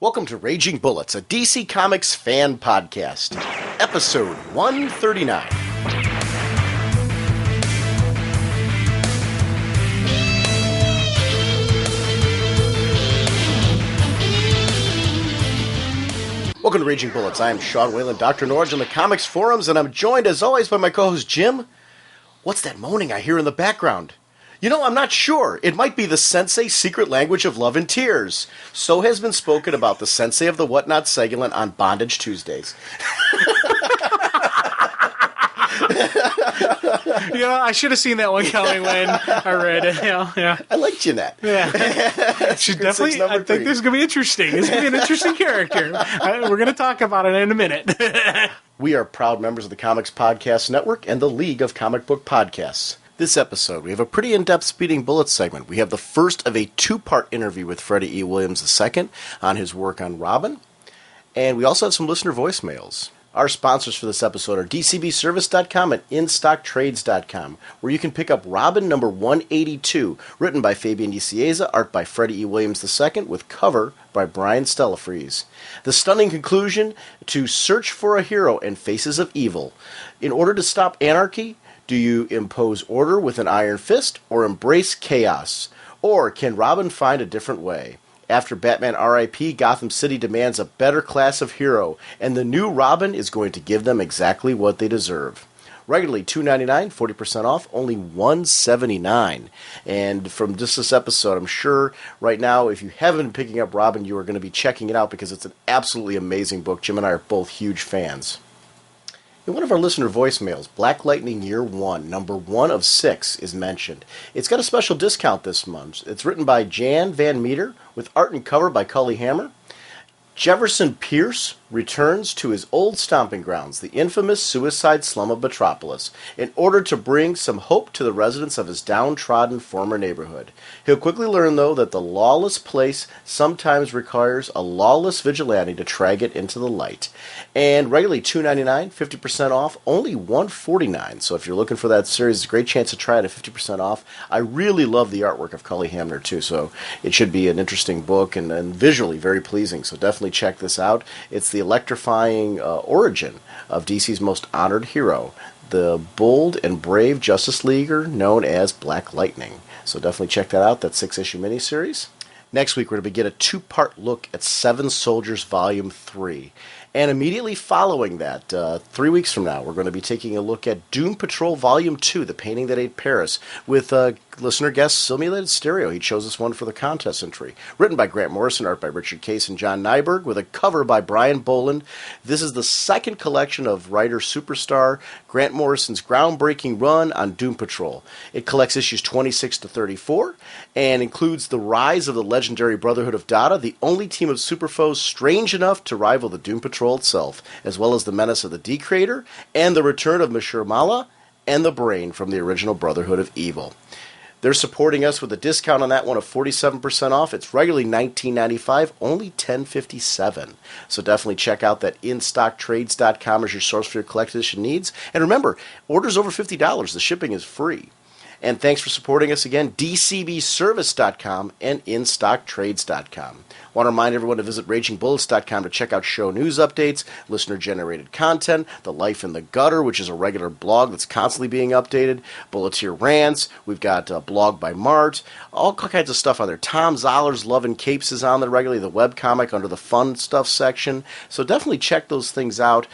Welcome to Raging Bullets, a DC Comics fan podcast, episode 139. Welcome to Raging Bullets. I am Sean Whalen, Dr. Norge on the comics forums, and I'm joined as always by my co-host Jim. What's that moaning I hear in the background? You know, I'm not sure. It might be the Sensei secret language of love and tears. So has been spoken about the Sensei of the Whatnot segment on Bondage Tuesdays. Yeah, I should have seen that one coming when I read it. Yeah. I liked you in that. Yeah. Should definitely. I think this is going to be interesting. It's going to be an interesting character. We're going to talk about it in a minute. We are proud members of the Comics Podcast Network and the League of Comic Book Podcasts. This episode, we have a pretty in-depth Speeding Bullets segment. We have the first of a two-part interview with Freddie E. Williams II on his work on Robin. And we also have some listener voicemails. Our sponsors for this episode are DCBService.com and InStockTrades.com, where you can pick up Robin number 182, written by Fabian DiCiesa, art by Freddie E. Williams II, with cover by Brian Stellafries. The stunning conclusion to Search for a Hero and Faces of Evil. In order to stop anarchy, do you impose order with an iron fist or embrace chaos? Or can Robin find a different way? After Batman R.I.P., Gotham City demands a better class of hero, and the new Robin is going to give them exactly what they deserve. Regularly $2.99, 40% off, only $1.79. And from just this episode, I'm sure right now, if you haven't been picking up Robin, you are going to be checking it out because it's an absolutely amazing book. Jim and I are both huge fans. In one of our listener voicemails, Black Lightning Year 1, number 1 of 6, is mentioned. It's got a special discount this month. It's written by Jan Van Meter, with art and cover by Cully Hammer. Jefferson Pierce returns to his old stomping grounds, the infamous suicide slum of Metropolis, in order to bring some hope to the residents of his downtrodden former neighborhood. He'll quickly learn, though, that the lawless place sometimes requires a lawless vigilante to drag it into the light. And regularly $2.99, 50% off, only $1.49. So if you're looking for that series, it's a great chance to try it at 50% off. I really love the artwork of Cully Hamner, too, so it should be an interesting book and visually very pleasing. So definitely check this out. It's the electrifying origin of DC's most honored hero, the bold and brave Justice Leaguer known as Black Lightning. So definitely check that out, that 6-issue miniseries. Next week, we're going to begin a two-part look at Seven Soldiers Volume 3. And immediately following that, 3 weeks from now, we're going to be taking a look at Doom Patrol Volume 2, The Painting That Ate Paris, with listener guest Simulated Stereo. He chose this one for the contest entry. Written by Grant Morrison, art by Richard Case and John Nyberg, with a cover by Brian Boland. This is the second collection of writer superstar Grant Morrison's groundbreaking run on Doom Patrol. It collects issues 26 to 34 and includes the rise of the legendary Brotherhood of Dada, the only team of superfoes strange enough to rival the Doom Patrol itself, as well as the menace of the D-Creator and the return of Monsieur Mala and the Brain from the original Brotherhood of Evil. They're supporting us with a discount on that one of 47% off. It's regularly $19.95, only $10.57. So definitely check out that InStockTrades.com as your source for your collector's edition needs. And remember, orders over $50, the shipping is free. And thanks for supporting us again, DCBService.com and InStockTrades.com. Want to remind everyone to visit RagingBullets.com to check out show news updates, listener-generated content, The Life in the Gutter, which is a regular blog that's constantly being updated, Bulleteer Rants, we've got a blog by Mart, all kinds of stuff on there. Tom Zoller's Love and Capes is on there regularly, the webcomic under the fun stuff section. So definitely check those things out.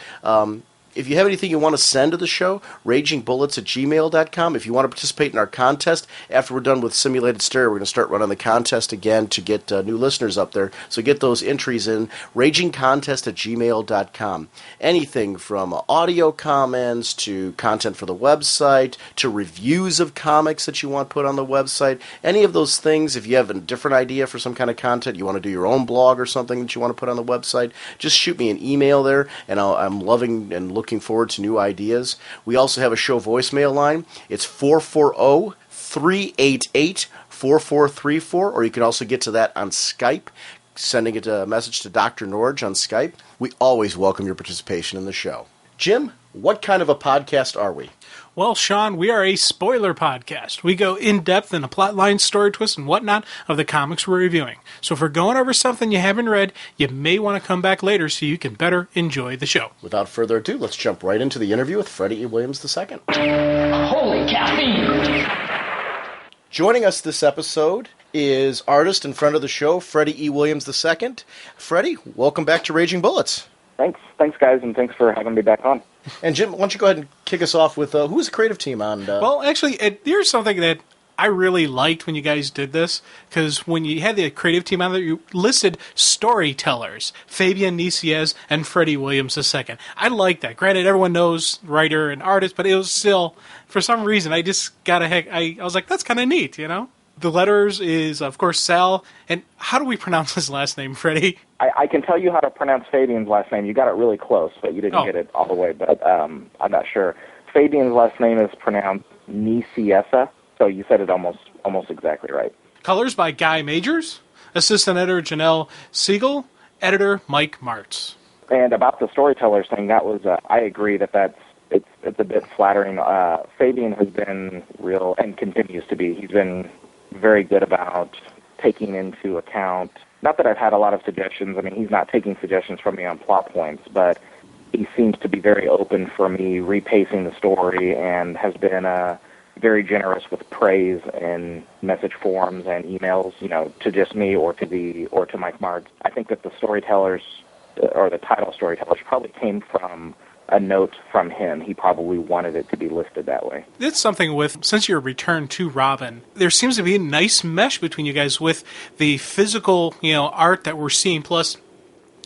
If you have anything you want to send to the show, ragingbullets@gmail.com. If you want to participate in our contest, after we're done with Simulated Stereo, we're going to start running the contest again to get new listeners up there. So get those entries in, ragingcontest@gmail.com. Anything from audio comments to content for the website to reviews of comics that you want put on the website. Any of those things, if you have a different idea for some kind of content, you want to do your own blog or something that you want to put on the website, just shoot me an email there, and I'm loving and looking forward to new ideas. We also have a show voicemail line. It's 440-388-4434, or you can also get to that on Skype, sending it a message to Dr. Norge on Skype. We always welcome your participation in the show. Jim, what kind of a podcast are we? Well, Sean, we are a spoiler podcast. We go in-depth in the plot line, story twists, and whatnot of the comics we're reviewing. So if we're going over something you haven't read, you may want to come back later so you can better enjoy the show. Without further ado, let's jump right into the interview with Freddie E. Williams II. Holy caffeine! Joining us this episode is artist and friend of the show, Freddie E. Williams II. Freddie, welcome back to Raging Bullets. Thanks, guys, and thanks for having me back on. And Jim, why don't you go ahead and kick us off with who was the creative team on? Well, actually, here's something that I really liked when you guys did this, because when you had the creative team on there, you listed storytellers, Fabian Niciez and Freddie Williams II. I like that. Granted, everyone knows writer and artist, but it was still, for some reason, I just got I was like, that's kind of neat, you know? The letters is, of course, Sal. And how do we pronounce his last name, Freddie? I can tell you how to pronounce Fabian's last name. You got it really close, but you didn't get it all the way. But I'm not sure. Fabian's last name is pronounced Nicieza, so you said it almost exactly right. Colors by Guy Majors. Assistant editor Janelle Siegel. Editor Mike Martz. And about the storytellers thing, that was I agree it's a bit flattering. Fabian has been real and continues to be. He's been very good about taking into account, not that I've had a lot of suggestions, I mean, he's not taking suggestions from me on plot points, but he seems to be very open for me repacing the story and has been very generous with praise in message forums and emails, to just me or to Mike Martz. I think that the storytellers, or the title storytellers, probably came from a note from him. He probably wanted it to be listed that way. It's something with, since your return to Robin, there seems to be a nice mesh between you guys with the physical, art that we're seeing, plus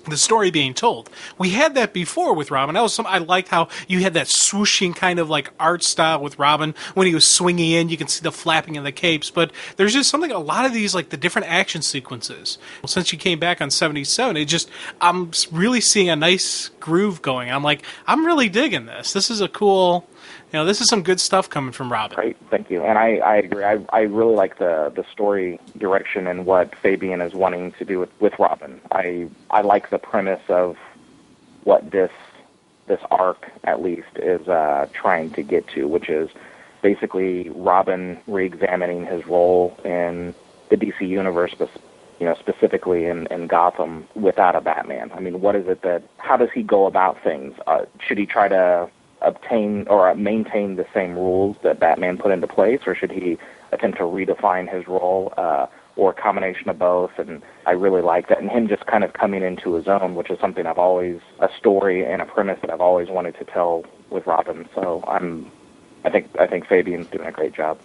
the story being told. We had that before with Robin. I liked how you had that swooshing kind of like art style with Robin. When he was swinging in, you can see the flapping of the capes. But there's just something, a lot of these, like the different action sequences. Since you came back on 77, I'm really seeing a nice groove going. I'm like, I'm really digging this. This is a cool, this is some good stuff coming from Robin. Great, thank you. And I agree. I really like the story direction and what Fabian is wanting to do with Robin. I like the premise of what this arc, at least, is trying to get to, which is basically Robin re-examining his role in the DC universe, but specifically in Gotham without a Batman. I mean, how does he go about things? Should he try to obtain or maintain the same rules that Batman put into place, or should he attempt to redefine his role, or a combination of both? And I really like that, and him just kind of coming into his own, which is something a story and a premise that I've always wanted to tell with Robin. So I think Fabian's doing a great job.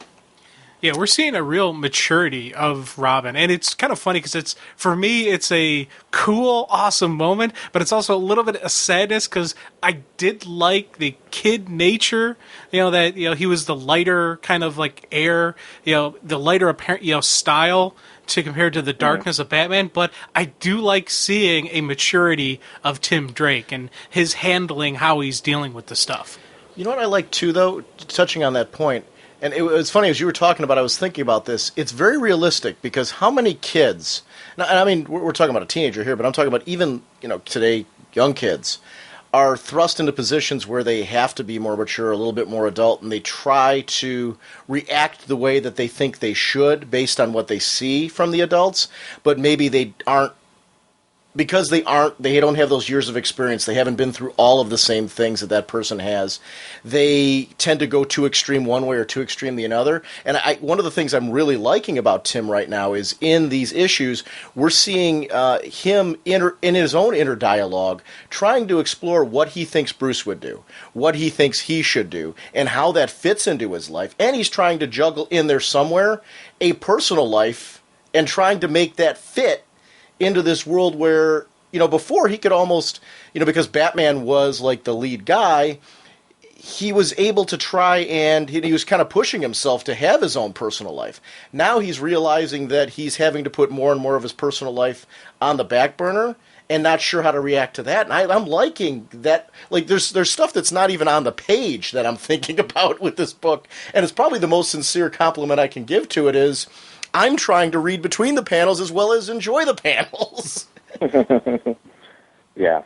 Yeah, we're seeing a real maturity of Robin, and it's kind of funny because for me, it's a cool, awesome moment, but it's also a little bit of sadness because I did like the kid nature, that, he was the lighter kind of like air, the lighter apparent, style to compare to the darkness of Batman, but I do like seeing a maturity of Tim Drake and his handling, how he's dealing with the stuff. You know what I like too, though, touching on that point. And it was funny, as you were talking about, I was thinking about this. It's very realistic because how many kids, now, and I mean, we're talking about a teenager here, but I'm talking about even, today, young kids, are thrust into positions where they have to be more mature, a little bit more adult, and they try to react the way that they think they should based on what they see from the adults, but maybe they aren't, because they don't have those years of experience, they haven't been through all of the same things that person has, they tend to go too extreme one way or too extreme the other. And one of the things I'm really liking about Tim right now is in these issues, we're seeing him in his own inner dialogue trying to explore what he thinks Bruce would do, what he thinks he should do, and how that fits into his life. And he's trying to juggle in there somewhere a personal life and trying to make that fit into this world where, before he could almost, because Batman was like the lead guy, he was able to try and he was kind of pushing himself to have his own personal life. Now he's realizing that he's having to put more and more of his personal life on the back burner and not sure how to react to that. And I'm liking that. Like, there's stuff that's not even on the page that I'm thinking about with this book. And it's probably the most sincere compliment I can give to it is, I'm trying to read between the panels as well as enjoy the panels. Yeah,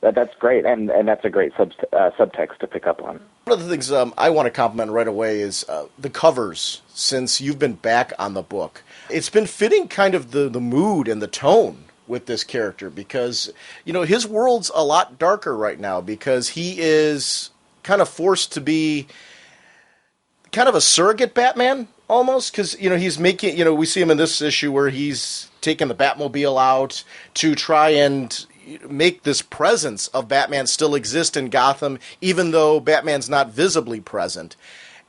that's great, and that's a great subtext to pick up on. One of the things I want to compliment right away is the covers, since you've been back on the book. It's been fitting kind of the mood and the tone with this character because, his world's a lot darker right now because he is kind of forced to be kind of a surrogate Batman almost because, he's making, we see him in this issue where he's taking the Batmobile out to try and make this presence of Batman still exist in Gotham, even though Batman's not visibly present.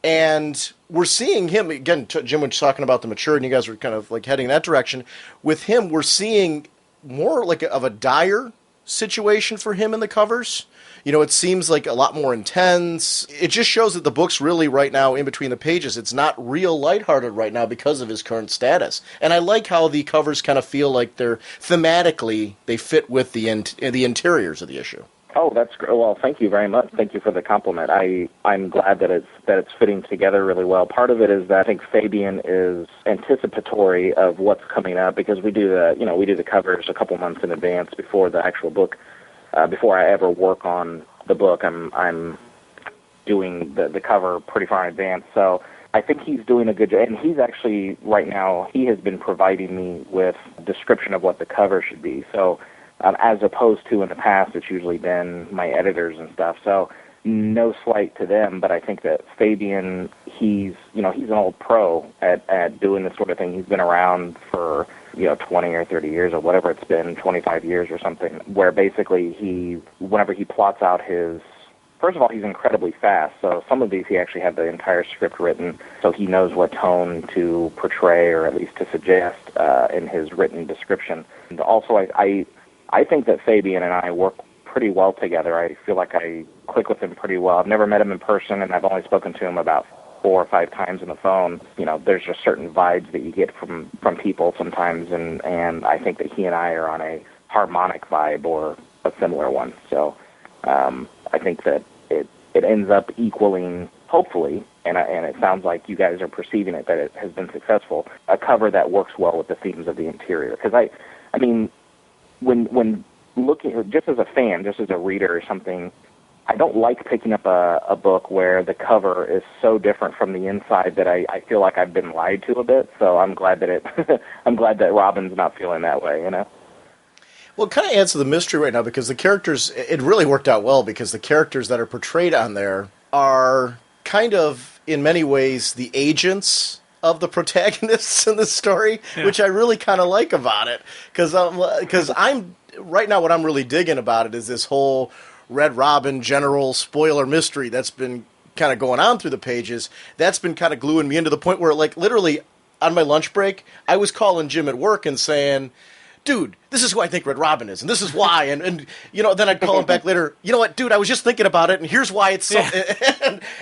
And we're seeing him, again, Jim was talking about the maturity, and you guys were kind of like heading in that direction. With him, we're seeing more like of a dire situation for him in the covers. It seems like a lot more intense. It just shows that the book's really right now in between the pages. It's not real lighthearted right now because of his current status. And I like how the covers kind of feel like they're thematically, they fit with the interiors of the issue. Oh, that's great. Well, thank you very much. Thank you for the compliment. I'm glad that it's fitting together really well. Part of it is that I think Fabian is anticipatory of what's coming up because we do the covers a couple months in advance before the actual book. Before I ever work on the book, I'm doing the cover pretty far in advance. So I think he's doing a good job. And he's actually, right now, he has been providing me with a description of what the cover should be. So as opposed to in the past, it's usually been my editors and stuff. So no slight to them, but I think that Fabian, he's an old pro at doing this sort of thing. He's been around for 20 or 30 years or whatever it's been, 25 years or something, where basically whenever he plots out first of all, he's incredibly fast. So some of these he actually had the entire script written, so he knows what tone to portray or at least to suggest in his written description. And also, I think that Fabian and I work pretty well together. I feel like I click with him pretty well. I've never met him in person, and I've only spoken to him about 4 or 5 times on the phone. There's just certain vibes that you get from people sometimes, and I think that he and I are on a harmonic vibe or a similar one. So I think that it ends up equaling, hopefully, and it sounds like you guys are perceiving it, that it has been successful, a cover that works well with the themes of the interior. Because I mean, when looking, just as a fan, just as a reader or something, I don't like picking up a book where the cover is so different from the inside that I feel like I've been lied to a bit. So I'm glad that I'm glad that Robin's not feeling that way, Well, it kind of adds to the mystery right now because the characters, it really worked out well because the characters that are portrayed on there are kind of, in many ways, the agents of the protagonists in the story, which I really kind of like about it. Because I'm, right now what I'm really digging about it is this whole Red Robin general spoiler mystery that's been kind of going on through the pages. That's been kind of gluing me into the point where, like, literally on my lunch break, I was calling Jim at work and saying, dude, this is who I think Red Robin is, and this is why, and then I'd call him back later, you know what, dude, I was just thinking about it, and here's why it's so,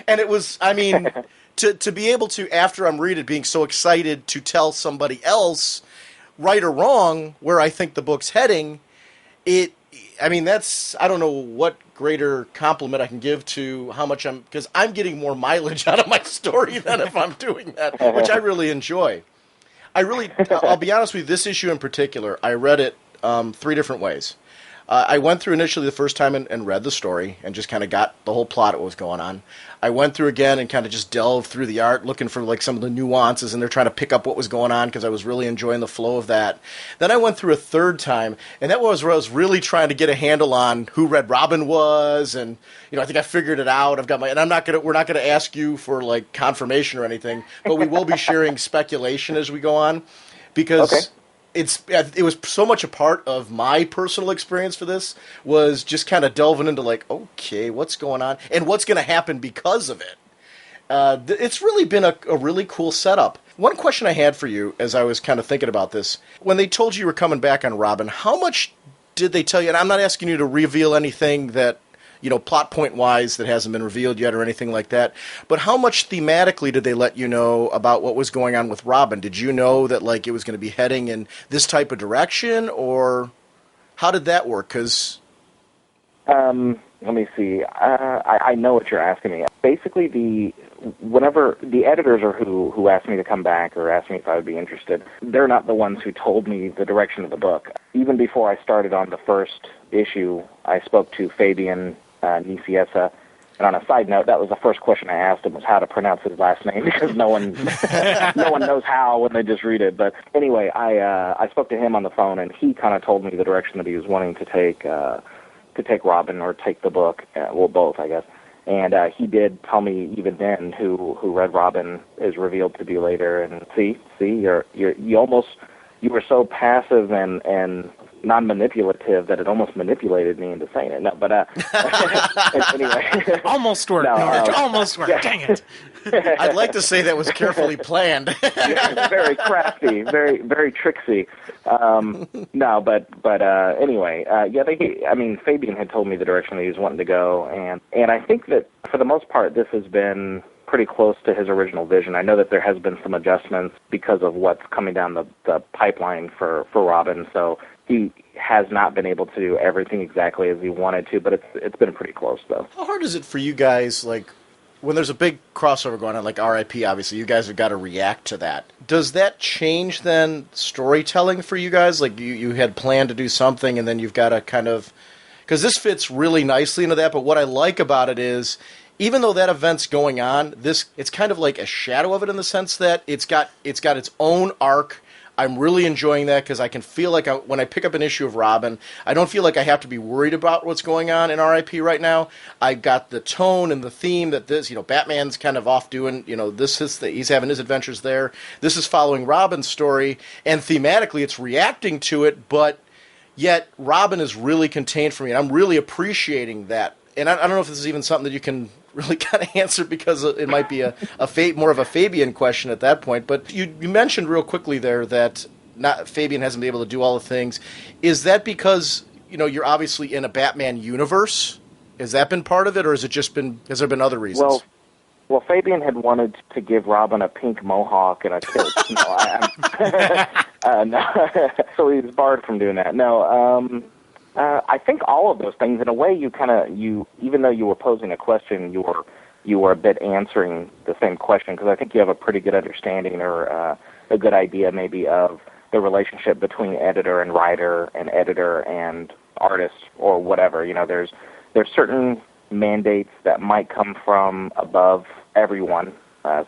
and it was, I mean, to be able to, after I'm reading it, being so excited to tell somebody else, right or wrong, where I think the book's heading, that's, I don't know what greater compliment I can give to how much because I'm getting more mileage out of my story than if I'm doing that, which I really enjoy. I'll be honest with you, this issue in particular, I read it 3 different ways. I went through initially the first time and read the story and just kind of got the whole plot of what was going on. I went through again and kind of just delved through the art, looking for like some of the nuances, and they're trying to pick up what was going on because I was really enjoying the flow of that. Then I went through a third time, and that was where I was really trying to get a handle on who Red Robin was, and I think I figured it out. We're not gonna ask you for like confirmation or anything, but we will be sharing speculation as we go on because. Okay. It was so much a part of my personal experience for this was just kind of delving into like, okay, what's going on and what's going to happen because of it. It's really been a really cool setup. One question I had for you as I was kind of thinking about this, when they told you were coming back on Robin, how much did they tell you? And I'm not asking you to reveal anything that, plot point wise that hasn't been revealed yet or anything like that. But how much thematically did they let you know about what was going on with Robin? Did you know that like it was going to be heading in this type of direction, or how did that work? Because let me see. I know what you're asking me. Basically, whenever the editors are who asked me to come back or asked me if I would be interested, they're not the ones who told me the direction of the book. Even before I started on the first issue, I spoke to Fabian Nicieza, And on a side note, that was the first question I asked him, was how to pronounce his last name, because no one knows how when they just read it. But anyway, I spoke to him on the phone, and he kind of told me the direction that he was wanting to take Robin, or take the book, well, both, I guess. And he did tell me even then who Red Robin is revealed to be later. And see, you were so passive and non-manipulative that it almost manipulated me into saying it. No, but anyway, almost worked. Almost worked. Yeah. Dang it! I'd like to say that was carefully planned. Yeah, very crafty, very very tricksy. No, but anyway, Fabian had told me the direction that he was wanting to go, and I think that for the most part, this has been pretty close to his original vision. I know that there has been some adjustments because of what's coming down the pipeline for Robin, so he has not been able to do everything exactly as he wanted to, but it's been pretty close, though. How hard is it for you guys, like, when there's a big crossover going on, like RIP, obviously, you guys have got to react to that. Does that change, then, storytelling for you guys? Like, you had planned to do something, and then you've got to kind of... Because this fits really nicely into that, but what I like about it is, even though that event's going on, it's kind of like a shadow of it in the sense that it's got its own arc. I'm really enjoying that because I can feel like when I pick up an issue of Robin, I don't feel like I have to be worried about what's going on in RIP right now. I've got the tone and the theme that this, Batman's kind of off doing, he's having his adventures there. This is following Robin's story, and thematically it's reacting to it, but yet Robin is really contained for me, and I'm really appreciating that. And I don't know if this is even something that you can really kind of answer, because it might be more of a Fabian question at that point. But you mentioned real quickly there that Fabian hasn't been able to do all the things. Is that because you're obviously in a Batman universe? Has that been part of it, or has there been other reasons? Well, Fabian had wanted to give Robin a pink mohawk and a kilt. No, so he was barred from doing that. No. I think all of those things, in a way, even though you were posing a question, you were a bit answering the same question, because I think you have a pretty good understanding, or a good idea maybe, of the relationship between editor and writer, and editor and artist, or whatever. There's certain mandates that might come from above everyone.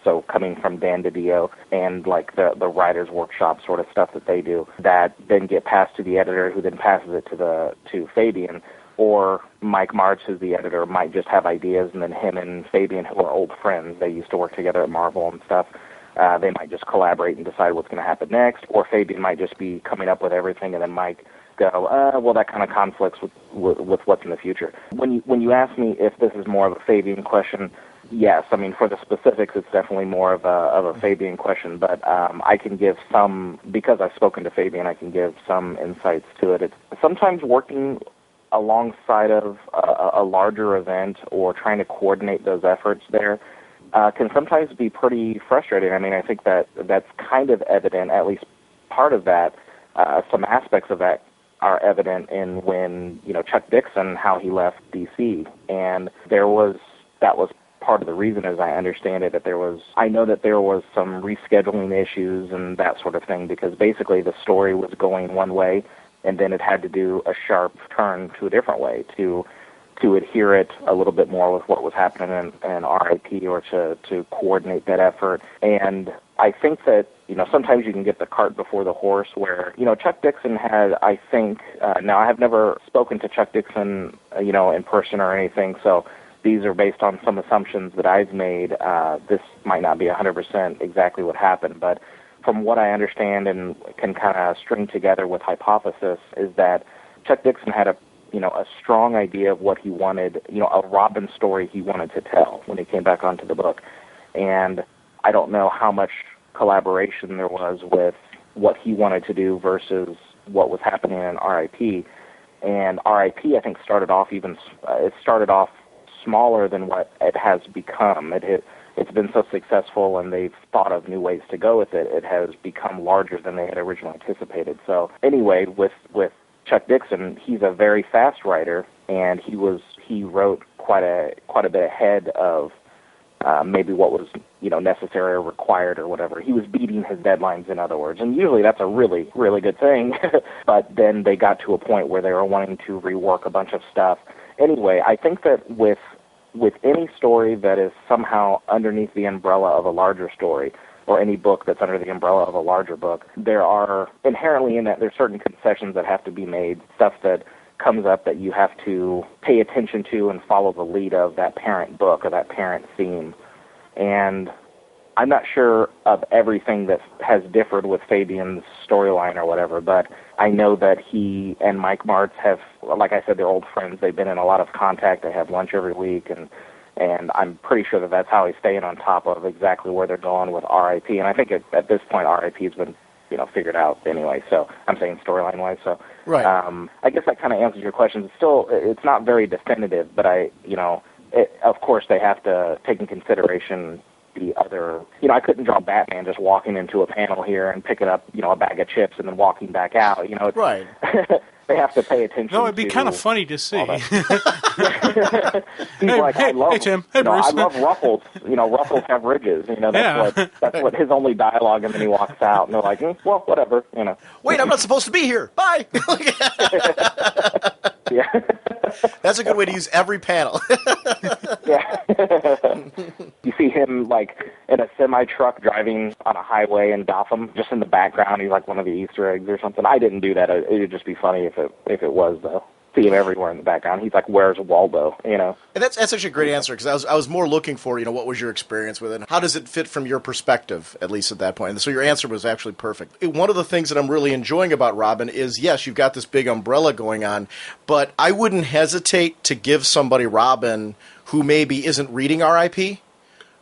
So coming from Dan DiDio and like the writer's workshop sort of stuff that they do, that then get passed to the editor, who then passes it to Fabian, or Mike Martz, who's the editor, might just have ideas, and then him and Fabian, who are old friends, they used to work together at Marvel and stuff, they might just collaborate and decide what's going to happen next, or Fabian might just be coming up with everything, and then Mike go, well, that kind of conflicts with what's in the future. When you ask me if this is more of a Fabian question, yes, I mean, for the specifics, it's definitely more of a Fabian question, but I can give some, because I've spoken to Fabian, I can give some insights to it. It's sometimes working alongside of a larger event, or trying to coordinate those efforts there, can sometimes be pretty frustrating. I mean, I think that's kind of evident, at least part of that, some aspects of that are evident in when, Chuck Dixon, how he left DC, and that was part of the reason, as I understand it, I know that there was some rescheduling issues and that sort of thing, because basically the story was going one way, and then it had to do a sharp turn to a different way to adhere it a little bit more with what was happening in RIP, or to coordinate that effort. And I think that, sometimes you can get the cart before the horse, where, Chuck Dixon had, I think, now I have never spoken to Chuck Dixon, in person or anything, so these are based on some assumptions that I've made. This might not be 100% exactly what happened, but from what I understand and can kind of string together with hypothesis, is that Chuck Dixon had a strong idea of what he wanted, a Robin story he wanted to tell when he came back onto the book. And I don't know how much collaboration there was with what he wanted to do versus what was happening in RIP. And RIP, I think, started off smaller than what it has become. It's been so successful, and they've thought of new ways to go with it. It has become larger than they had originally anticipated. So anyway, with Chuck Dixon, he's a very fast writer, and he wrote quite a bit ahead of maybe what was necessary or required or whatever. He was beating his deadlines, in other words, and usually that's a really, really good thing. But then they got to a point where they were wanting to rework a bunch of stuff. Anyway, I think that with with any story that is somehow underneath the umbrella of a larger story, or any book that's under the umbrella of a larger book, there are inherently in that there's certain concessions that have to be made, stuff that comes up that you have to pay attention to and follow the lead of that parent book or that parent theme. And I'm not sure of everything that has differed with Fabian's storyline or whatever, but I know that he and Mike Martz have, like I said, they're old friends. They've been in a lot of contact. They have lunch every week, and I'm pretty sure that that's how he's staying on top of exactly where they're going with RIP. And I think at this point, RIP has been, figured out anyway. So I'm saying storyline-wise. So right. I guess that kind of answers your question. It's not very definitive, but of course, they have to take in consideration the other, I couldn't draw Batman just walking into a panel here and picking up, a bag of chips and then walking back out. Right. They have to pay attention. No, it'd be kind of funny to see. He's like, hey, Tim. Hey, Bruce. I love Ruffles. Ruffles have ridges. That's what his only dialogue, and then he walks out, and they're like, well, whatever. Wait, I'm not supposed to be here. Bye. Yeah. That's a good way to use every panel. Yeah. You see him in a semi-truck driving on a highway in Gotham, just in the background. He's like one of the Easter eggs or something. I didn't do that. It would just be funny if it was, though. See him everywhere in the background. He's like, "Where's Waldo?" And that's actually a great answer, because I was more looking for, what was your experience with it? How does it fit from your perspective, at least at that point? And so your answer was actually perfect. One of the things that I'm really enjoying about Robin is, yes, you've got this big umbrella going on, but I wouldn't hesitate to give somebody Robin who maybe isn't reading RIP,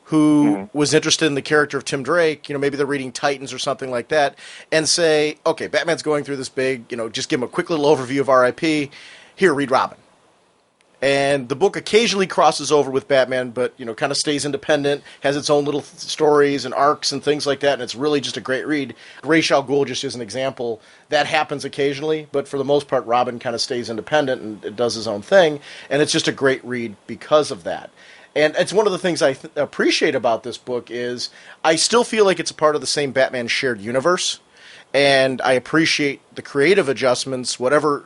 who was interested in the character of Tim Drake, maybe they're reading Titans or something like that, and say, okay, Batman's going through this big, just give him a quick little overview of RIP. Here, read Robin. And the book occasionally crosses over with Batman, but, kind of stays independent, has its own little stories and arcs and things like that, and it's really just a great read. Ra's al Ghul, just as an example, that happens occasionally, but for the most part, Robin kind of stays independent and does his own thing, and it's just a great read because of that. And it's one of the things I appreciate about this book is I still feel like it's a part of the same Batman shared universe, and I appreciate the creative adjustments, whatever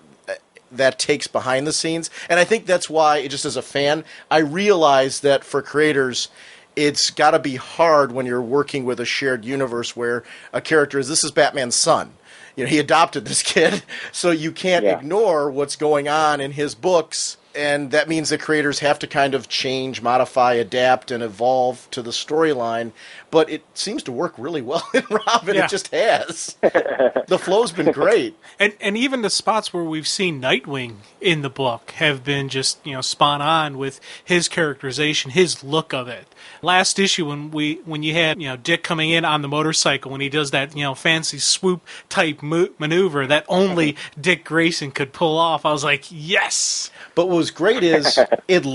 that takes behind the scenes. And I think that's why, just as a fan, I realize that for creators, it's got to be hard when you're working with a shared universe where a character this is Batman's son. He adopted this kid, so you can't ignore what's going on in his books. And that means that creators have to kind of change, modify, adapt, and evolve to the storyline. But it seems to work really well in Robin. Yeah. It just has. The flow's been great. And even the spots where we've seen Nightwing in the book have been just, spot on with his characterization, his look of it. Last issue when you had, Dick coming in on the motorcycle when he does that, fancy swoop type maneuver that only Dick Grayson could pull off, I was like, yes! But what was great is it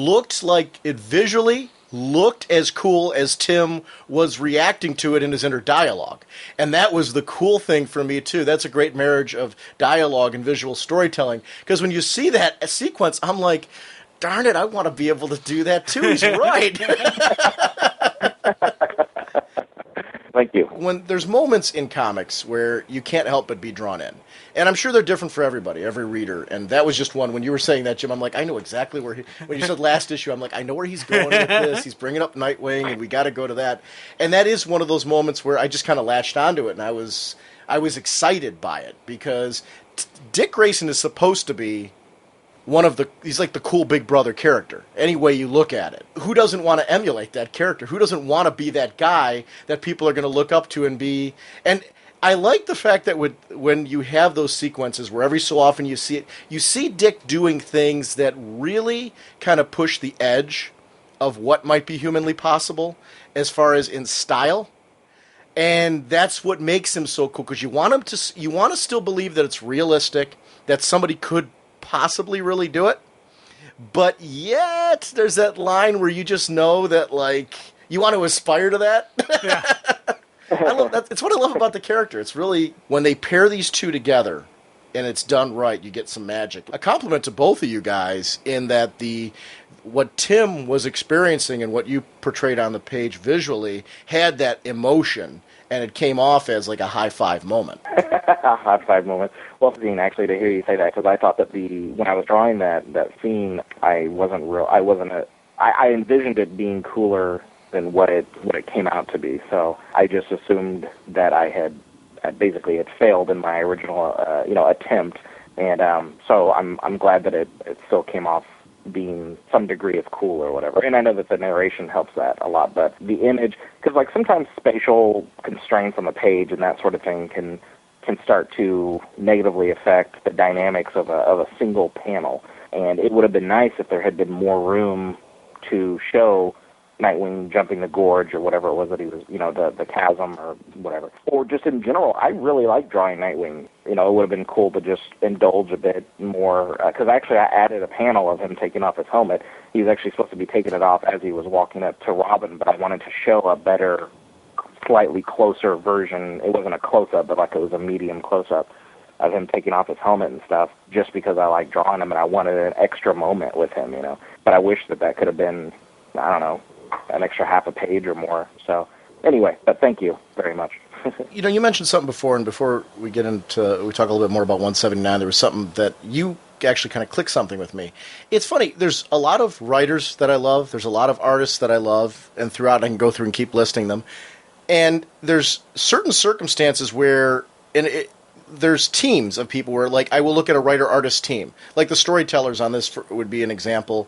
visually looked as cool as Tim was reacting to it in his inner dialogue. And that was the cool thing for me, too. That's a great marriage of dialogue and visual storytelling. Because when you see that sequence, I'm like, darn it, I want to be able to do that, too. He's right. Thank you. When there's moments in comics where you can't help but be drawn in. And I'm sure they're different for everybody, every reader. And that was just one. When you were saying that, Jim, I'm like, I know exactly where when you said last issue, I'm like, I know where he's going with this. He's bringing up Nightwing, and we got to go to that. And that is one of those moments where I just kind of latched onto it, and I was excited by it, because Dick Grayson is supposed to be he's like the cool big brother character, any way you look at it. Who doesn't want to emulate that character? Who doesn't want to be that guy that people are going to look up to and be? And I like the fact that when you have those sequences where every so often you see Dick doing things that really kind of push the edge of what might be humanly possible as far as in style. And that's what makes him so cool, because you want to still believe that it's realistic, that somebody could possibly really do it, but yet there's that line where you just know that, like, you want to aspire to that. Yeah. I love that. It's what I love about the character. It's really when they pair these two together and it's done right, you get some magic. A compliment to both of you guys in that what Tim was experiencing and what you portrayed on the page visually had that emotion, and it came off as like a high five moment. A high five moment. Well, Dean, actually, to hear you say that, because I thought that when I was drawing that scene, I wasn't I envisioned it being cooler than what it came out to be. So I just assumed that I had failed in my original attempt, and so I'm glad that it still came off being some degree of cool or whatever. And I know that the narration helps that a lot, but the image, because like sometimes spatial constraints on the page and that sort of thing can start to negatively affect the dynamics of a single panel. And it would have been nice if there had been more room to show Nightwing jumping the gorge or whatever it was that he was, the chasm or whatever. Or just in general, I really like drawing Nightwing. It would have been cool to just indulge a bit more, because actually I added a panel of him taking off his helmet. He was actually supposed to be taking it off as he was walking up to Robin, but I wanted to show a better, slightly closer version. It wasn't a close-up, but like it was a medium close-up of him taking off his helmet and stuff, just because I like drawing him and I wanted an extra moment with him, But I wish that could have been, I don't know, an extra half a page or more. So anyway, but thank you very much. You mentioned something before, and before we talk a little bit more about 179, there was something that you actually kind of clicked something with me. It's funny, there's a lot of writers that I love, there's a lot of artists that I love, and throughout I can go through and keep listing them. And there's certain circumstances where, there's teams of people where, like, I will look at a writer-artist team. Like the storytellers on this would be an example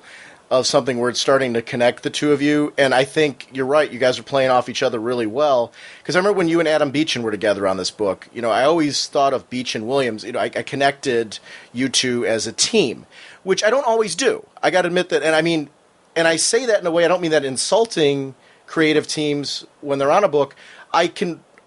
of something where it's starting to connect the two of you. And I think you're right. You guys are playing off each other really well. Because I remember when you and Adam Beechin were together on this book, I always thought of Beach and Williams. I connected you two as a team, which I don't always do. I got to admit that. And I say that in a way, I don't mean that insulting creative teams when they're on a book.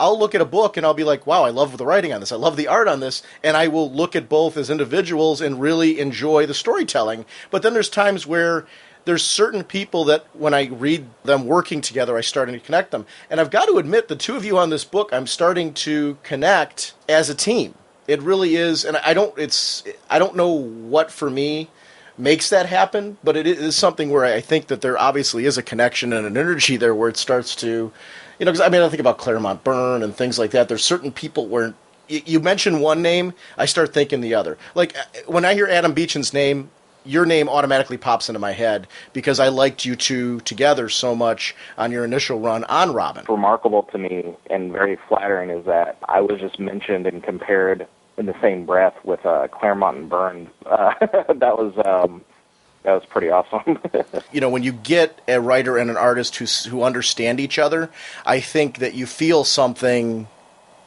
I'll look at a book and I'll be like, wow, I love the writing on this. I love the art on this. And I will look at both as individuals and really enjoy the storytelling. But then there's times where there's certain people that when I read them working together, I start to connect them. And I've got to admit, the two of you on this book, I'm starting to connect as a team. It really is. And I don't know what for me makes that happen, but it is something where I think that there obviously is a connection and an energy there where it starts to, because I think about Claremont Byrne and things like that. There's certain people where you mention one name, I start thinking the other. Like when I hear Adam Beechin's name, your name automatically pops into my head because I liked you two together so much on your initial run on Robin. Remarkable to me and very flattering is that I was just mentioned and compared in the same breath with Claremont and Byrne. That was pretty awesome. When you get a writer and an artist who understand each other, I think that you feel something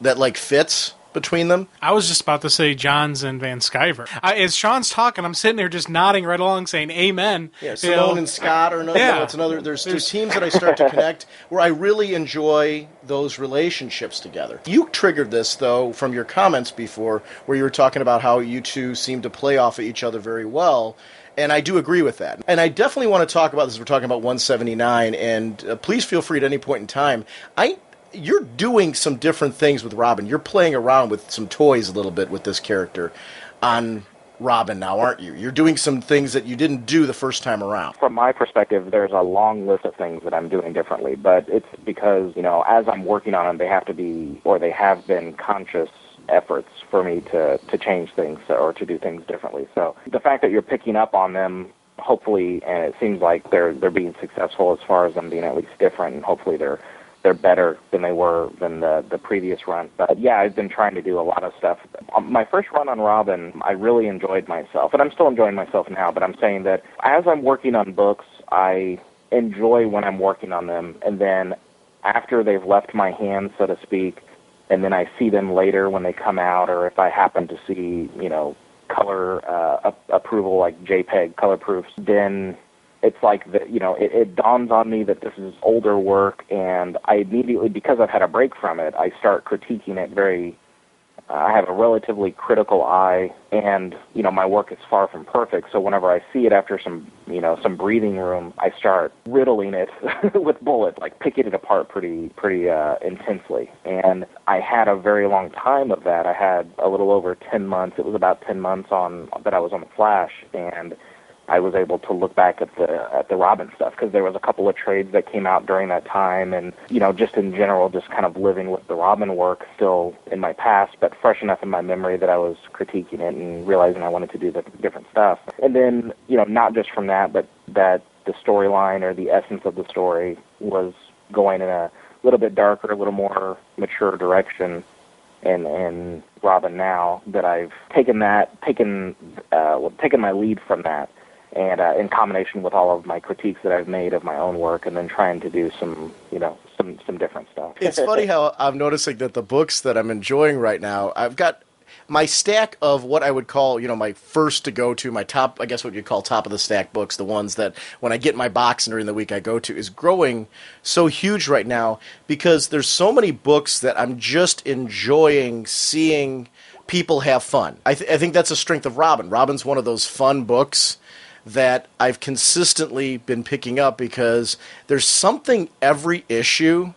that like fits between them. I was just about to say Johns and Van Sciver. As Sean's talking, I'm sitting there just nodding right along, saying "Amen." Yeah, Simone and Scott are another. Yeah. It's another. There's teams that I start to connect where I really enjoy those relationships together. You triggered this though from your comments before, where you were talking about how you two seem to play off of each other very well. And I do agree with that. And I definitely want to talk about this. We're talking about 179, and please feel free at any point in time. You're doing some different things with Robin. You're playing around with some toys a little bit with this character on Robin now, aren't you? You're doing some things that you didn't do the first time around. From my perspective, there's a long list of things that I'm doing differently, but it's because, as I'm working on them, they have been conscious efforts for me to change things or to do things differently. So the fact that you're picking up on them, hopefully, and it seems like they're being successful as far as them being at least different, and hopefully they're better than they were than the previous run. But yeah, I've been trying to do a lot of stuff. My first run on Robin, I really enjoyed myself, and I'm still enjoying myself now, but I'm saying that as I'm working on books, I enjoy when I'm working on them, and then after they've left my hands, so to speak, and then I see them later when they come out, or if I happen to see, color approval, like JPEG color proofs, then it's like it dawns on me that this is older work, and I immediately, because I've had a break from it, I start critiquing it very. I have a relatively critical eye, and my work is far from perfect. So whenever I see it after some some breathing room, I start riddling it with bullets, like picking it apart pretty intensely. And I had a very long time of that. I had a little over 10 months. It was about 10 months that I was on the Flash, and I was able to look back at the Robin stuff because there was a couple of trades that came out during that time, and just in general, just kind of living with the Robin work still in my past, but fresh enough in my memory that I was critiquing it and realizing I wanted to do the different stuff. And then not just from that, but that storyline or the essence of the story was going in a little bit darker, a little more mature direction in Robin now, that I've taken my lead from that, and in combination with all of my critiques that I've made of my own work, and then trying to do some different stuff. It's funny how I'm noticing that the books that I'm enjoying right now, I've got my stack of what I would call, my first to go to, my top, I guess what you'd call top of the stack books, the ones that when I get my box during the week I go to, is growing so huge right now because there's so many books that I'm just enjoying seeing people have fun. I think that's a strength of Robin. Robin's one of those fun books that I've consistently been picking up because there's something every issue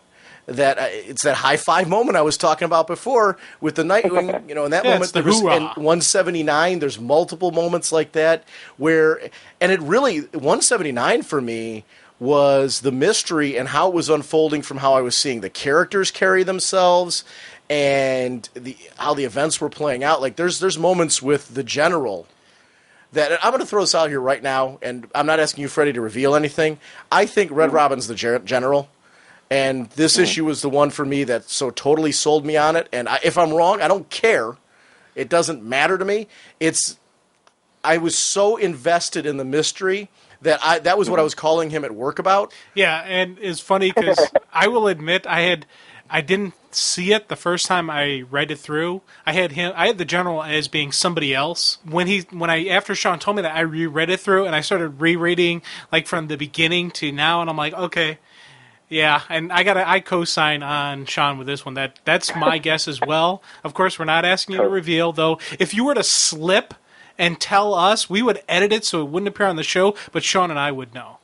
that it's that high five moment I was talking about before with the Nightwing, in that moment there was in 179, there's multiple moments like that where, and it really, 179 for me was the mystery and how it was unfolding from how I was seeing the characters carry themselves and how the events were playing out. Like there's moments with the General that I'm going to throw this out here right now, and I'm not asking you, Freddie, to reveal anything. I think Red Robin's the General. And this issue was the one for me that so totally sold me on it. And if I'm wrong, I don't care. It doesn't matter to me. I was so invested in the mystery that that was what I was calling him at work about. Yeah, and it's funny because I will admit I didn't see it the first time I read it through. I had the General as being somebody else. After Sean told me that, I reread it through and I started rereading like from the beginning to now, and I'm like, okay. Yeah, and I co-sign on Sean with this one. That's my guess as well. Of course, we're not asking you to reveal, though. If you were to slip and tell us, we would edit it so it wouldn't appear on the show, but Sean and I would know.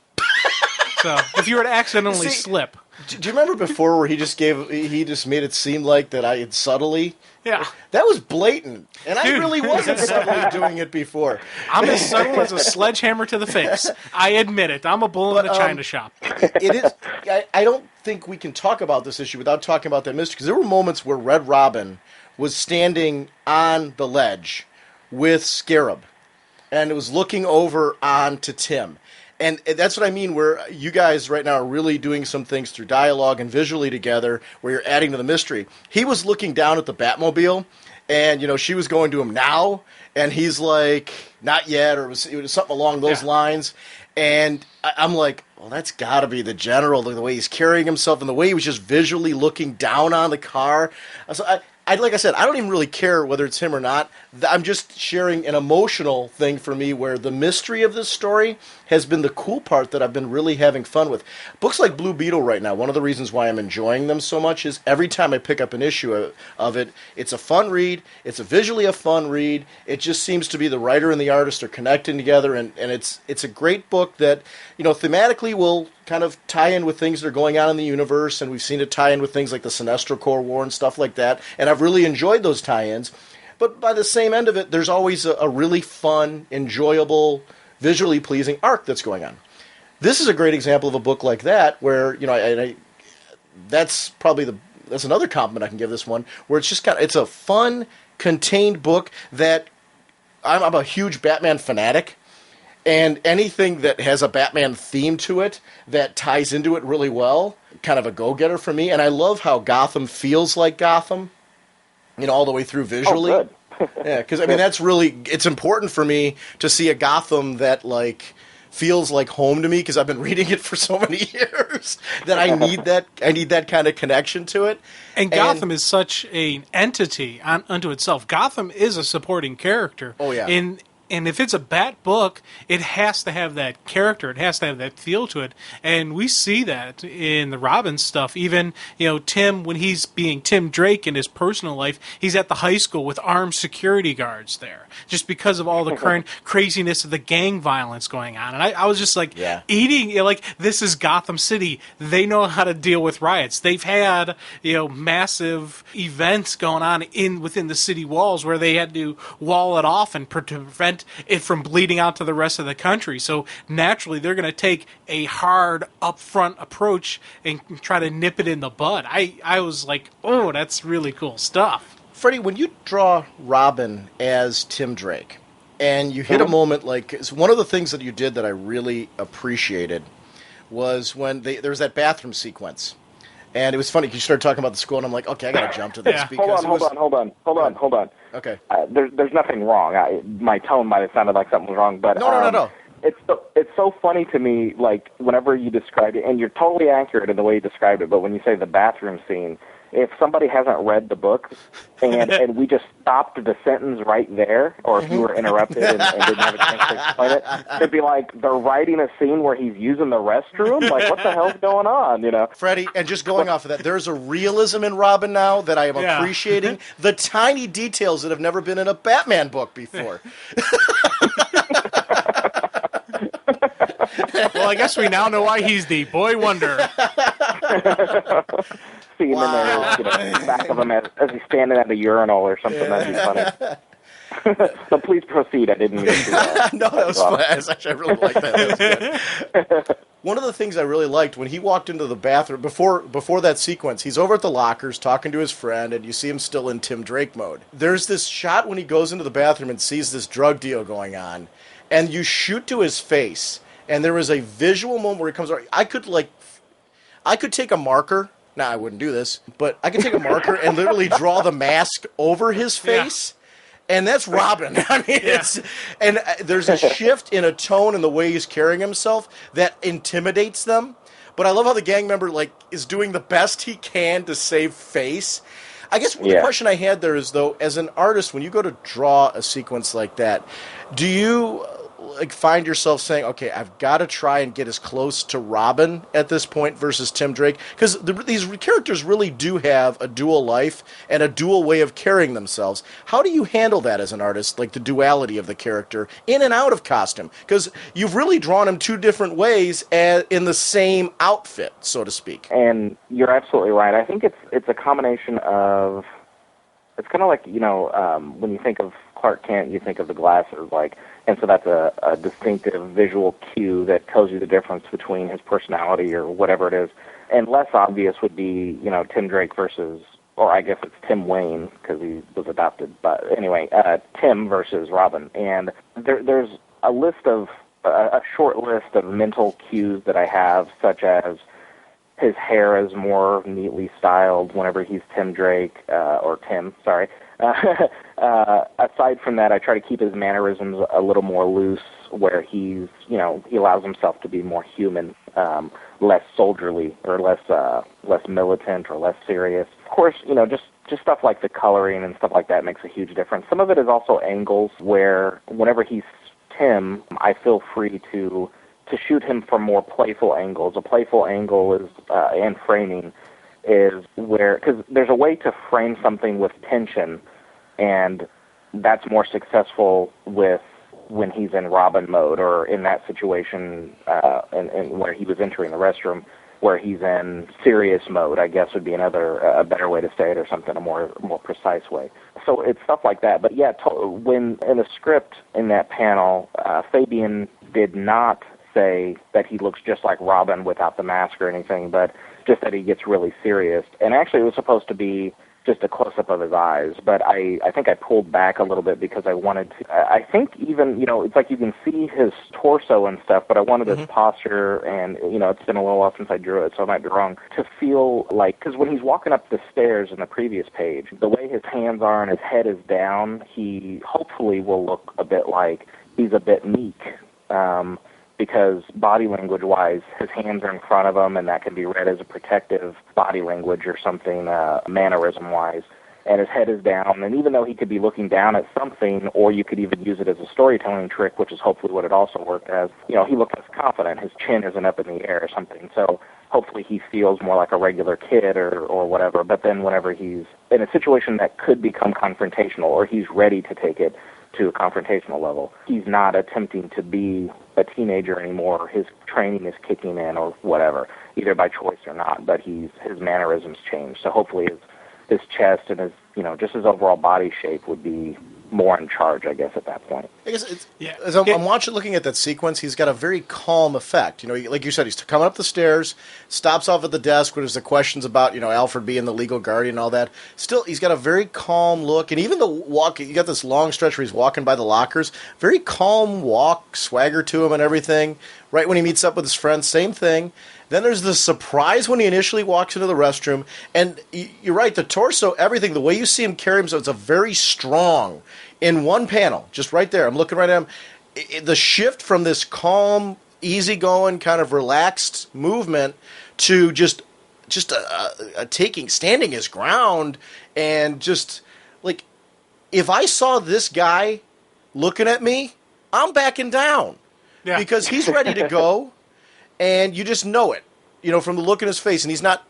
So if you were to accidentally slip. Do you remember before where he just made it seem like that I had subtly? Yeah. That was blatant. And I really wasn't subtly doing it before. I'm as subtle as a sledgehammer to the face. I admit it. I'm a bull in a china shop. It is. I don't think we can talk about this issue without talking about that mystery, because there were moments where Red Robin was standing on the ledge with Scarab, and it was looking over onto Tim. And that's what I mean, where you guys right now are really doing some things through dialogue and visually together, where you're adding to the mystery. He was looking down at the Batmobile, and, she was going to him now, and he's like, not yet, or it was something along those lines. And I'm like, well, that's got to be the General, the way he's carrying himself and the way he was just visually looking down on the car. So like I said, I don't even really care whether it's him or not. I'm just sharing an emotional thing for me where the mystery of this story has been the cool part that I've been really having fun with. Books like Blue Beetle right now, one of the reasons why I'm enjoying them so much is every time I pick up an issue of it, it's a fun read. It's visually a fun read. It just seems to be the writer and the artist are connecting together, and it's a great book that, thematically will kind of tie in with things that are going on in the universe, and we've seen it tie in with things like the Sinestro Corps War and stuff like that, and I've really enjoyed those tie-ins. But by the same end of it, there's always a really fun, enjoyable, visually pleasing arc that's going on. This is a great example of a book like that, where that's another compliment I can give this one, where it's just it's a fun, contained book that I'm a huge Batman fanatic. And anything that has a Batman theme to it that ties into it really well, kind of a go-getter for me. And I love how Gotham feels like Gotham, all the way through visually. Oh, good. Yeah, because, it's important for me to see a Gotham that, feels like home to me, because I've been reading it for so many years that I need that kind of connection to it. And Gotham is such an entity unto itself. Gotham is a supporting character. Oh, yeah. And if it's a Bat book, it has to have that character. It has to have that feel to it. And we see that in the Robin stuff. Even, Tim, when he's being Tim Drake in his personal life, he's at the high school with armed security guards there, just because of all the current craziness of the gang violence going on. And I was just eating, this is Gotham City. They know how to deal with riots. They've had, massive events going on within the city walls where they had to wall it off and prevent it from bleeding out to the rest of the country. So naturally, they're going to take a hard, upfront approach and try to nip it in the bud. I was like, oh, that's really cool stuff. Freddie, when you draw Robin as Tim Drake, And you hit a moment like one of the things that you did that I really appreciated was when there was that bathroom sequence. And it was funny because you started talking about the school, and I'm like, okay, I got to jump to this. Yeah. Because Hold on. Okay. There's nothing wrong. My tone might have sounded like something was wrong, but No. It's so funny to me, like, whenever you describe it, and you're totally accurate in the way you described it, but when you say the bathroom scene, if somebody hasn't read the book and we just stopped the sentence right there, or if you were interrupted and didn't have a chance to explain it, it'd be like they're writing a scene where he's using the restroom? Like, what the hell's going on, you know? Freddie, and just going off of that, there's a realism in Robin now that I am appreciating. The tiny details that have never been in a Batman book before. Well, I guess we now know why he's the Boy Wonder. See him in there, back of him as he's standing at a urinal or something. That'd be funny. But please proceed. I didn't mean to. No, that was fun. Actually, I really liked that. That was good. One of the things I really liked when he walked into the bathroom before that sequence, he's over at the lockers talking to his friend, and you see him still in Tim Drake mode. There's this shot when he goes into the bathroom and sees this drug deal going on, and you shoot to his face, and there was a visual moment where he comes over. I could take a marker. Now, I wouldn't do this, but I could take a marker and literally draw the mask over his face. Yeah. And that's Robin. I mean, there's a shift in a tone in the way he's carrying himself that intimidates them. But I love how the gang member is doing the best he can to save face. I guess the question I had there is, though, as an artist, when you go to draw a sequence like that, do you find yourself saying, okay, I've got to try and get as close to Robin at this point versus Tim Drake? Because these characters really do have a dual life and a dual way of carrying themselves. How do you handle that as an artist, like the duality of the character in and out of costume? Because you've really drawn him two different ways in the same outfit, so to speak. And you're absolutely right. I think it's a combination of, it's kind of like, when you think of Clark Kent, you think of the glasses, and so that's a distinctive visual cue that tells you the difference between his personality or whatever it is. And less obvious would be, Tim Drake versus, or I guess it's Tim Wayne because he was adopted. But anyway, Tim versus Robin. And there's a short list of mental cues that I have, such as his hair is more neatly styled whenever he's Tim Drake, or Tim, sorry. Aside from that, I try to keep his mannerisms a little more loose, where he allows himself to be more human, less soldierly, or less militant, or less serious. Of course, just stuff like the coloring and stuff like that makes a huge difference. Some of it is also angles, where whenever he's Tim, I feel free to shoot him from more playful angles. A playful angle is, and framing, is where, because there's a way to frame something with tension, and that's more successful with when he's in Robin mode, or in that situation, and where he was entering the restroom, where he's in serious mode, I guess would be a better way to say it, or something, a more precise way. So it's stuff like that. But yeah, when in the script in that panel, Fabian did not say that he looks just like Robin without the mask or anything, but just that he gets really serious. And actually it was supposed to be just a close-up of his eyes, but I think I pulled back a little bit because I wanted to, I think even, it's like you can see his torso and stuff, but I wanted his posture, and, it's been a little while since I drew it, so I might be wrong, to feel like, because when he's walking up the stairs in the previous page, the way his hands are and his head is down, he hopefully will look a bit like he's a bit meek, because body language-wise, his hands are in front of him, and that can be read as a protective body language or something, mannerism-wise. And his head is down, and even though he could be looking down at something, or you could even use it as a storytelling trick, which is hopefully what it also worked as, he looks less confident. His chin isn't up in the air or something. So hopefully he feels more like a regular kid or whatever. But then whenever he's in a situation that could become confrontational, or he's ready to take it to a confrontational level, he's not attempting to be a teenager anymore. His training is kicking in or whatever, either by choice or not, but his mannerisms change. So hopefully his chest and his, just his overall body shape would be more in charge, I guess, at that point. I guess as I'm looking at that sequence, he's got a very calm effect. Like you said, he's coming up the stairs, stops off at the desk when there's the questions about, Alfred being the legal guardian and all that. Still, he's got a very calm look, and even the walk, you got this long stretch where he's walking by the lockers, very calm walk, swagger to him and everything. Right when he meets up with his friends, same thing. Then there's the surprise when he initially walks into the restroom. And you're right, the torso, everything, the way you see him carry himself, it's a very strong. In one panel, just right there, I'm looking right at him. The shift from this calm, easygoing, kind of relaxed movement to just standing his ground, and just, like, if I saw this guy looking at me, I'm backing down. Yeah. Because he's ready to go. And you just know it, from the look in his face. And he's not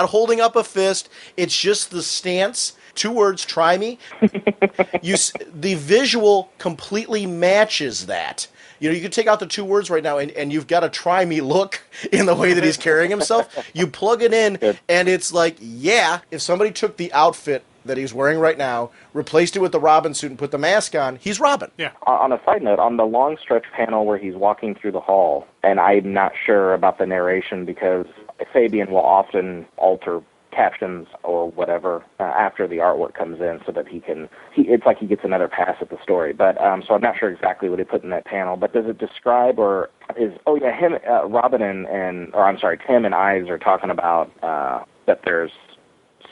holding up a fist. It's just the stance. 2 words, try me. The visual completely matches that. You could take out the 2 words right now, and you've got a try me look in the way that he's carrying himself. You plug it in, and it's like, yeah, if somebody took the outfit that he's wearing right now, replaced it with the Robin suit and put the mask on, he's Robin. Yeah. On a side note, on the long stretch panel where he's walking through the hall, and I'm not sure about the narration because Fabian will often alter captions or whatever after the artwork comes in so that it's like he gets another pass at the story. But so I'm not sure exactly what he put in that panel, but does it describe Robin Tim and Ives are talking about that there's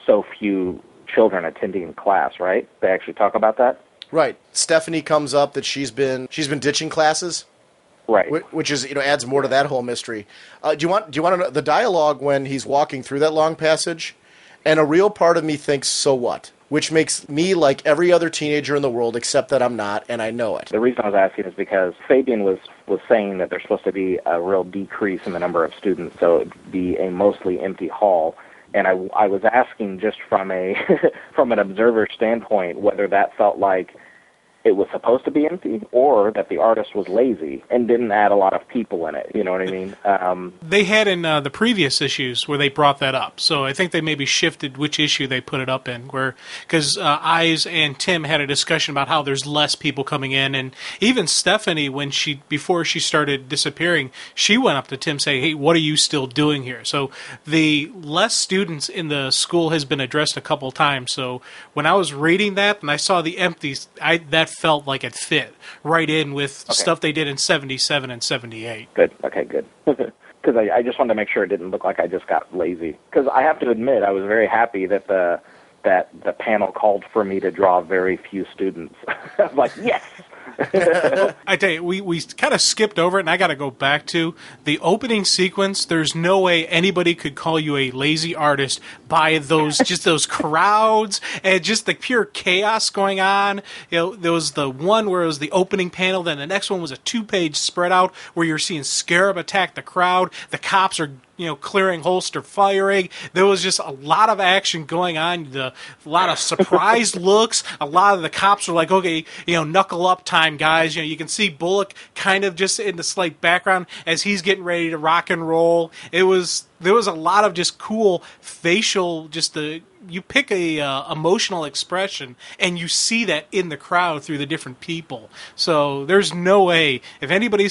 so few children attending class, right? They actually talk about that? Right. Stephanie comes up that she's been ditching classes. Right. Which is, adds more to that whole mystery. Do you want to know the dialogue when he's walking through that long passage? And a real part of me thinks, so what? Which makes me like every other teenager in the world, except that I'm not, and I know it. The reason I was asking is because Fabian was saying that there's supposed to be a real decrease in the number of students, so it'd be a mostly empty hall. And I was asking just from from an observer standpoint whether that felt like it was supposed to be empty or that the artist was lazy and didn't add a lot of people in it. You know what I mean? They had in the previous issues where they brought that up. So I think they maybe shifted which issue they put it up in, because Eyes and Tim had a discussion about how there's less people coming in. And even Stephanie, before she started disappearing, she went up to Tim saying, hey, what are you still doing here? So the less students in the school has been addressed a couple times. So when I was reading that and I saw the empties, that felt like it fit right in with stuff they did in 77 and 78. Good. Okay, good. Because I just wanted to make sure it didn't look like I just got lazy. Because I have to admit, I was very happy that the panel called for me to draw very few students. I was like, yes! I tell you, we kind of skipped over it, and I got to go back to the opening sequence. There's no way anybody could call you a lazy artist by those crowds and just the pure chaos going on. There was the one where it was the opening panel, then the next one was a 2-page spread out where you're seeing Scarab attack the crowd. The cops are clearing holster firing. There was just a lot of action going on, a lot of surprised looks. A lot of the cops were like, okay, knuckle up time, guys. You can see Bullock kind of just in the slight background as he's getting ready to rock and roll. There was a lot of just cool facial, you pick a emotional expression and you see that in the crowd through the different people. So there's no way, if anybody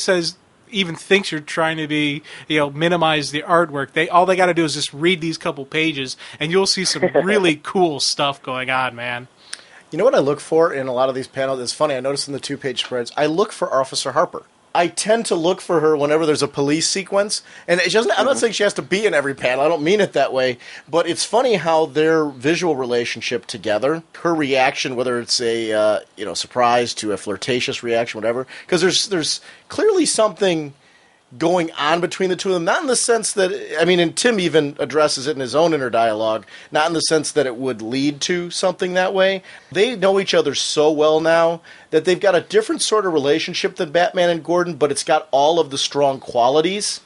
even thinks you're trying to be, minimize the artwork, all they got to do is just read these couple pages and you'll see some really cool stuff going on, man. You know what I look for in a lot of these panels? It's funny, I noticed in the 2-page spreads, I look for Officer Harper. I tend to look for her whenever there's a police sequence, and I'm not saying she has to be in every panel, I don't mean it that way, but it's funny how their visual relationship together, her reaction, whether it's a surprise to a flirtatious reaction, whatever, because there's clearly something going on between the two of them, not in the sense that, and Tim even addresses it in his own inner dialogue, not in the sense that it would lead to something that way. They know each other so well now that they've got a different sort of relationship than Batman and Gordon, but it's got all of the strong qualities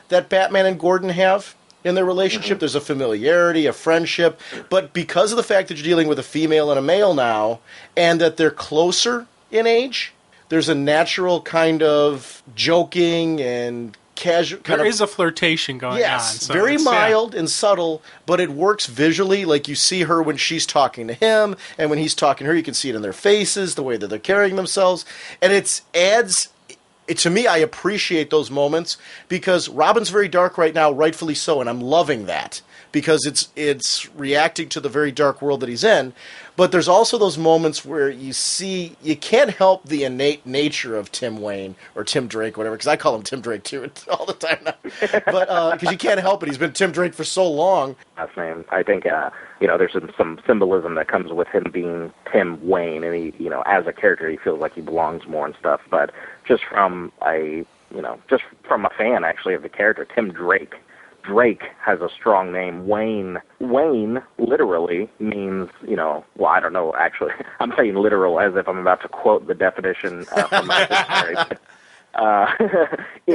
that Batman and Gordon have in their relationship. Mm-hmm. There's a familiarity, a friendship, but because of the fact that you're dealing with a female and a male now, and that they're closer in age, there's a natural kind of joking and casual. There is a flirtation going on. Yes, So very it's, mild and subtle, but it works visually. Like you see her when she's talking to him, and when he's talking to her, you can see it in their faces, the way that they're carrying themselves, and it adds. To me, I appreciate those moments because Robin's very dark right now, rightfully so, and I'm loving that because it's reacting to the very dark world that he's in. But there's also those moments where you can't help the innate nature of Tim Wayne or Tim Drake, whatever, because I call him Tim Drake too all the time now. But because you can't help it, he's been Tim Drake for so long. Last name. I think there's some symbolism that comes with him being Tim Wayne, and he, as a character, he feels like he belongs more and stuff. But just from a fan actually of the character, Tim Drake. Drake has a strong name. Wayne literally means, well, I don't know, actually. I'm saying literal as if I'm about to quote the definition from my dictionary.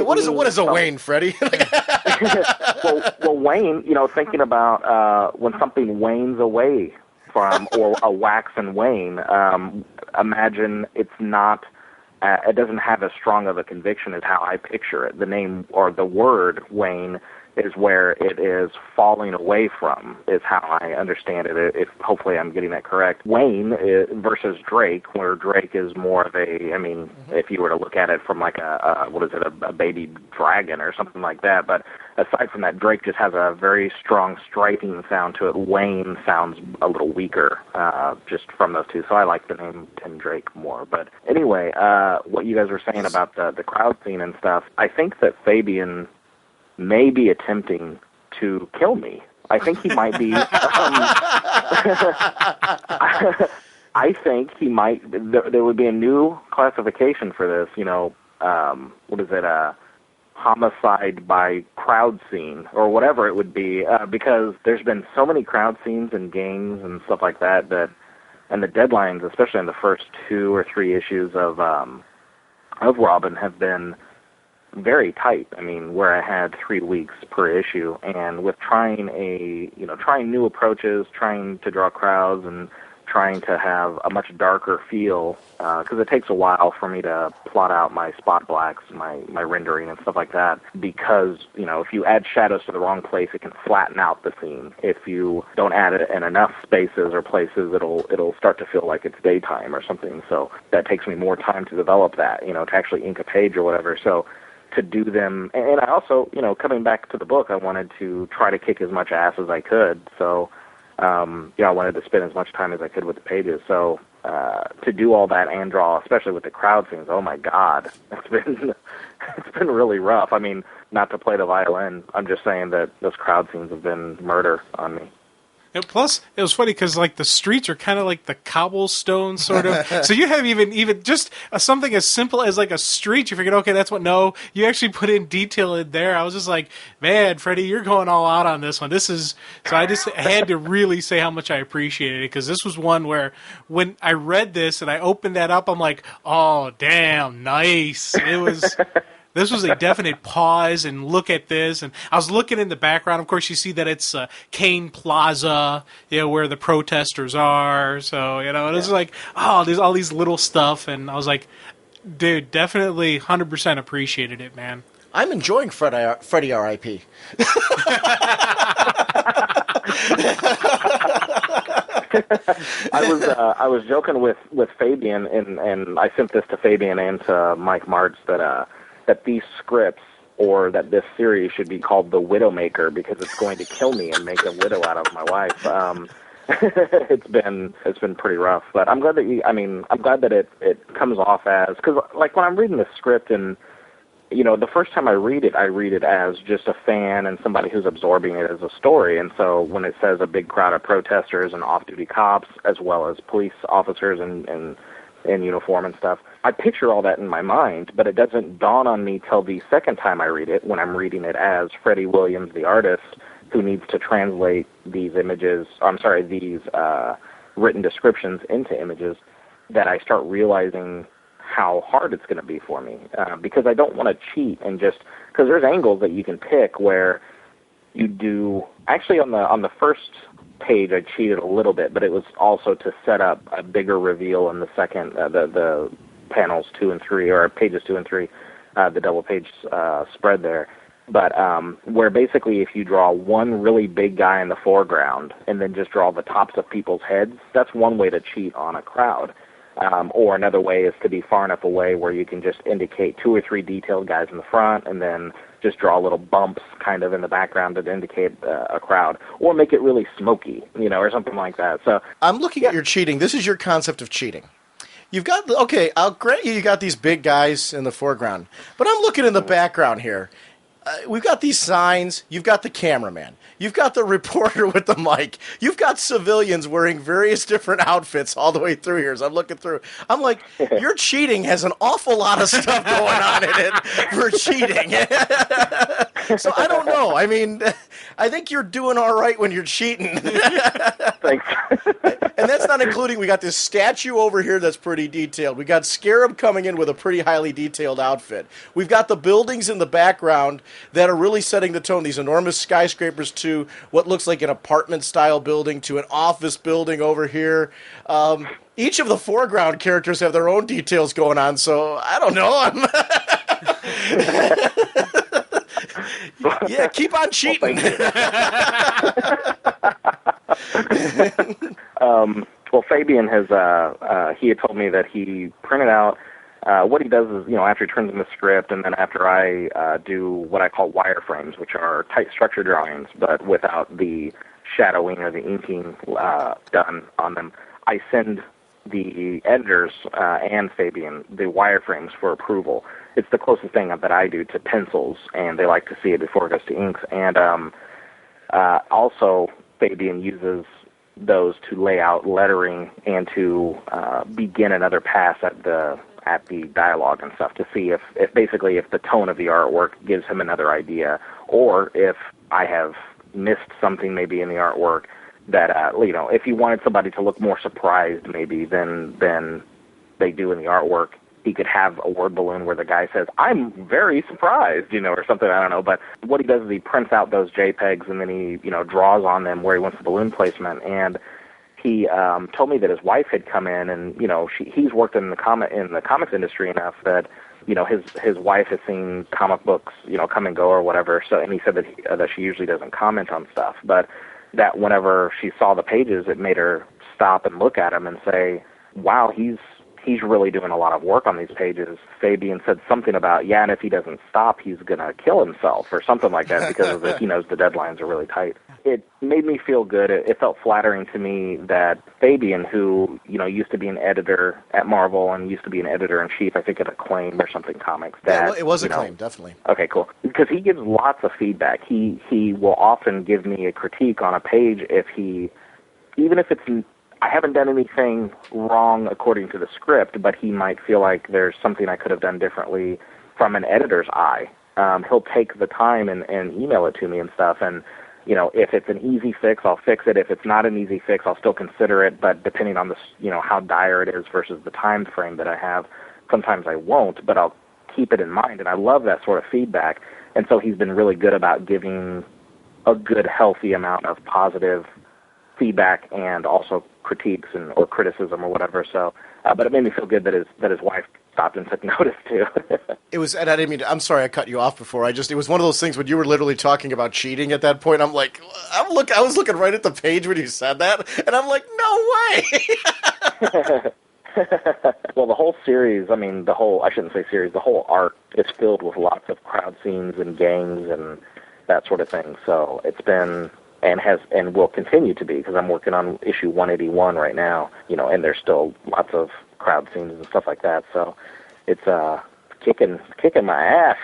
What is a Wayne, Freddie? well, Wayne, thinking about when something wanes away from, or a wax and wane, imagine it's not, it doesn't have as strong of a conviction as how I picture it. The name or the word Wayne is where it is falling away from, is how I understand it, if hopefully I'm getting that correct. Wayne versus Drake, where Drake is more of a, if you were to look at it from like a baby dragon or something like that, but aside from that, Drake just has a very strong striking sound to it. Wayne sounds a little weaker, just from those two, so I like the name Tim Drake more. But anyway, what you guys were saying about the crowd scene and stuff, I think that Fabian may be attempting to kill me. I think he might be. I think he might. There would be a new classification for this. What is it? Homicide by crowd scene or whatever it would be, because there's been so many crowd scenes in games and stuff like that, and the deadlines, especially in the first 2 or 3 issues of Robin, have been very tight. Where I had 3 weeks per issue, and with trying new approaches, trying to draw crowds, and trying to have a much darker feel, because it takes a while for me to plot out my spot blacks, my rendering and stuff like that, because, if you add shadows to the wrong place, it can flatten out the scene. If you don't add it in enough spaces or places, it'll start to feel like it's daytime or something, so that takes me more time to develop that, to actually ink a page or whatever, so to do them, and I also, coming back to the book, I wanted to try to kick as much ass as I could, so I wanted to spend as much time as I could with the pages. So to do all that and draw, especially with the crowd scenes, oh my God, it's been really rough. Not to play the violin, I'm just saying that those crowd scenes have been murder on me. And plus, it was funny because the streets are kind of like the cobblestone sort of. So you have even just something as simple as a street. You figured, okay, that's what. No, you actually put in detail in there. I was just like, man, Freddie, you're going all out on this one. So I just had to really say how much I appreciated it, because this was one where when I read this and I opened that up, I'm like, oh, damn, nice. It was. This was a definite pause and look at this. And I was looking in the background. Of course, you see that it's Kane Plaza, where the protesters are. So, it was like, oh, there's all these little stuff. And I was like, dude, definitely 100% appreciated it, man. I'm enjoying Freddie R.I.P. I was joking with Fabian, and I sent this to Fabian and to Mike Martz that these scripts, or that this series, should be called The Widowmaker, because it's going to kill me and make a widow out of my wife. It's been pretty rough, but I'm glad that it comes off as, because when I'm reading the script, and the first time I read it as just a fan and somebody who's absorbing it as a story. And so when it says a big crowd of protesters and off-duty cops, as well as police officers in uniform and stuff, I picture all that in my mind, but it doesn't dawn on me till the second time I read it, when I'm reading it as Freddie Williams, the artist, who needs to translate these written descriptions into images, that I start realizing how hard it's going to be for me, because I don't want to cheat and just, because there's angles that you can pick where you do, actually on the first page I cheated a little bit, but it was also to set up a bigger reveal in the second, the panels 2 and 3, or pages 2 and 3, the double-page spread there. But where basically if you draw one really big guy in the foreground and then just draw the tops of people's heads, that's one way to cheat on a crowd. Or another way is to be far enough away where you can just indicate 2 or 3 detailed guys in the front and then just draw little bumps kind of in the background to indicate a crowd, or make it really smoky, or something like that. So I'm looking at your cheating. This is your concept of cheating. You've got, okay, I'll grant you got these big guys in the foreground, but I'm looking in the background here. We've got these signs. You've got the cameraman. You've got the reporter with the mic. You've got civilians wearing various different outfits all the way through here. As I'm looking through, I'm like, your cheating has an awful lot of stuff going on in it for cheating. So I don't know. I mean, I think you're doing all right when you're cheating. Thanks. And that's not including, we got this statue over here that's pretty detailed. We got Scarab coming in with a pretty highly detailed outfit. We've got the buildings in the background that are really setting the tone. These enormous skyscrapers to what looks like an apartment-style building to an office building over here. Each of the foreground characters have their own details going on, so I don't know. Yeah, keep on cheating. Well, Fabian has, he had told me that he printed out, what he does is, after he turns in the script, and then after I do what I call wireframes, which are tight structure drawings, but without the shadowing or the inking done on them, I send the editors and Fabian the wireframes for approval. It's the closest thing that I do to pencils, and they like to see it before it goes to inks. And also, Fabian uses those to lay out lettering and to begin another pass at the dialogue and stuff to see if basically if the tone of the artwork gives him another idea, or if I have missed something maybe in the artwork that if he wanted somebody to look more surprised maybe than they do in the artwork, he could have a word balloon where the guy says, "I'm very surprised," or something, I don't know. But what he does is he prints out those JPEGs and then he, draws on them where he wants the balloon placement. And he told me that his wife had come in and, he's worked in the comics industry enough that, his wife has seen comic books, come and go or whatever. So, and he said that she usually doesn't comment on stuff, but that whenever she saw the pages, it made her stop and look at them and say, "Wow, he's really doing a lot of work on these pages." Fabian said something about, and if he doesn't stop, he's going to kill himself or something like that because he knows the deadlines are really tight. It made me feel good. It felt flattering to me that Fabian, who, used to be an editor at Marvel and used to be an editor-in-chief, I think at Acclaim or something comics. That, yeah, it was Acclaim, definitely. Okay, cool. Because he gives lots of feedback. He will often give me a critique on a page even if it's I haven't done anything wrong according to the script, but he might feel like there's something I could have done differently from an editor's eye. He'll take the time and email it to me and stuff, and if it's an easy fix, I'll fix it. If it's not an easy fix, I'll still consider it, but depending on how dire it is versus the time frame that I have, sometimes I won't, but I'll keep it in mind, and I love that sort of feedback. And so he's been really good about giving a good, healthy amount of positive feedback and also critiques or criticism or whatever. So, but it made me feel good that his wife stopped and took notice too. It was, and I didn't mean to, I'm sorry I cut you off before. It was one of those things when you were literally talking about cheating at that point. I'm like, I was looking right at the page when you said that, and I'm like, no way. Well, the whole series, I shouldn't say series, the whole art is filled with lots of crowd scenes and gangs and that sort of thing. So it's been, and will continue to be, because I'm working on issue 181 right now, and there's still lots of crowd scenes and stuff like that. So it's kicking my ass.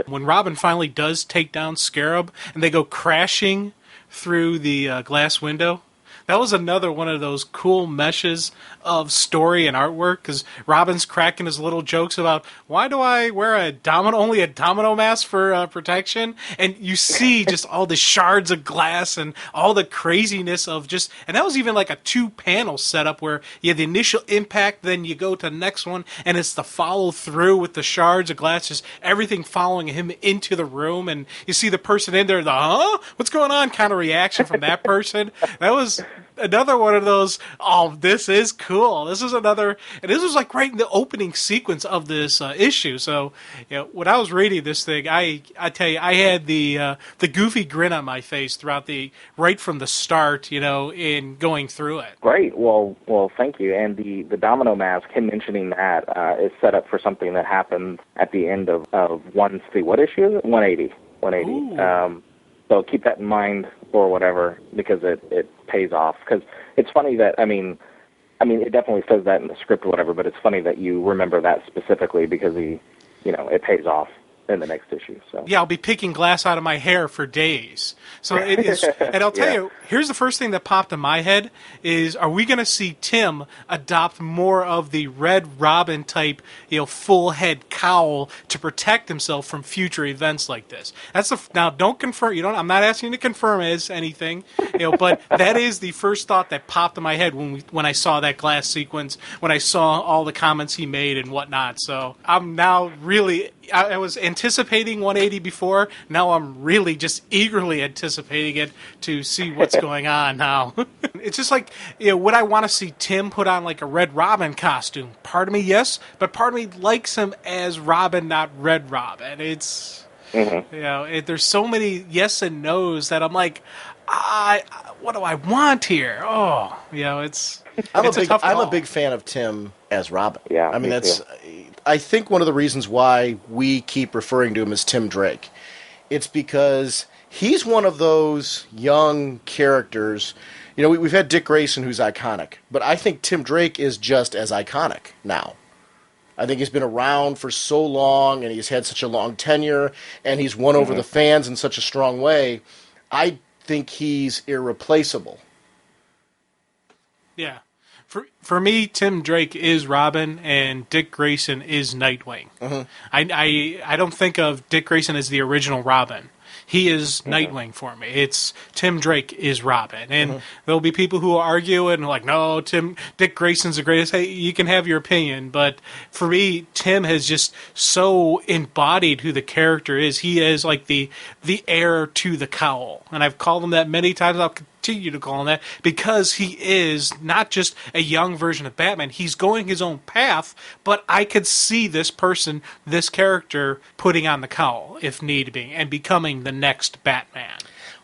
When Robin finally does take down Scarab and they go crashing through the glass window, that was another one of those cool meshes of story and artwork, because Robin's cracking his little jokes about, why do I wear only a domino mask for protection? And you see just all the shards of glass and all the craziness of and that was even like a 2-panel setup where you have the initial impact, then you go to the next one, and it's the follow through with the shards of glass, just everything following him into the room, and you see the person in there, what's going on kind of reaction from that person. another one of those, oh, this is cool. This is another, and this was like right in the opening sequence of this issue. So, when I was reading this thing, I tell you, I had the goofy grin on my face throughout right from the start, in going through it. Great. Well, thank you. And the domino mask, him mentioning that, is set up for something that happened at the end of what issue is it? 180. 180. So keep that in mind or whatever, because it pays off. Because it's funny that, I mean, it definitely says that in the script or whatever, but it's funny that you remember that specifically because it pays off in the next issue. So yeah, I'll be picking glass out of my hair for days. So it is, and I'll tell you, here's the first thing that popped in my head is: are we going to see Tim adopt more of the Red Robin type, full head cowl to protect himself from future events like this? Now don't confirm. I'm not asking you to confirm as anything, but that is the first thought that popped in my head when I saw that glass sequence, when I saw all the comments he made and whatnot. So I'm now really. I was anticipating 180 before. Now I'm really just eagerly anticipating it to see what's going on now. It's just like, would I want to see Tim put on like a Red Robin costume? Part of me, yes, but part of me likes him as Robin, not Red Robin. It's, there's so many yes and no's that I'm like, what do I want here? Oh, I'm a big fan of Tim as Robin. Yeah, I mean, I think one of the reasons why we keep referring to him as Tim Drake, it's because he's one of those young characters. We've had Dick Grayson, who's iconic, but I think Tim Drake is just as iconic now. I think he's been around for so long, and he's had such a long tenure, and he's won over the fans in such a strong way. I think he's irreplaceable. Yeah. For me, Tim Drake is Robin, and Dick Grayson is Nightwing. Mm-hmm. I don't think of Dick Grayson as the original Robin. He is Nightwing for me. It's Tim Drake is Robin. And there'll be people who will argue and like, no, Dick Grayson's the greatest. Hey, you can have your opinion. But for me, Tim has just so embodied who the character is. He is like the heir to the cowl. And I've called him that many times. I'll continue to call him that because he is not just a young version of Batman. He's going his own path, but I could see this character putting on the cowl if need be and becoming the next Batman.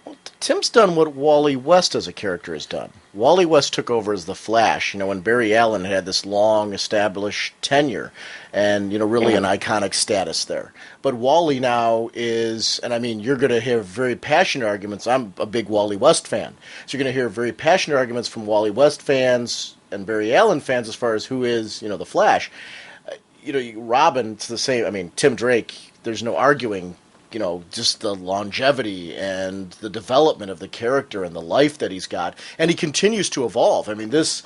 Well, Tim's done what Wally West as a character has done. Wally West took over as the Flash, when Barry Allen had this long established tenure and, really an iconic status there. But Wally now is, and I mean, you're going to hear very passionate arguments. I'm a big Wally West fan. So you're going to hear very passionate arguments from Wally West fans and Barry Allen fans as far as who is, the Flash. Robin, it's the same. I mean, Tim Drake, there's no arguing. Just the longevity and the development of the character and the life that he's got. And he continues to evolve. I mean, this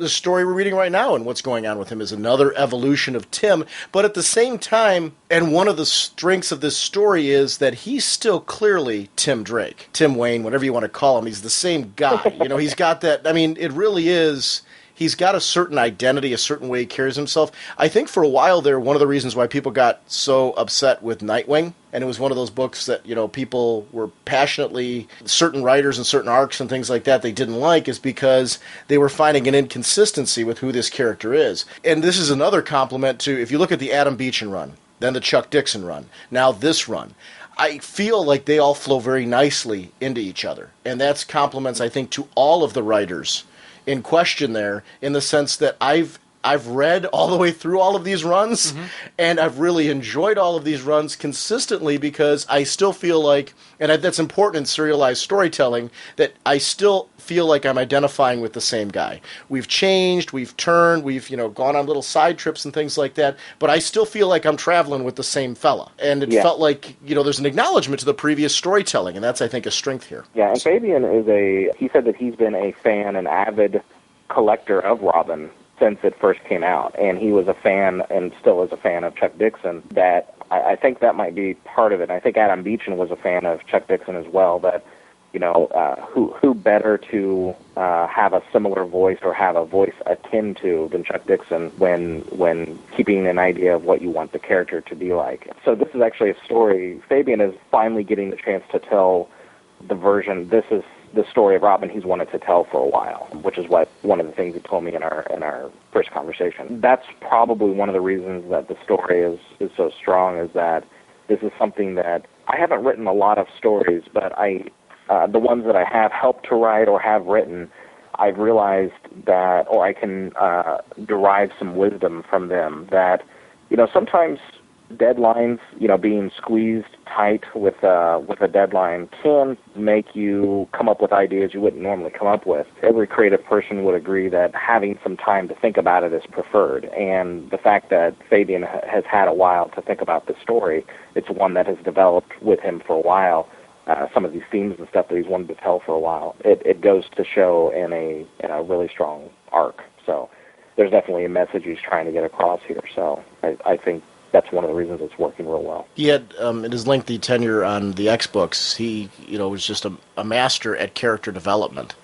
story we're reading right now and what's going on with him is another evolution of Tim. But at the same time, and one of the strengths of this story is that he's still clearly Tim Drake. Tim Wayne, whatever you want to call him, he's the same guy. He's got that, I mean, it really is... He's got a certain identity, a certain way he carries himself. I think for a while there, one of the reasons why people got so upset with Nightwing, and it was one of those books that, people were passionately, certain writers and certain arcs and things like that they didn't like, is because they were finding an inconsistency with who this character is. And this is another compliment to, if you look at the Adam Beechin run, then the Chuck Dixon run, now this run, I feel like they all flow very nicely into each other. And that's compliments, I think, to all of the writers in question there, in the sense that I've read all the way through all of these runs, and I've really enjoyed all of these runs consistently because I still feel like, and that's important in serialized storytelling, that I still feel like I'm identifying with the same guy. We've changed, we've turned, we've gone on little side trips and things like that, but I still feel like I'm traveling with the same fella. And it felt like, there's an acknowledgement to the previous storytelling, and that's, I think, a strength here. Yeah, and Fabian he said that he's been a fan, an avid collector of Robin since it first came out, and he was a fan and still is a fan of Chuck Dixon. That I think that might be part of it. I think Adam Beechin was a fan of Chuck Dixon as well. But who better to have a similar voice or have a voice akin to than Chuck Dixon when keeping an idea of what you want the character to be like. So this is actually a story. Fabian is finally getting the chance to tell the version. This is the story of Robin he's wanted to tell for a while, which is what one of the things he told me in our first conversation. That's probably one of the reasons that the story is so strong, is that this is something that I haven't written a lot of stories, but the ones that I have helped to write or have written, I've realized that, or I can derive some wisdom from them, that, sometimes deadlines, being squeezed tight with a deadline can make you come up with ideas you wouldn't normally come up with. Every creative person would agree that having some time to think about it is preferred, and the fact that Fabian has had a while to think about the story, it's one that has developed with him for a while. Some of these themes and stuff that he's wanted to tell for a while, it goes to show in a really strong arc. So there's definitely a message he's trying to get across here. So I think that's one of the reasons it's working real well. He had, in his lengthy tenure on the X-Books, he, was just a master at character development.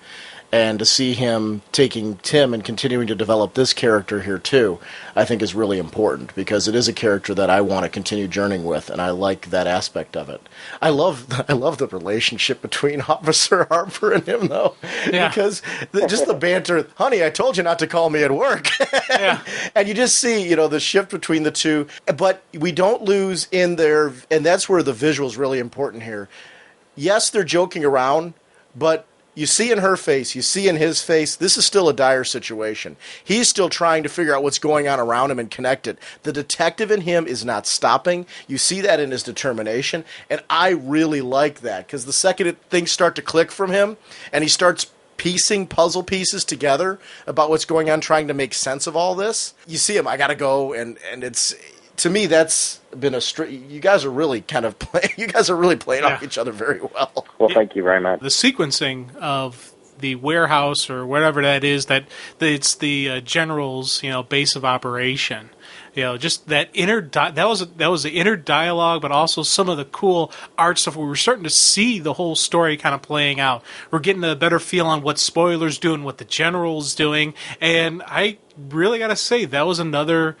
And to see him taking Tim and continuing to develop this character here, too, I think is really important, because it is a character that I want to continue journeying with, and I like that aspect of it. I love the relationship between Officer Harper and him, though, because just the banter, honey, I told you not to call me at work. And you just see, the shift between the two, but we don't lose in there, and that's where the visual is really important here. Yes, they're joking around, but you see in her face, you see in his face, this is still a dire situation. He's still trying to figure out what's going on around him and connect it. The detective in him is not stopping. You see that in his determination, and I really like that, because the second things start to click from him, and he starts piecing puzzle pieces together about what's going on, trying to make sense of all this, you see him, I gotta go, and it's... To me, that's been you guys are really kind of playing off each other very well. Well, thank you very much. The sequencing of the warehouse or whatever that is, it's the general's base of operation. Just that that was the inner dialogue, but also some of the cool art stuff. We were starting to see the whole story kind of playing out. We're getting a better feel on what Spoiler's doing, what the general's doing, and I really got to say that was another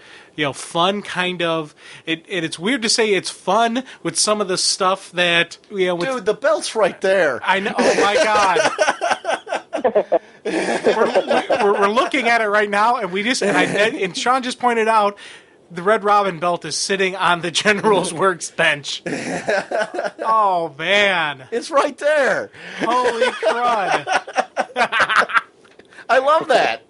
fun kind of. It's weird to say it's fun with some of the stuff that dude, the belt's right there. I know. Oh my god. we're looking at it right now, and and Sean just pointed out the Red Robin belt is sitting on the general's workbench. Oh man, it's right there. Holy crud! I love that.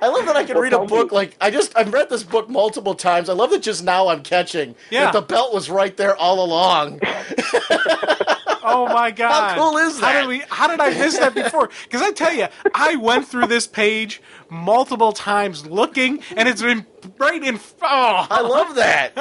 I love that I can read a book like I've read this book multiple times. I love that just now I'm catching that the belt was right there all along. Oh my god! How cool is that? How did I miss that before? Because I tell you, I went through this page multiple times looking, and it's been right in. Oh, I love that.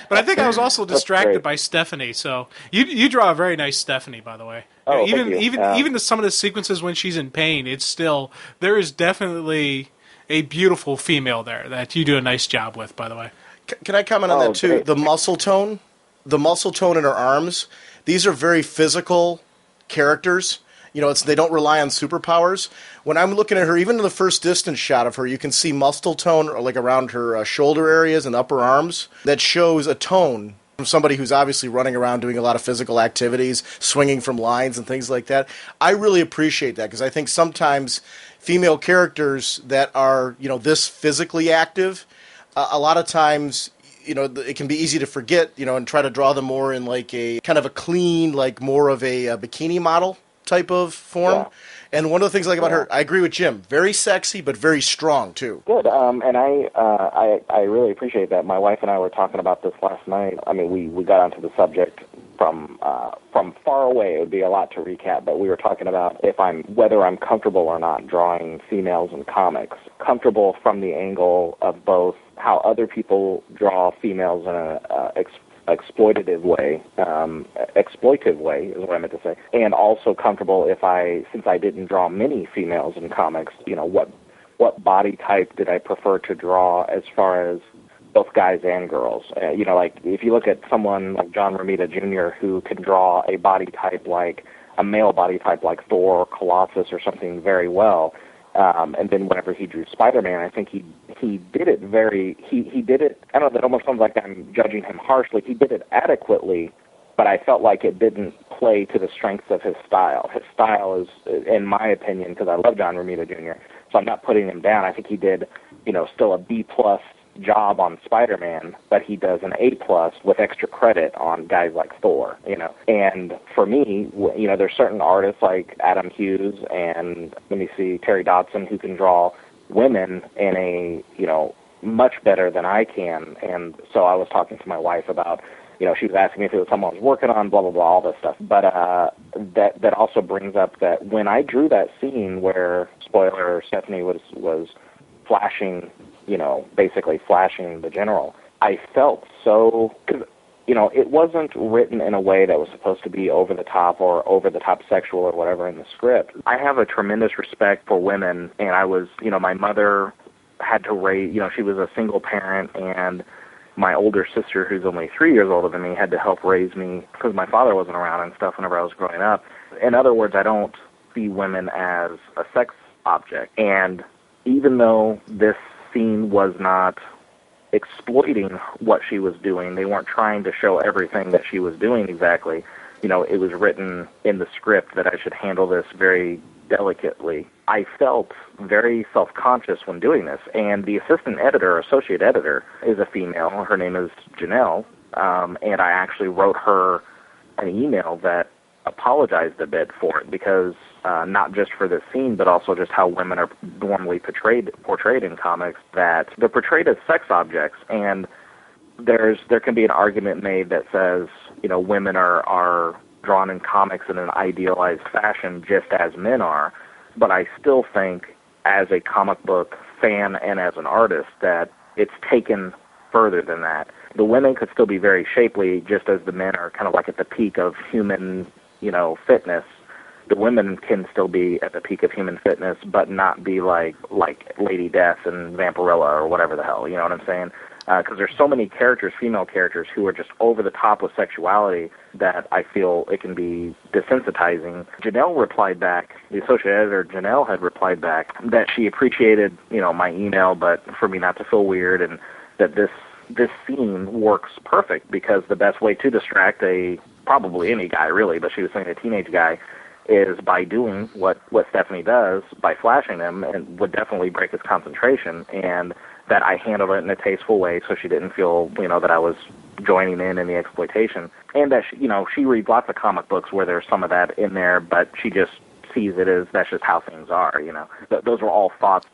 But I think I was also distracted by Stephanie. So you draw a very nice Stephanie, by the way. Oh, even to some of the sequences when she's in pain, it's still there is definitely a beautiful female there that you do a nice job with. By the way, can I comment on that too? Great. The muscle tone in her arms. These are very physical characters. They don't rely on superpowers. When I'm looking at her, even in the first distance shot of her, you can see muscle tone like around her shoulder areas and upper arms. That shows a tone from somebody who's obviously running around doing a lot of physical activities, swinging from lines and things like that. I really appreciate that, because I think sometimes female characters that are, this physically active, a lot of times, it can be easy to forget, and try to draw them more in like a kind of a clean, like more of a bikini model type of form. Yeah. And one of the things I like about her, I agree with Jim, very sexy, but very strong, too. Good. And I really appreciate that. My wife and I were talking about this last night. I mean, we got onto the subject from far away. It would be a lot to recap, but we were talking about whether I'm comfortable or not drawing females in comics. Comfortable from the angle of both how other people draw females in a exploitative way is what I meant to say, and also comfortable since I didn't draw many females in comics, what body type did I prefer to draw as far as both guys and girls? Like if you look at someone like John Romita Jr., who can draw a body type like a male body type like Thor or Colossus or something very well. And then whenever he drew Spider-Man, I think he did it he did it, I don't know, that almost sounds like I'm judging him harshly. He did it adequately but I felt like it didn't play to the strengths of his style. His style is, in my opinion, because I love John Romita Jr., so I'm not putting him down. I think he did, still a B-plus job on Spider-Man, but he does an A-plus with extra credit on guys like Thor, And for me, there's certain artists like Adam Hughes and, Terry Dodson, who can draw women in a, much better than I can. And so I was talking to my wife about, she was asking me if it was someone I was working on, blah, blah, blah, all this stuff. But that also brings up that when I drew that scene where, spoiler, Stephanie was flashing, basically flashing the general, I felt so, because, it wasn't written in a way that was supposed to be over the top or over the top sexual or whatever in the script. I have a tremendous respect for women, and I was, my mother had to raise, she was a single parent, and my older sister, who's only 3 years older than me, had to help raise me because my father wasn't around and stuff whenever I was growing up. In other words, I don't see women as a sex object. And even though this scene was not exploiting what she was doing, they weren't trying to show everything that she was doing exactly. It was written in the script that I should handle this very delicately. I felt very self-conscious when doing this, and the associate editor, is a female. Her name is Janelle, and I actually wrote her an email that apologized a bit for it, because not just for this scene, but also just how women are normally portrayed in comics, that they're portrayed as sex objects, and there can be an argument made that says, women are drawn in comics in an idealized fashion just as men are. But I still think, as a comic book fan and as an artist, that it's taken further than that. The women could still be very shapely, just as the men are kind of like at the peak of human, fitness. The women can still be at the peak of human fitness, but not be like Lady Death and Vampirella or whatever the hell, you know what I'm saying? Because there's so many characters, female characters, who are just over the top with sexuality that I feel it can be desensitizing. Janelle replied back, the associate editor, Janelle, had replied back that she appreciated, my email, but for me not to feel weird, and that this scene works perfect, because the best way to distract probably any guy, really, but she was saying a teenage guy, is by doing what Stephanie does, by flashing him, and would definitely break his concentration, and that I handled it in a tasteful way so she didn't feel, that I was joining in the exploitation. And that, she reads lots of comic books where there's some of that in there, but she just sees it as that's just how things are, Those were all thoughts,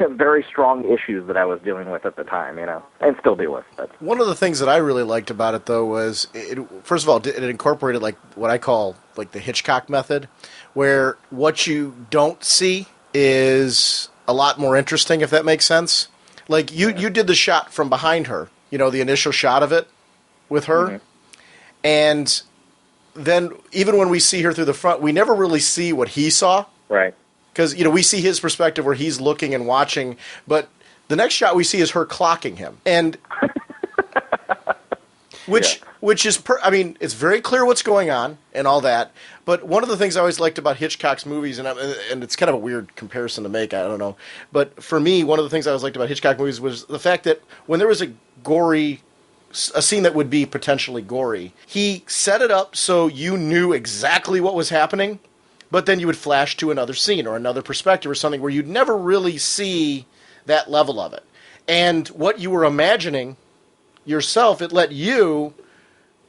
very strong issues that I was dealing with at the time, and still deal with. But one of the things that I really liked about it, though, was, first of all, it incorporated, like, what I call, like, the Hitchcock method, where what you don't see is a lot more interesting, if that makes sense. Like, you did the shot from behind her, the initial shot of it with her, mm-hmm. And then even when we see her through the front, we never really see what he saw. Right. Because, we see his perspective where he's looking and watching, but the next shot we see is her clocking him. And which is, it's very clear what's going on and all that, but one of the things I always liked about Hitchcock's movies, and it's kind of a weird comparison to make, I don't know, but for me, one of the things I always liked about Hitchcock movies was the fact that when there was a scene that would be potentially gory, he set it up so you knew exactly what was happening, but then you would flash to another scene or another perspective or something where you'd never really see that level of it. And what you were imagining yourself, it let you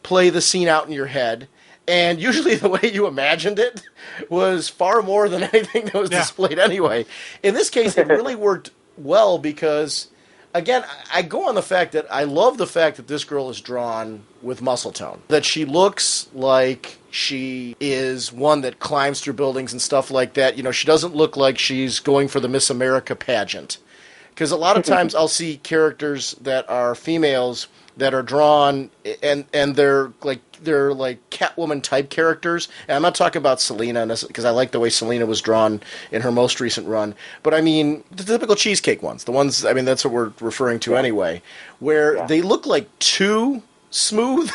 play the scene out in your head, and usually the way you imagined it was far more than anything that was displayed anyway. In this case, it really worked well because, again, I go on the fact that I love the fact that this girl is drawn with muscle tone, that she looks like she is one that climbs through buildings and stuff like that. She doesn't look like she's going for the Miss America pageant. Because a lot of times I'll see characters that are females that are drawn and they're like Catwoman type characters. And I'm not talking about Selena because I like the way Selena was drawn in her most recent run. But I mean the typical cheesecake ones, the ones, that's what we're referring to anyway, where they look like too smooth.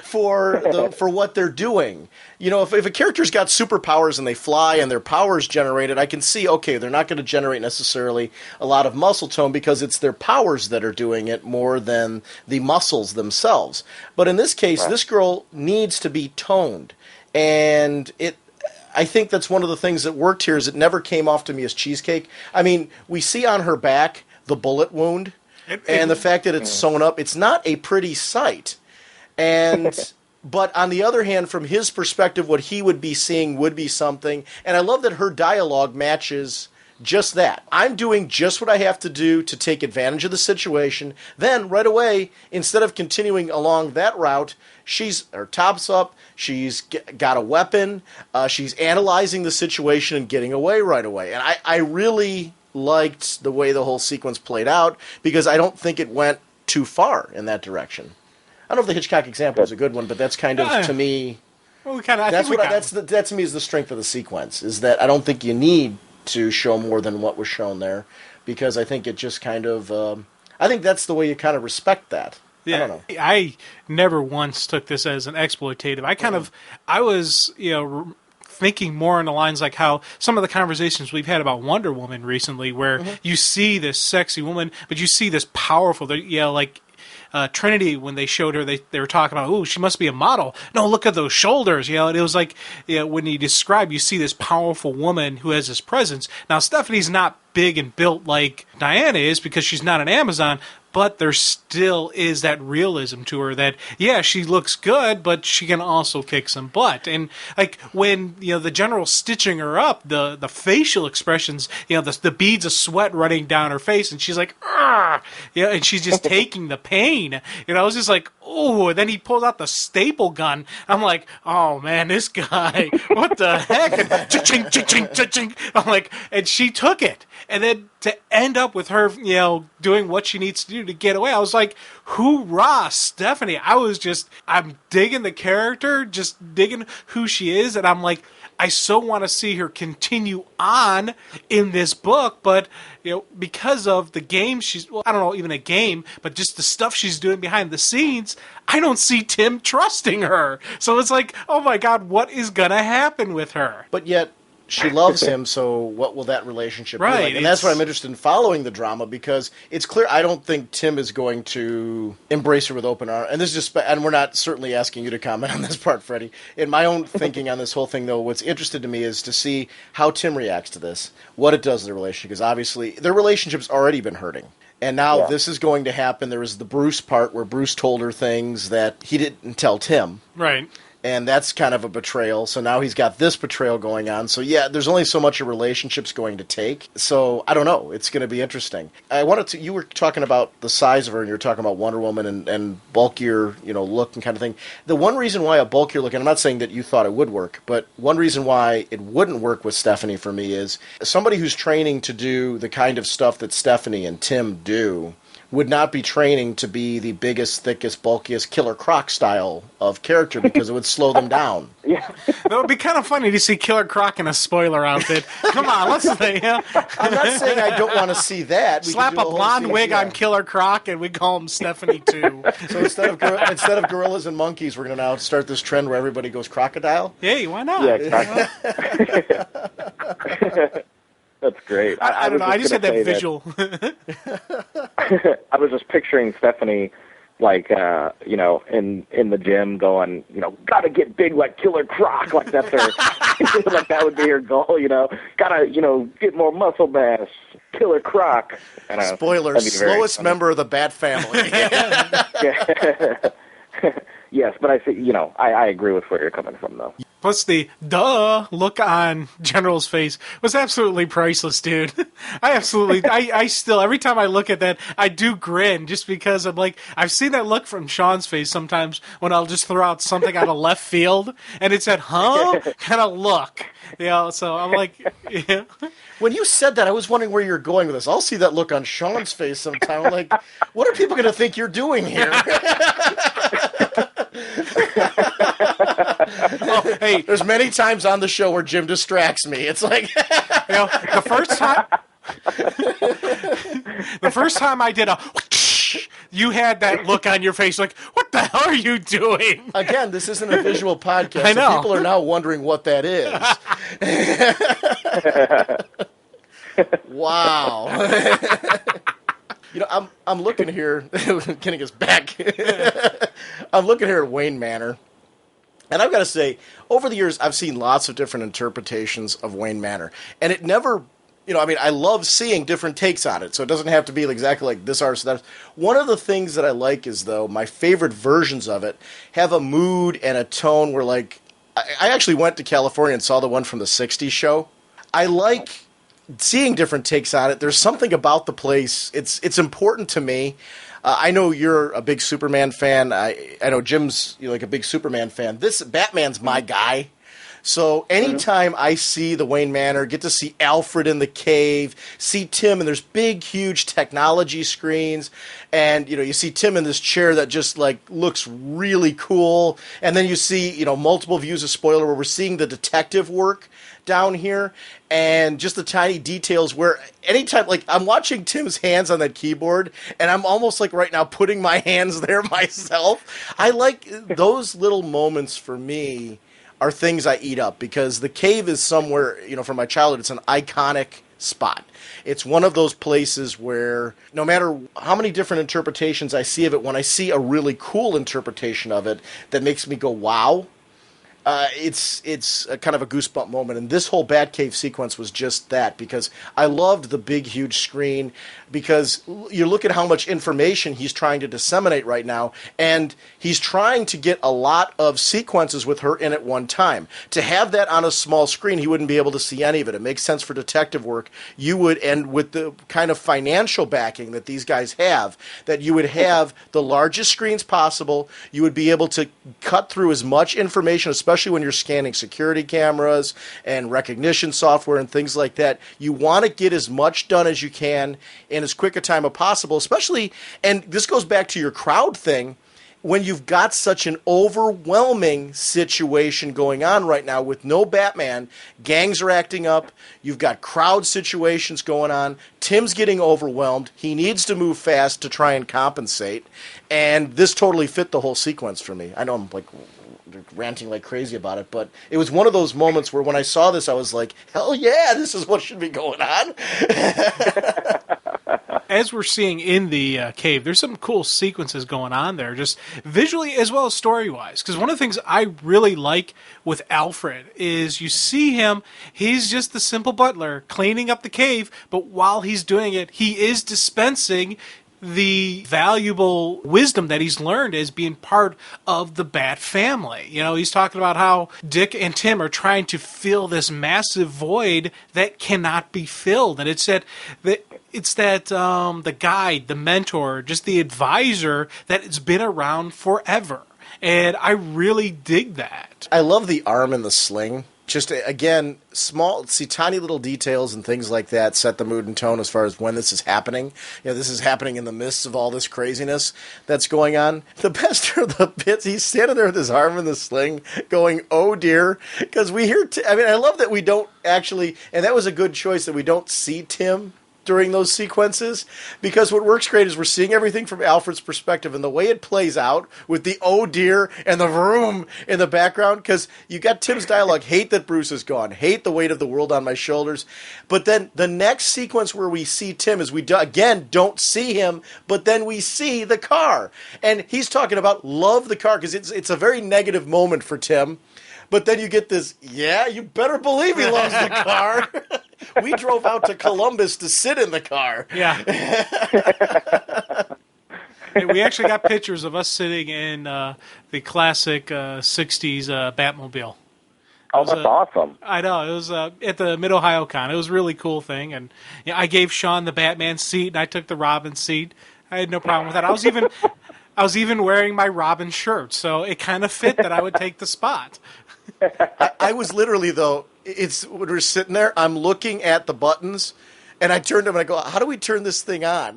for what they're doing. If a character's got superpowers and they fly and their powers generated, I can see, okay, they're not going to generate necessarily a lot of muscle tone because it's their powers that are doing it more than the muscles themselves. But in this case, this girl needs to be toned. And I think that's one of the things that worked here is it never came off to me as cheesecake. I mean, we see on her back the bullet wound and the fact that it's sewn up. It's not a pretty sight. And but on the other hand, from his perspective, what he would be seeing would be something. And I love that her dialogue matches just that. I'm doing just what I have to do to take advantage of the situation. Then, right away, instead of continuing along that route, her top's up, she's got a weapon, she's analyzing the situation and getting away right away. And I really liked the way the whole sequence played out because I don't think it went too far in that direction. I don't know if the Hitchcock example is a good one, but that's kind of, to me, that to me is the strength of the sequence, is that I don't think you need to show more than what was shown there, because I think it just kind of, I think that's the way you kind of respect that. Yeah, I don't know. I never once took this as an exploitative. I was, thinking more in the lines like how some of the conversations we've had about Wonder Woman recently, where you see this sexy woman, but you see this powerful, Trinity, when they showed her, they were talking about, oh, she must be a model. No, look at those shoulders. And it was like, when you see this powerful woman who has this presence. Now, Stephanie's not big and built like Diana is because she's not an Amazon, but there still is that realism to her that, she looks good, but she can also kick some butt. And like when, the general's stitching her up, the facial expressions, the beads of sweat running down her face, and she's like, ah, and she's just taking the pain. I was just like, oh, and then he pulls out the staple gun. I'm like, oh man, this guy, what the heck? And cha-ching, cha-ching, cha-ching. I'm like, and she took it. And then to end up with her, doing what she needs to do to get away, I was like, hoorah, Stephanie. I'm digging the character, just digging who she is. And I'm like, I so want to see her continue on in this book, but because of the game I don't know, even a game, but just the stuff she's doing behind the scenes, I don't see Tim trusting her. So it's like, oh my God, what is going to happen with her? But yet, she loves him, so what will that relationship be like? And that's why I'm interested in following the drama, because it's clear I don't think Tim is going to embrace her with open arms. And this is just, and we're not certainly asking you to comment on this part, Freddie. In my own thinking on this whole thing, though, what's interested to me is to see how Tim reacts to this, what it does to the relationship, because obviously their relationship's already been hurting. And now this is going to happen. There was the Bruce part where Bruce told her things that he didn't tell Tim. Right. And that's kind of a betrayal. So now he's got this betrayal going on. So there's only so much a relationship's going to take. So I don't know. It's going to be interesting. You were talking about the size of her, and you were talking about Wonder Woman and bulkier, look and kind of thing. The one reason why a bulkier look, and I'm not saying that you thought it would work, but one reason why it wouldn't work with Stephanie for me is somebody who's training to do the kind of stuff that Stephanie and Tim do would not be training to be the biggest, thickest, bulkiest Killer Croc style of character, because it would slow them down. Yeah. That would be kind of funny to see Killer Croc in a spoiler outfit. Come on, let's say, I'm not saying I don't want to see that. Slap a blonde wig on Killer Croc and we call him Stephanie too. So instead of gorillas and monkeys, we're going to now start this trend where everybody goes crocodile? Hey, why not? Yeah, exactly. That's great. I don't know. I just had that visual. I was just picturing Stephanie, like, in the gym going, gotta get big like Killer Croc. Like that's her, like that would be her goal, Gotta, get more muscle mass. Killer Croc. Spoiler, slowest member of the Bat family. Yes, but I think, I agree with where you're coming from, though. Plus the duh look on General's face was absolutely priceless, dude. I still, every time I look at that, I do grin just because I'm like, I've seen that look from Sean's face sometimes when I'll just throw out something out of left field and it's that, kind of look. So I'm like, yeah. When you said that, I was wondering where you're going with this. I'll see that look on Sean's face sometime. I'm like, what are people going to think you're doing here? Oh, hey, there's many times on the show where Jim distracts me. It's like, the first time I did you had that look on your face like, what what the hell are you doing? Again, this isn't a visual podcast, I know. so people are now wondering what that is. Wow. I'm looking here. Getting us back. I'm looking here at Wayne Manor. And I've got to say, over the years, I've seen lots of different interpretations of Wayne Manor. And it never, I love seeing different takes on it. So it doesn't have to be exactly like this artist. That. One of the things that I like is, though, my favorite versions of it have a mood and a tone where, I actually went to California and saw the one from the 60s show. I like seeing different takes on it. There's something about the place. It's important to me. I know you're a big Superman fan. I know Jim's a big Superman fan. This Batman's my guy. So anytime I see the Wayne Manor, get to see Alfred in the cave, see Tim, and there's big, huge technology screens, and you see Tim in this chair that just looks really cool, and then you see multiple views of spoiler where we're seeing the detective work down here, and just the tiny details where anytime, I'm watching Tim's hands on that keyboard, and I'm almost right now putting my hands there myself. I like those little moments for me are things I eat up, because the cave is somewhere, from my childhood, it's an iconic spot. It's one of those places where no matter how many different interpretations I see of it, when I see a really cool interpretation of it that makes me go, wow, it's a kind of a goosebump moment. And this whole Batcave sequence was just that, because I loved the big, huge screen, because you look at how much information he's trying to disseminate right now, and he's trying to get a lot of sequences with her in at one time. To have that on a small screen, he wouldn't be able to see any of it. It makes sense for detective work. You would, and with the kind of financial backing that these guys have, that you would have the largest screens possible. You would be able to cut through as much information, especially when you're scanning security cameras and recognition software and things like that. You want to get as much done as you can in as quick a time as possible, especially, and this goes back to your crowd thing, when you've got such an overwhelming situation going on right now with no Batman, gangs are acting up, you've got crowd situations going on, Tim's getting overwhelmed, he needs to move fast to try and compensate, and this totally fit the whole sequence for me. I know I'm ranting like crazy about it, but it was one of those moments where when I saw this, I was like, hell yeah, this is what should be going on. As we're seeing in the cave, there's some cool sequences going on there, just visually as well as story-wise. Because one of the things I really like with Alfred is you see him, he's just the simple butler cleaning up the cave, but while he's doing it, he is dispensing the valuable wisdom that he's learned as being part of the Bat family. He's talking about how Dick and Tim are trying to fill this massive void that cannot be filled. And it's that the guide, the mentor, just the advisor that has been around forever. And I really dig that. I love the arm and the sling. Just, again, tiny little details and things like that set the mood and tone as far as when this is happening. This is happening in the midst of all this craziness that's going on. The best are the bits. He's standing there with his arm in the sling going, oh dear. Because we hear, I love that we don't actually, and that was a good choice that we don't see Tim during those sequences, because what works great is we're seeing everything from Alfred's perspective, and the way it plays out with the oh dear and the vroom in the background, because you got Tim's dialogue, hate that Bruce is gone, hate the weight of the world on my shoulders, but then the next sequence where we see Tim is we again don't see him, but then we see the car, and he's talking about love the car, because it's a very negative moment for Tim. But then you get this, yeah, you better believe he loves the car. We drove out to Columbus to sit in the car. Yeah. We actually got pictures of us sitting in the classic 60s Batmobile. Oh, that's awesome. I know. It was at the Mid-Ohio Con. It was a really cool thing. And I gave Sean the Batman seat, and I took the Robin seat. I had no problem with that. I was even wearing my Robin shirt, so it kind of fit that I would take the spot. I was literally, though, when we're sitting there, I'm looking at the buttons, and I turned to him and I go, how do we turn this thing on?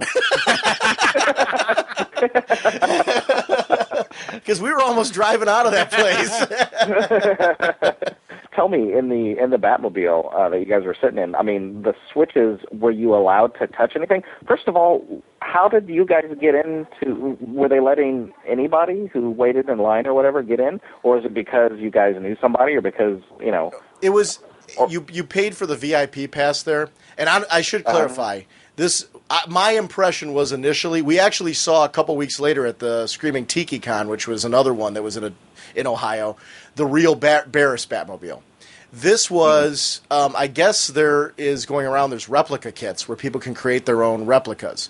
Because we were almost driving out of that place. tell me, in the Batmobile that you guys were sitting in, I mean, the switches, were you allowed to touch anything? First of all, how did you guys get into? Were they letting anybody who waited in line or whatever get in, or is it because you guys knew somebody, or because It was you paid for the VIP pass there, and I should clarify this. My impression was initially we actually saw a couple weeks later at the Screaming Tiki Con, which was another one that was in Ohio, the real Barris Batmobile. This was, I guess there is going around, there's replica kits where people can create their own replicas.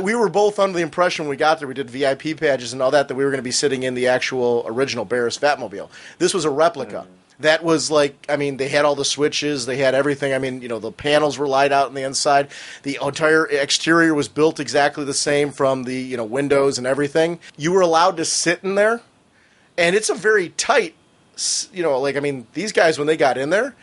We were both under the impression when we got there, we did VIP badges and all that we were going to be sitting in the actual original Barris Batmobile. This was a replica. That was like, I mean, they had all the switches, they had everything. I mean, the panels were light out on the inside. The entire exterior was built exactly the same from the, windows and everything. You were allowed to sit in there, and it's a very tight, these guys, when they got in there,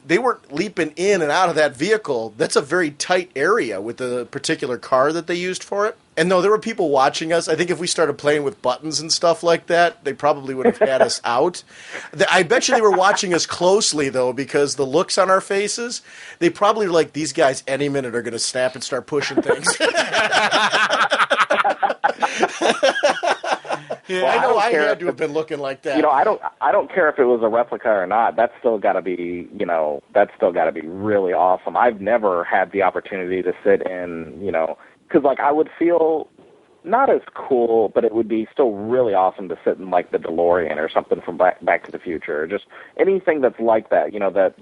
they weren't leaping in and out of that vehicle. That's a very tight area with the particular car that they used for it. And no, there were people watching us. I think if we started playing with buttons and stuff like that, they probably would have had us out. I bet you they were watching us closely, though, because the looks on our faces, they probably were like, these guys any minute are going to snap and start pushing things. Yeah, I know I had to have been looking like that. I don't care if it was a replica or not. That's still got to be, really awesome. I've never had the opportunity to sit in, because I would feel not as cool, but it would be still really awesome to sit in like the DeLorean or something from Back to the Future, or just anything that's like that.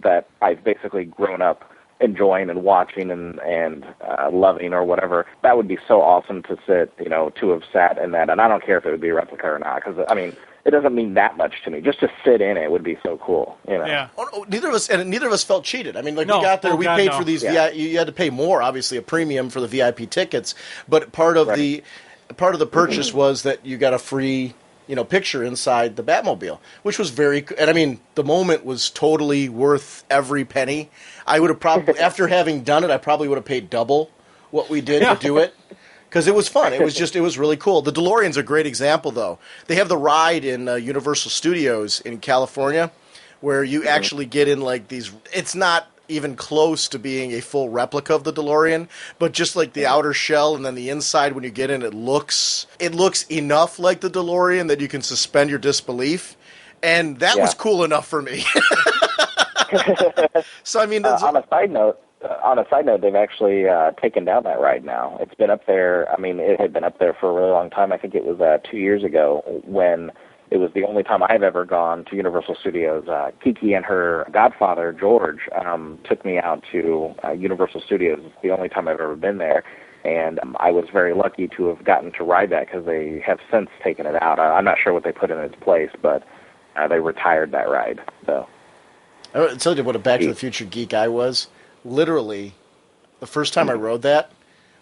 That I've basically grown up enjoying and watching and loving or whatever. That would be so awesome to sit, to have sat in that. And I don't care if it would be a replica or not, because it doesn't mean that much to me. Just to sit in it would be so cool. Yeah. Neither of us felt cheated. I mean, we got there, paid for these. Yeah. You had to pay more, obviously, a premium for the VIP tickets. But part of the purchase was that you got a free, picture inside the Batmobile, which was very. And I mean, the moment was totally worth every penny. I would have probably, after having done it, I probably would have paid double what we did to do it. Because it was fun. It was really cool. The DeLorean's a great example, though. They have the ride in Universal Studios in California where you actually get in like these. It's not even close to being a full replica of the DeLorean, but just like the outer shell and then the inside when you get in, it looks enough like the DeLorean that you can suspend your disbelief. And that was cool enough for me. So, I mean, on a side note, they've actually taken down that ride now. It's been up there. I mean, it had been up there for a really long time. I think it was 2 years ago when it was the only time I've ever gone to Universal Studios. Kiki and her godfather, George, took me out to Universal Studios. It's the only time I've ever been there. And I was very lucky to have gotten to ride that because they have since taken it out. I'm not sure what they put in its place, but they retired that ride. So I told you what a Back to the Future geek I was. Literally, the first time I rode that,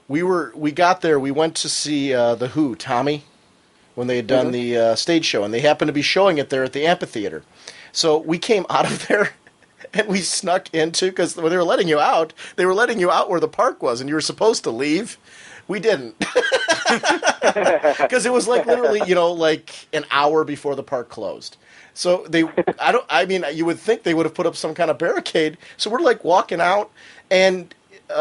we got there. We went to see the Who, Tommy, when they had done the stage show, and they happened to be showing it there at the amphitheater. So we came out of there, and we snuck into, because when they were letting you out where the park was, and you were supposed to leave. We didn't, because it was like literally, like an hour before the park closed. So you would think they would have put up some kind of barricade. So we're like walking out, and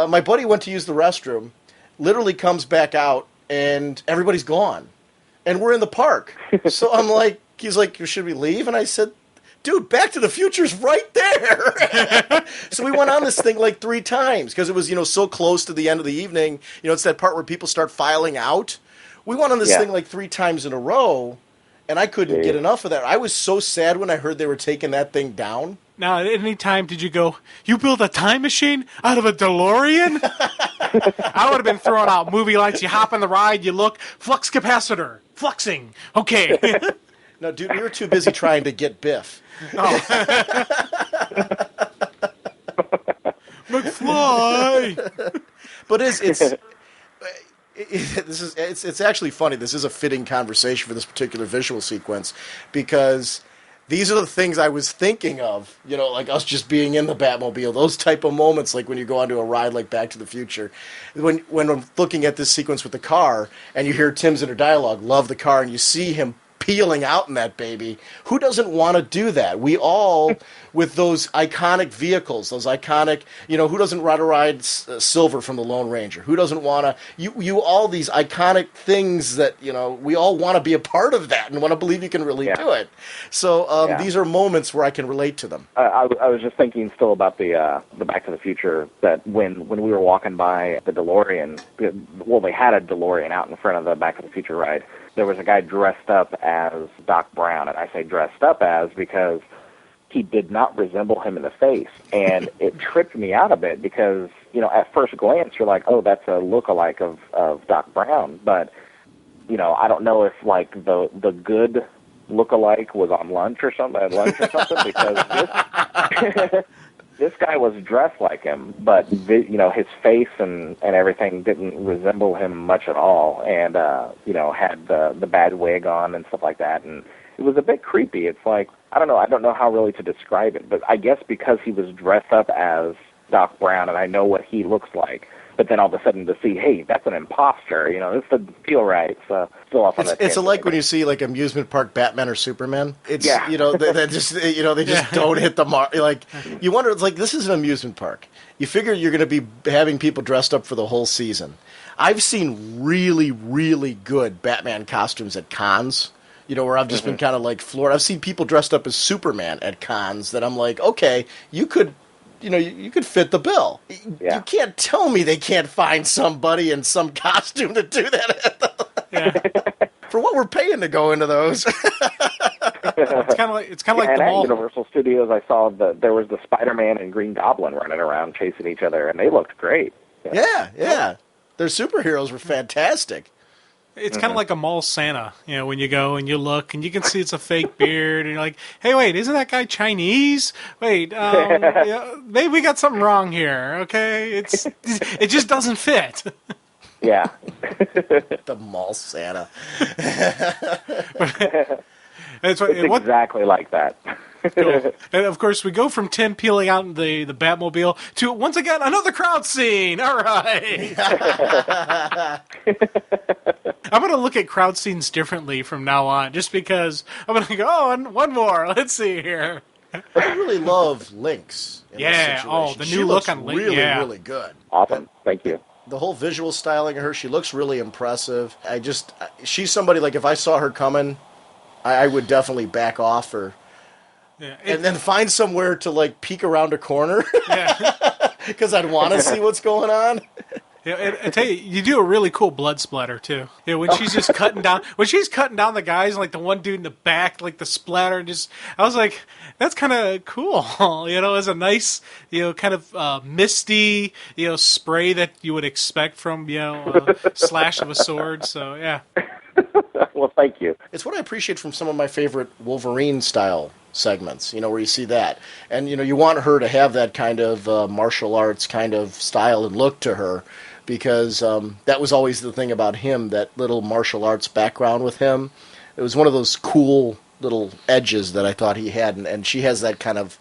my buddy went to use the restroom, literally comes back out, and everybody's gone. And we're in the park. So I'm like, he's like, should we leave? And I said, dude, Back to the Future's right there. So we went on this thing like 3 times because it was, so close to the end of the evening. It's that part where people start filing out. We went on this thing like 3 times in a row. And I couldn't get enough of that. I was so sad when I heard they were taking that thing down. Now, at any time did you go, you built a time machine out of a DeLorean? I would have been throwing out movie lights. You hop on the ride, you look, flux capacitor, fluxing. Okay. No, dude, we were too busy trying to get Biff. Oh. McFly! But it's actually funny. This is a fitting conversation for this particular visual sequence because these are the things I was thinking of, like us just being in the Batmobile, those type of moments, like when you go onto a ride like Back to the Future. When I'm looking at this sequence with the car and you hear Tim's inner dialogue, love the car, and you see him peeling out in that baby. Who doesn't want to do that? We all, with those iconic vehicles, those iconic, who doesn't want to ride Silver from the Lone Ranger? Who doesn't want to, you all these iconic things that, we all want to be a part of that and want to believe you can really do it. So these are moments where I can relate to them. I was just thinking still about the Back to the Future, that when we were walking by the DeLorean, well, they had a DeLorean out in front of the Back to the Future ride. There was a guy dressed up as Doc Brown, and I say dressed up as because he did not resemble him in the face, and it tripped me out a bit because, at first glance, you're like, oh, that's a lookalike of Doc Brown, but, I don't know if, like, the good lookalike was on lunch or something, because this guy was dressed like him, but his face and everything didn't resemble him much at all, and had the bad wig on and stuff like that, and it was a bit creepy. It's like, I don't know how really to describe it, but I guess because he was dressed up as Doc Brown and I know what he looks like, but then all of a sudden to see, hey, that's an imposter, this doesn't feel right. So still off on that. It's like when you see like amusement park Batman or Superman. It's they just don't hit the mark. Like you wonder, it's like this is an amusement park. You figure you're going to be having people dressed up for the whole season. I've seen really, really good Batman costumes at cons. Where I've just been kind of like floored. I've seen people dressed up as Superman at cons that I'm like, okay, you could fit the bill. Yeah. You can't tell me they can't find somebody in some costume to do that. For what we're paying to go into those. It's kind of like and the at mall. Universal Studios, I saw there was the Spider-Man and Green Goblin running around chasing each other, and they looked great. Yeah. Their superheroes were fantastic. It's kind of like a mall Santa, when you go and you look and you can see it's a fake beard and you're like, hey, wait, isn't that guy Chinese? Wait, maybe we got something wrong here, okay? It just doesn't fit. Yeah. The mall Santa. It's exactly like that. Cool. And of course, we go from Tim peeling out in the Batmobile to once again another crowd scene. All right. I'm going to look at crowd scenes differently from now on, just because I'm going to go, and one more. Let's see here. I really love Lynx. In this situation. The new look on Lynx. Really, really good. Awesome. Thank you. The whole visual styling of her, she looks really impressive. She's somebody, like, if I saw her coming, I would definitely back off her. Yeah, and then find somewhere to, like, peek around a corner. Yeah. Because I'd want to see what's going on. Yeah, I tell you, you do a really cool blood splatter too. When she's just cutting down the guys, and like the one dude in the back, like the splatter, I was like, that's kind of cool. It's a nice, kind of misty, spray that you would expect from, a slash of a sword. So yeah. Well, thank you. It's what I appreciate from some of my favorite Wolverine style segments, where you see that. And, you want her to have that kind of martial arts kind of style and look to her, because that was always the thing about him, that little martial arts background with him. It was one of those cool little edges that I thought he had, and she has that kind of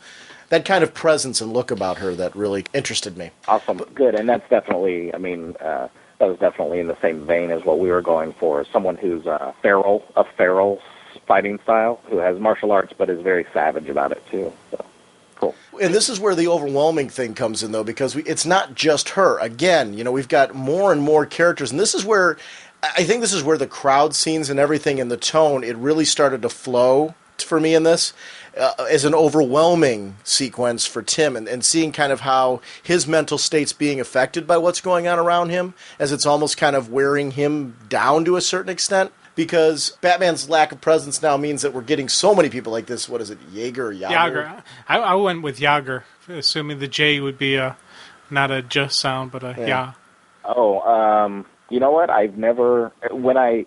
presence and look about her that really interested me. Awesome. Good. And that's definitely, that was definitely in the same vein as what we were going for. Someone who's a feral fighting style, who has martial arts but is very savage about it too. So, cool. And this is where the overwhelming thing comes in, though, because it's not just her. Again, we've got more and more characters, and this is where the crowd scenes and everything and the tone, it really started to flow for me in this. As an overwhelming sequence for Tim, and seeing kind of how his mental state's being affected by what's going on around him, as it's almost kind of wearing him down to a certain extent, because Batman's lack of presence now means that we're getting so many people like this. What is it, Jaeger or Yager? I went with Yager, assuming the J would be not a J sound, but a Ya. Oh, you know what? I've never, when I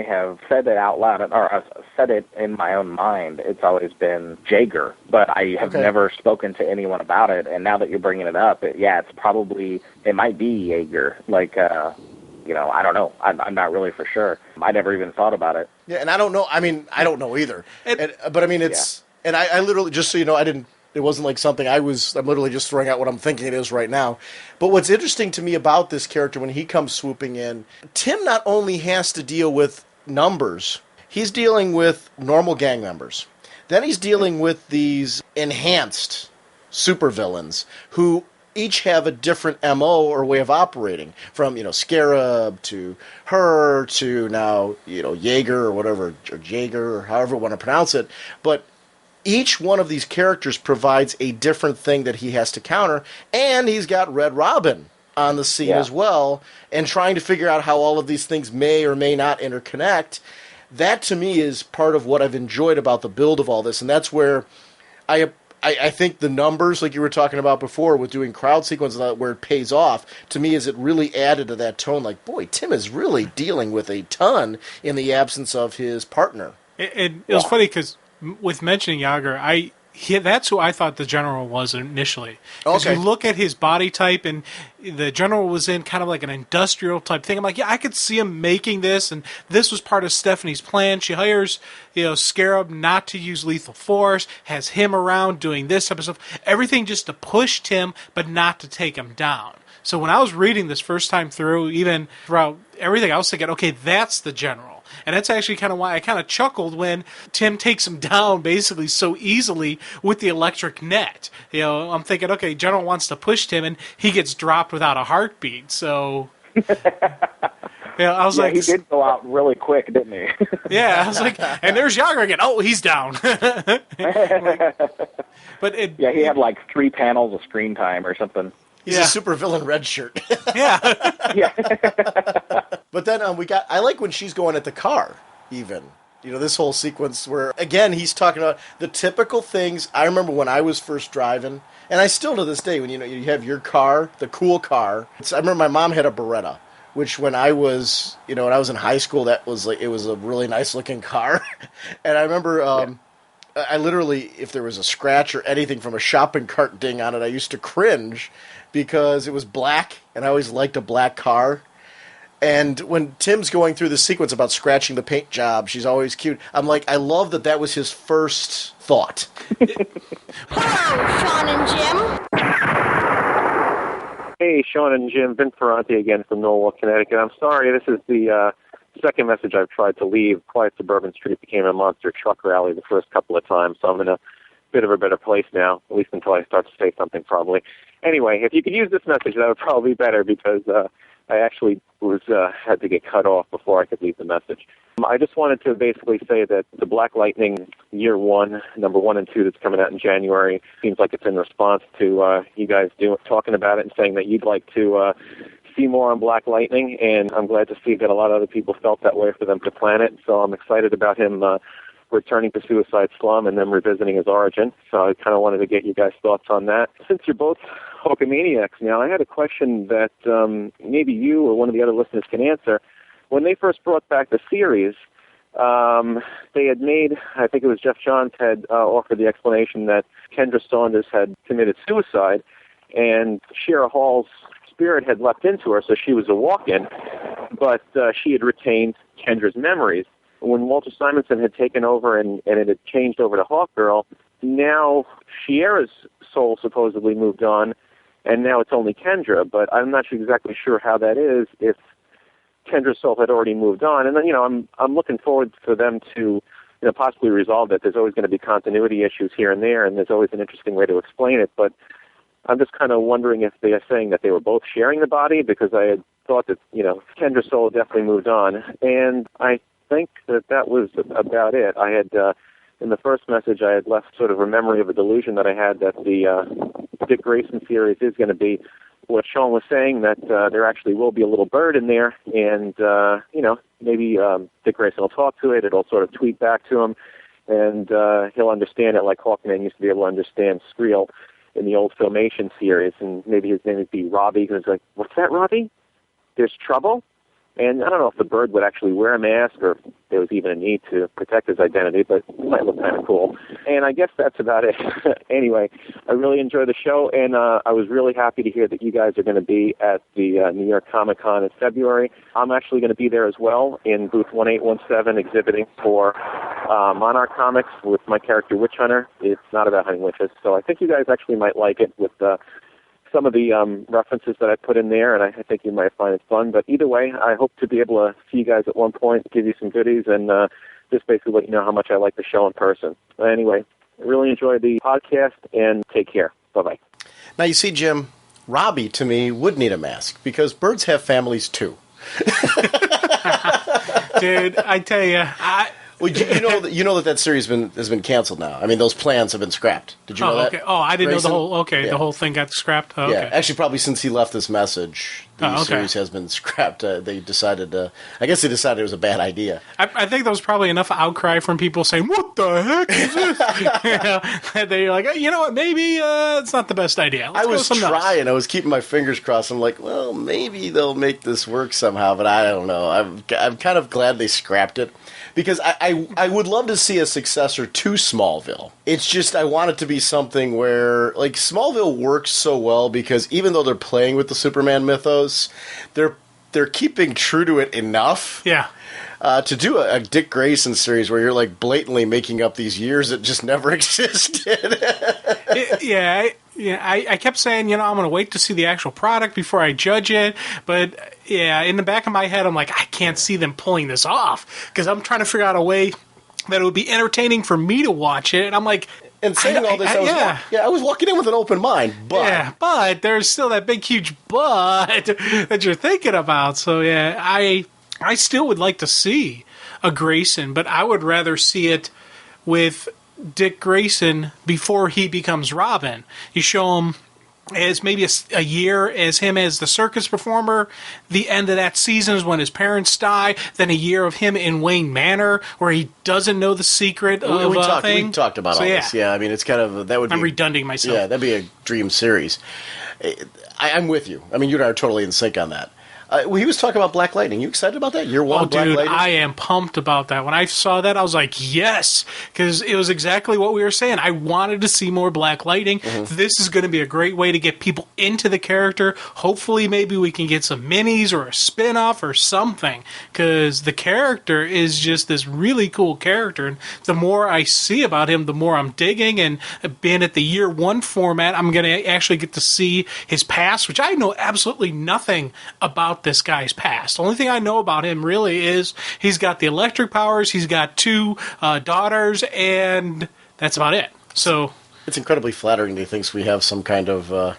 have said it out loud, or said it in my own mind, it's always been Jaeger, but I have never spoken to anyone about it, and now that you're bringing it up, it might be Jaeger, like, I don't know. I'm not really for sure. I never even thought about it. Yeah, and I don't know, I don't know either. And I literally, just so you know, it wasn't like something I'm literally just throwing out what I'm thinking it is right now. But what's interesting to me about this character when he comes swooping in, Tim not only has to deal with numbers, he's dealing with normal gang members. Then he's dealing with these enhanced supervillains who each have a different MO or way of operating, from, Scarab to her to now, Jaeger or whatever, or Jaeger or however you want to pronounce it. But each one of these characters provides a different thing that he has to counter, and he's got Red Robin on the scene as well, and trying to figure out how all of these things may or may not interconnect. That, to me, is part of what I've enjoyed about the build of all this, and that's where I think the numbers, like you were talking about before, with doing crowd sequences, where it pays off, to me, is it really added to that tone. Like, boy, Tim is really dealing with a ton in the absence of his partner. It was funny because with mentioning Yager, that's who I thought the General was initially. Because you look at his body type, and the General was in kind of like an industrial type thing. I'm like, yeah, I could see him making this, and this was part of Stephanie's plan. She hires, Scarab not to use lethal force, has him around doing this type of stuff. Everything just to push Tim, but not to take him down. So when I was reading this first time through, even throughout everything, I was thinking, okay, that's the General. And that's actually kind of why I kind of chuckled when Tim takes him down basically so easily with the electric net. I'm thinking, okay, General wants to push Tim, and he gets dropped without a heartbeat. So, I was like, he did go out really quick, didn't he? Yeah, I was like, and there's Yager again. Oh, he's down. He had like 3 panels of screen time or something. He's a super villain red shirt. Yeah. But then I like when she's going at the car, even. This whole sequence where, again, he's talking about the typical things. I remember when I was first driving, and I still to this day, when you have your car, the cool car. I remember my mom had a Beretta, which when I was, when I was in high school, that was like, it was a really nice looking car. And I remember, I literally, if there was a scratch or anything from a shopping cart ding on it, I used to cringe because it was black, and I always liked a black car. And when Tim's going through the sequence about scratching the paint job, she's always cute. I'm like, I love that was his first thought. Hello, Sean and Jim. Hey, Sean and Jim. Vince Ferranti again from Norwalk, Connecticut. I'm sorry, this is the second message I've tried to leave. Quiet Suburban Street became a monster truck rally the first couple of times, so I'm in a bit of a better place now, at least until I start to say something, probably. Anyway, if you could use this message, that would probably be better, because I actually had to get cut off before I could leave the message. I just wanted to basically say that the Black Lightning Year 1, number 1 and 2, that's coming out in January, seems like it's in response to you guys talking about it and saying that you'd like to see more on Black Lightning, and I'm glad to see that a lot of other people felt that way for them to plan it. So I'm excited about him returning to Suicide Slum and then revisiting his origin. So I kind of wanted to get you guys' thoughts on that. Since you're both Hulkamaniacs now, I had a question that maybe you or one of the other listeners can answer. When they first brought back the series, they had made, I think it was Jeff Johns had offered the explanation that Kendra Saunders had committed suicide, and Shira Hall's spirit had leapt into her, so she was a walk-in, but she had retained Kendra's memories. When Walter Simonson had taken over and it had changed over to Hawkgirl, now Shiera's soul supposedly moved on, and now it's only Kendra, but I'm not exactly sure how that is, if Kendra's soul had already moved on. And then, I'm looking forward for them to, possibly resolve that. There's always going to be continuity issues here and there, and there's always an interesting way to explain it, but I'm just kind of wondering if they are saying that they were both sharing the body, because I had thought that, Kendra's soul definitely moved on. And I think that was about it. I had, in the first message, I had left sort of a memory of a delusion that I had that the Dick Grayson series is going to be what Sean was saying, that there actually will be a little bird in there, and, maybe Dick Grayson will talk to it, it'll sort of tweet back to him, and he'll understand it like Hawkman used to be able to understand Skrill in the old Filmation series, and maybe his name would be Robbie, and he's like, what's that, Robbie? There's trouble? And I don't know if the bird would actually wear a mask or if there was even a need to protect his identity, but it might look kind of cool. And I guess that's about it. Anyway, I really enjoy the show, and I was really happy to hear that you guys are going to be at the New York Comic Con in February. I'm actually going to be there as well in booth 1817 exhibiting for Monarch Comics with my character Witch Hunter. It's not about hunting witches, so I think you guys actually might like it with some some of the references that I put in there, and I think you might find it fun. But either way, I hope to be able to see you guys at one point, give you some goodies, and just basically let you know how much I like the show in person. But anyway, I really enjoyed the podcast, and take care. Bye-bye. Now, you see, Jim, Robbie, to me, would need a mask, because birds have families, too. Dude, I tell you, Well, you know that series has been canceled now. I mean, those plans have been scrapped. Did you know that? Okay. Oh, I didn't Grayson? know the whole. Okay, Yeah. the whole thing got scrapped. Oh, Yeah, okay. actually, probably since he left this message, the series has been scrapped. They decided, I guess they decided it was a bad idea. I think there was probably enough outcry from people saying, "What the heck is this?" That they're like, you know what? Maybe it's not the best idea. Let's I was go with something else." trying. I was keeping my fingers crossed. I'm like, well, maybe they'll make this work somehow, but I don't know. I'm kind of glad they scrapped it. Because I would love to see a successor to Smallville. It's just I want it to be something where, like, Smallville works so well because even though they're playing with the Superman mythos, they're keeping true to it enough. Yeah. To do a Dick Grayson series where you're, like, blatantly making up these years that just never existed. I kept saying, I'm going to wait to see the actual product before I judge it. But, in the back of my head, I'm like, I can't see them pulling this off. Because I'm trying to figure out a way that it would be entertaining for me to watch it. And I'm like... And saying all this, I was walking in with an open mind, but... Yeah, but there's still that big, huge but that you're thinking about. So, I still would like to see a Grayson, but I would rather see it with Dick Grayson before he becomes Robin. You show him as maybe a year as him as the circus performer. The end of that season is when his parents die. Then a year of him in Wayne Manor where he doesn't know the secret of a thing. We talked about all this. Yeah, I mean, it's kind of... that would I'm be, redunding myself. Yeah, that'd be a dream series. I'm with you. I mean, you and I are totally in sync on that. He was talking about Black Lightning. You excited about that? Year one of Black Lightning? I am pumped about that. When I saw that, I was like, yes, because it was exactly what we were saying. I wanted to see more Black Lightning. Mm-hmm. This is going to be a great way to get people into the character. Hopefully, maybe we can get some minis or a spin-off or something, because the character is just this really cool character. And the more I see about him, the more I'm digging. And being at the year one format, I'm going to actually get to see his past, which I know absolutely nothing about this guy's past. The only thing I know about him really is he's got the electric powers, he's got 2 daughters, and that's about it. So it's incredibly flattering that he thinks we have some kind of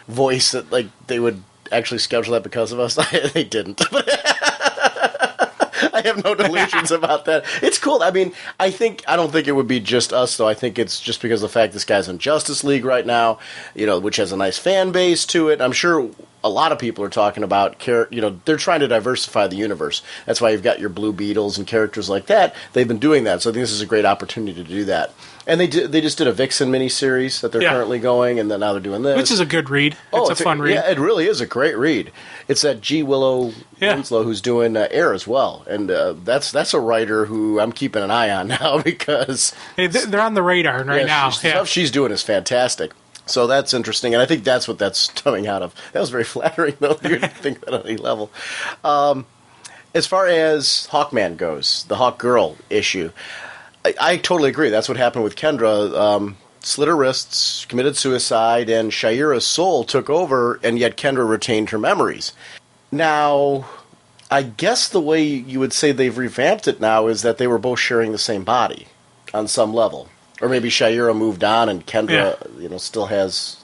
voice that, like, they would actually schedule that because of us. They didn't. I have no delusions about that. It's cool. I mean, I don't think it would be just us, though. I think it's just because of the fact this guy's in Justice League right now, which has a nice fan base to it. I'm sure a lot of people are talking about, they're trying to diversify the universe. That's why you've got your Blue Beetles and characters like that. They've been doing that, so I think this is a great opportunity to do that. And they just did a Vixen miniseries that they're currently going, and then now they're doing this. Which is a good read. It's a fun read. Yeah, it really is a great read. It's that G. Willow Winslow who's doing Air as well. And that's a writer who I'm keeping an eye on now because... they're on the radar right now. The stuff she's doing is fantastic. So that's interesting, and I think that's what that's coming out of. That was very flattering, though. You didn't think that on any level. As far as Hawkman goes, the Hawkgirl issue, I totally agree. That's what happened with Kendra. Slit her wrists, committed suicide, and Shaira's soul took over, and yet Kendra retained her memories. Now, I guess the way you would say they've revamped it now is that they were both sharing the same body on some level. Or maybe Shaira moved on and Kendra, still has...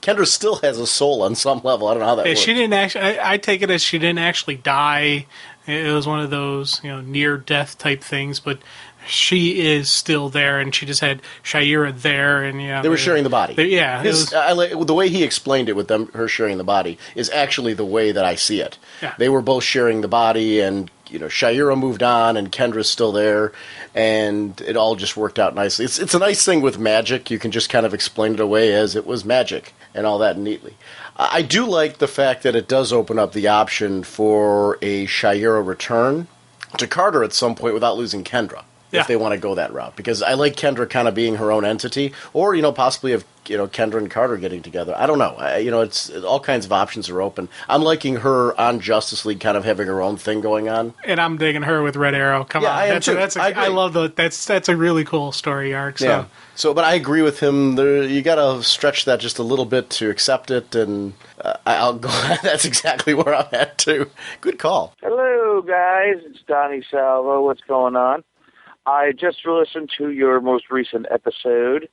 Kendra still has a soul on some level. I don't know how that works. She didn't actually... I take it as she didn't actually die. It was one of those, near-death type things, but she is still there, and she just had Shaira there, and they were sharing the body. The way he explained it with her sharing the body is actually the way that I see it. Yeah. They were both sharing the body, and Shaira moved on, and Kendra's still there, and it all just worked out nicely. It's a nice thing with magic. You can just kind of explain it away as it was magic and all that neatly. I do like the fact that it does open up the option for a Shaira return to Carter at some point without losing Kendra. Yeah. if they want to go that route. Because I like Kendra kind of being her own entity, or, possibly if, Kendra and Carter getting together. I don't know. It's all kinds of options are open. I'm liking her on Justice League kind of having her own thing going on. And I'm digging her with Red Arrow. Come on. I am too. I love that's a really cool story arc. So. Yeah. So, but I agree with him. You got to stretch that just a little bit to accept it, and I'll go. That's exactly where I'm at too. Good call. Hello, guys. It's Donnie Salvo. What's going on? I just listened to your most recent episode,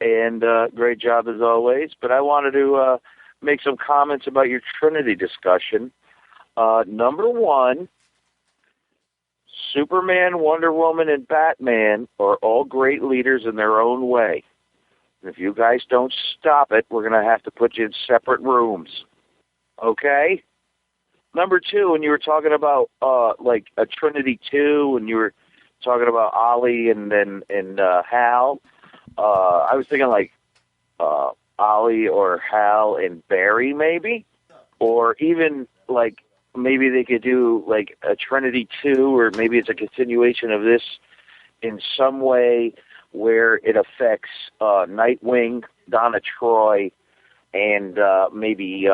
and great job as always. But I wanted to make some comments about your Trinity discussion. Number one, Superman, Wonder Woman, and Batman are all great leaders in their own way. And if you guys don't stop it, we're going to have to put you in separate rooms. Okay? Number two, when you were talking about like a Trinity 2, and you were talking about Ollie and Hal, I was thinking like Ollie or Hal and Barry maybe, or even like maybe they could do like a Trinity 2, or maybe it's a continuation of this in some way where it affects Nightwing, Donna Troy, and maybe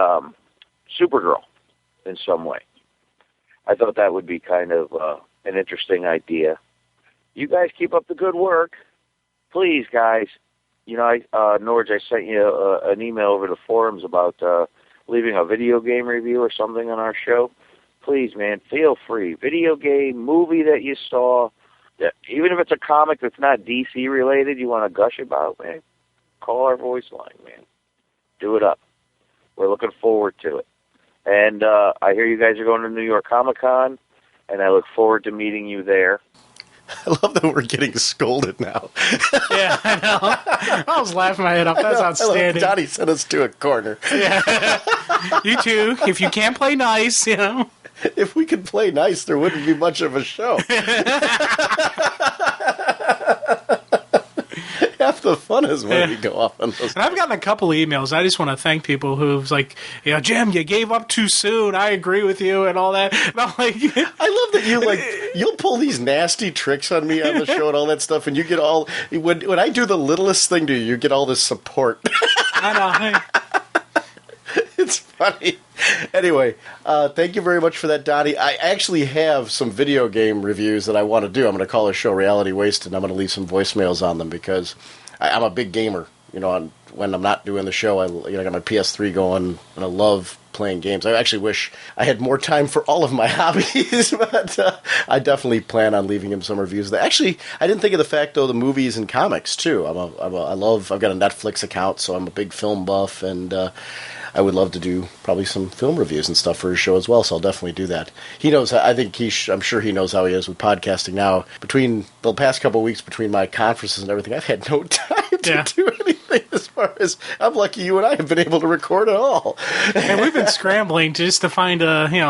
Supergirl in some way. I thought that would be kind of an interesting idea. You guys keep up the good work. Please, guys. Norge, I sent you an email over the forums about leaving a video game review or something on our show. Please, man, feel free. Video game, movie that you saw, even if it's a comic that's not DC related, you want to gush about, man, call our voice line, man. Do it up. We're looking forward to it. And I hear you guys are going to New York Comic-Con, and I look forward to meeting you there. I love that we're getting scolded now. Yeah, I know. I was laughing my head off. That's outstanding. Donnie sent us to a corner. Yeah. You too. If you can't play nice, If we could play nice, there wouldn't be much of a show. Half the fun is when we go off on those. And I've gotten a couple of emails. I just want to thank people who've like, Jim, you gave up too soon. I agree with you and all that. And I'm like, I love that you'll pull these nasty tricks on me on the show and all that stuff, and you get all when I do the littlest thing to you, you get all this support. I know. It's funny. Anyway, thank you very much for that, Donnie. I actually have some video game reviews that I want to do. I'm going to call the show Reality Wasted, and I'm going to leave some voicemails on them because I'm a big gamer. When I'm not doing the show, I got my PS3 going, and I love playing games. I actually wish I had more time for all of my hobbies, but I definitely plan on leaving him some reviews. Actually, I didn't think of the fact, though, the movies and comics, too. I've got a Netflix account, so I'm a big film buff, and I would love to do probably some film reviews and stuff for his show as well, so I'll definitely do that. He knows, I'm sure he knows how he is with podcasting now. Between the past couple of weeks, between my conferences and everything, I've had no time to do anything as far as, I'm lucky you and I have been able to record at all. And we've been scrambling just to find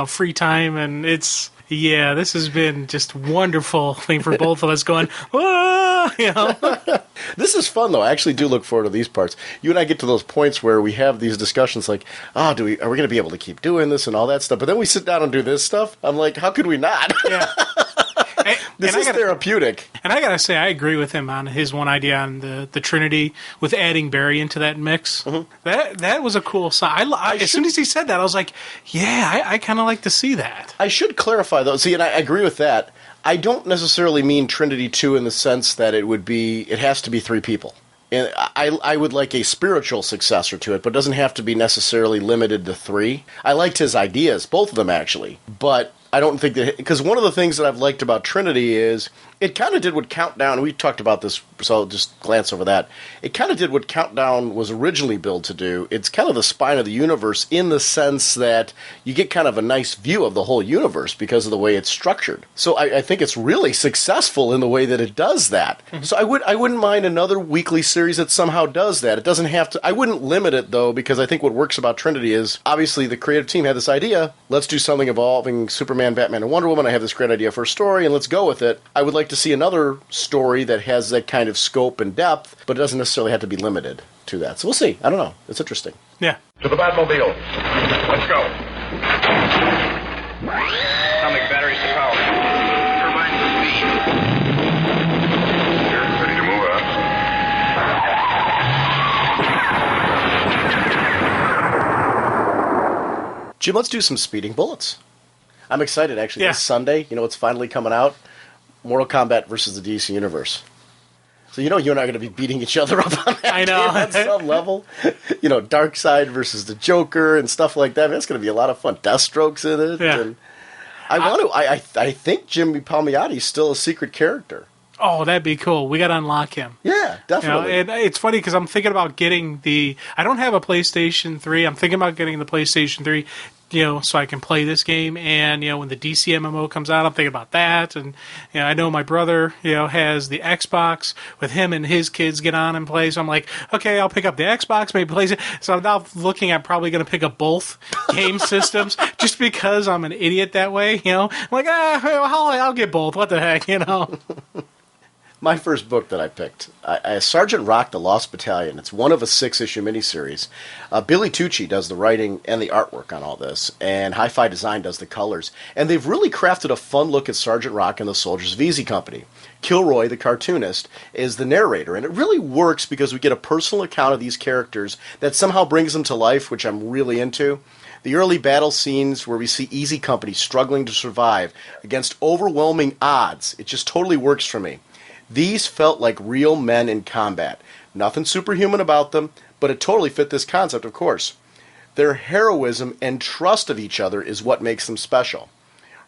free time, and this has been just wonderful thing for both of us going, This is fun, though. I actually do look forward to these parts. You and I get to those points where we have these discussions like, are we going to be able to keep doing this and all that stuff? But then we sit down and do this stuff. I'm like, how could we not? Yeah. This is therapeutic. And I got to say, I agree with him on his one idea on the Trinity with adding Barry into that mix. Mm-hmm. That was a cool sign. As soon as he said that, I was like, I kind of like to see that. I should clarify, though. See, and I agree with that. I don't necessarily mean Trinity 2 in the sense that it has to be 3 people. And I would like a spiritual successor to it, but it doesn't have to be necessarily limited to 3. I liked his ideas, both of them actually, but I don't think that, because one of the things that I've liked about Trinity is it kind of did what Countdown, we talked about this, so I'll just glance over that. It kind of did what Countdown was originally billed to do. It's kind of the spine of the universe in the sense that you get kind of a nice view of the whole universe because of the way it's structured. So I think it's really successful in the way that it does that. Mm-hmm. So I wouldn't mind another weekly series that somehow does that. It doesn't have to, I wouldn't limit it though, because I think what works about Trinity is obviously the creative team had this idea, let's do something involving Superman, Batman, and Wonder Woman. I have this great idea for a story and let's go with it. I would like to see another story that has that kind of scope and depth, but it doesn't necessarily have to be limited to that. So we'll see. I don't know. It's interesting. Yeah. To the Batmobile. Let's go. Atomic batteries to power. Turbines to speed. Jim, let's do some speeding bullets. I'm excited, actually. Yeah. This Sunday, it's finally coming out. Mortal Kombat versus the DC Universe. So you and I are going to be beating each other up on that I know. game on some level. Darkseid versus the Joker and stuff like that. That's going to be a lot of fun. Deathstroke's in it. Yeah. And I think Jimmy Palmiotti's still a secret character. Oh, that'd be cool. We got to unlock him. Yeah, definitely. And it's funny because I'm thinking about getting I don't have a PlayStation 3. I'm thinking about getting the PlayStation 3, so I can play this game. And, when the DC MMO comes out, I'm thinking about that. And, I know my brother, has the Xbox with him and his kids get on and play. So I'm like, okay, I'll pick up the Xbox, maybe play it. So I'm now looking at probably going to pick up both game systems just because I'm an idiot that way, I'm like, I'll get both. What the heck, My first book that I picked, Sergeant Rock, The Lost Battalion. It's one of a 6-issue miniseries. Billy Tucci does the writing and the artwork on all this, and Hi-Fi Design does the colors. And they've really crafted a fun look at Sergeant Rock and the Soldiers of Easy Company. Kilroy, the cartoonist, is the narrator, and it really works because we get a personal account of these characters that somehow brings them to life, which I'm really into. The early battle scenes where we see Easy Company struggling to survive against overwhelming odds, it just totally works for me. These felt like real men in combat. Nothing superhuman about them, but it totally fit this concept, of course. Their heroism and trust of each other is what makes them special.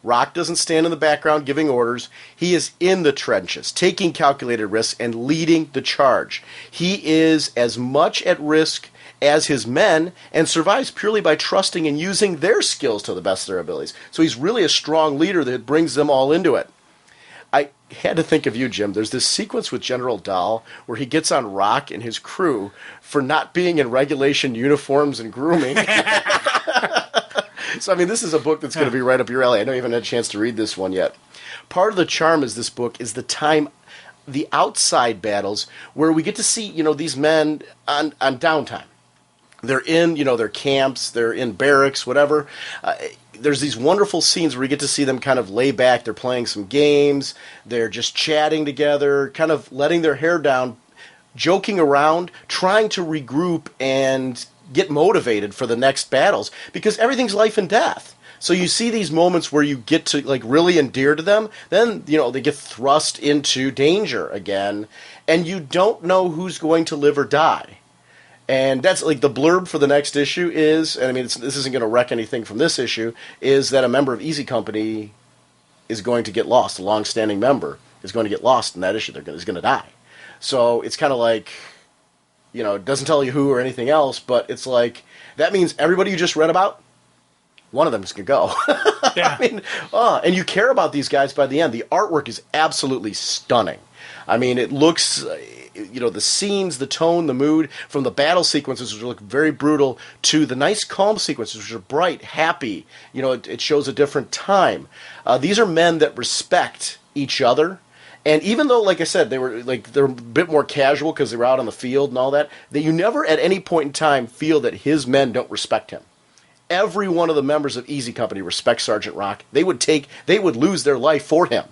Rock doesn't stand in the background giving orders. He is in the trenches, taking calculated risks and leading the charge. He is as much at risk as his men and survives purely by trusting and using their skills to the best of their abilities. So he's really a strong leader that brings them all into it. I had to think of you, Jim. There's this sequence with General Dahl where he gets on Rock and his crew for not being in regulation uniforms and grooming. So, this is a book that's going to be right up your alley. I know you haven't had a chance to read this one yet. Part of the charm of this book is the outside battles where we get to see, these men on downtime. They're in, their camps, they're in barracks, whatever. There's these wonderful scenes where you get to see them kind of lay back. They're playing some games. They're just chatting together, kind of letting their hair down, joking around, trying to regroup and get motivated for the next battles because everything's life and death. So you see these moments where you get to really endear to them. Then, they get thrust into danger again, and you don't know who's going to live or die. And that's the blurb for the next issue is, and this isn't going to wreck anything from this issue, is that a member of Easy Company is going to get lost. A long-standing member is going to get lost in that issue. Is going to die. So it's kind of it doesn't tell you who or anything else, but it's that means everybody you just read about, one of them is going to go. Yeah. And you care about these guys by the end. The artwork is absolutely stunning. It looks... the scenes, the tone, the mood, from the battle sequences, which look very brutal, to the nice calm sequences, which are bright, happy. It shows a different time. These are men that respect each other. And even though, like I said, they're a bit more casual because they were out on the field and all that you never at any point in time feel that his men don't respect him. Every one of the members of Easy Company respects Sergeant Rock. They would lose their life for him.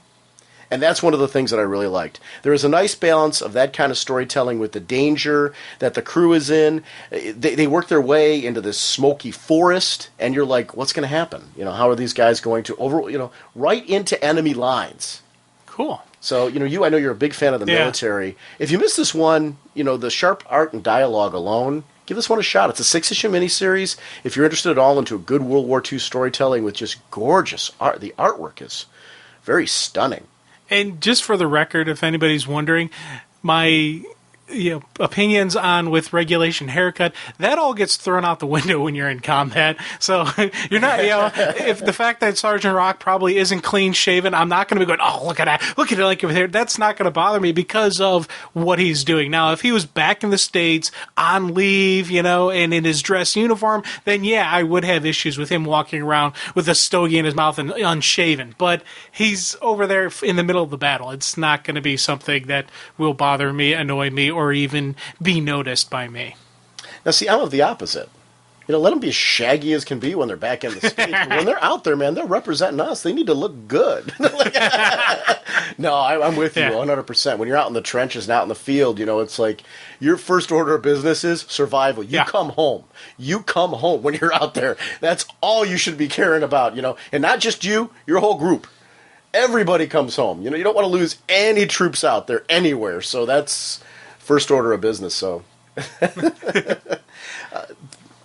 And that's one of the things that I really liked. There is a nice balance of that kind of storytelling with the danger that the crew is in. They work their way into this smoky forest, and you're like, what's going to happen? How are these guys going to right into enemy lines? Cool. So, I know you're a big fan of the military. If you missed this one, the sharp art and dialogue alone, give this one a shot. It's a 6-issue miniseries. If you're interested at all into a good World War II storytelling with just gorgeous art, the artwork is very stunning. And just for the record, if anybody's wondering, my opinions on with regulation haircut, that all gets thrown out the window when you're in combat. So you're not, if the fact that Sergeant Rock probably isn't clean shaven, I'm not going to be going, oh, look at that, look at it like over there. That's not going to bother me because of what he's doing. Now, if he was back in the States on leave, and in his dress uniform, then yeah, I would have issues with him walking around with a stogie in his mouth and unshaven. But he's over there in the middle of the battle. It's not going to be something that will bother me, annoy me, or even be noticed by me. Now, see, I'm of the opposite. Let them be as shaggy as can be when they're back in the States. But when they're out there, man, they're representing us. They need to look good. No, I'm with you 100%. When you're out in the trenches and out in the field, it's like your first order of business is survival. You come home. You come home when you're out there. That's all you should be caring about, and not just you, your whole group. Everybody comes home. You don't want to lose any troops out there anywhere. So that's first order of business. So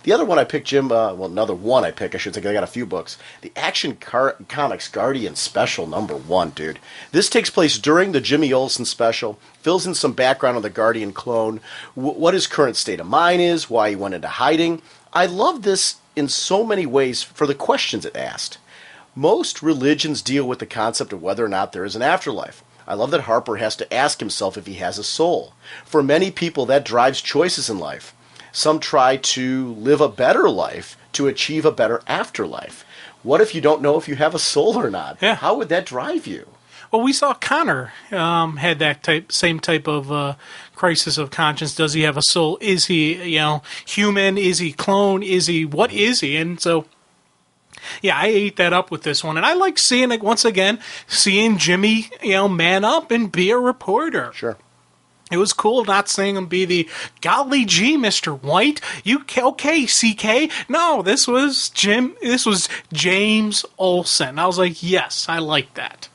the other one I picked, Jim, another one I picked, I should say, 'cause I got a few books. The Action Comics Guardian Special #1, dude. This takes place during the Jimmy Olsen special, fills in some background on the Guardian clone, what his current state of mind is, why he went into hiding. I love this in so many ways for the questions it asked. Most religions deal with the concept of whether or not there is an afterlife. I love that Harper has to ask himself if he has a soul. For many people, that drives choices in life. Some try to live a better life to achieve a better afterlife. What if you don't know if you have a soul or not? Yeah. How would that drive you? Well, we saw Connor had that same type of crisis of conscience. Does he have a soul? Is he, human? Is he clone? What is he? And so, yeah, I ate that up with this one. And I like seeing it once again, seeing Jimmy, man up and be a reporter. Sure. It was cool not seeing him be the, golly gee, Mr. White, okay, CK? No, this was James Olsen. I was like, yes, I like that.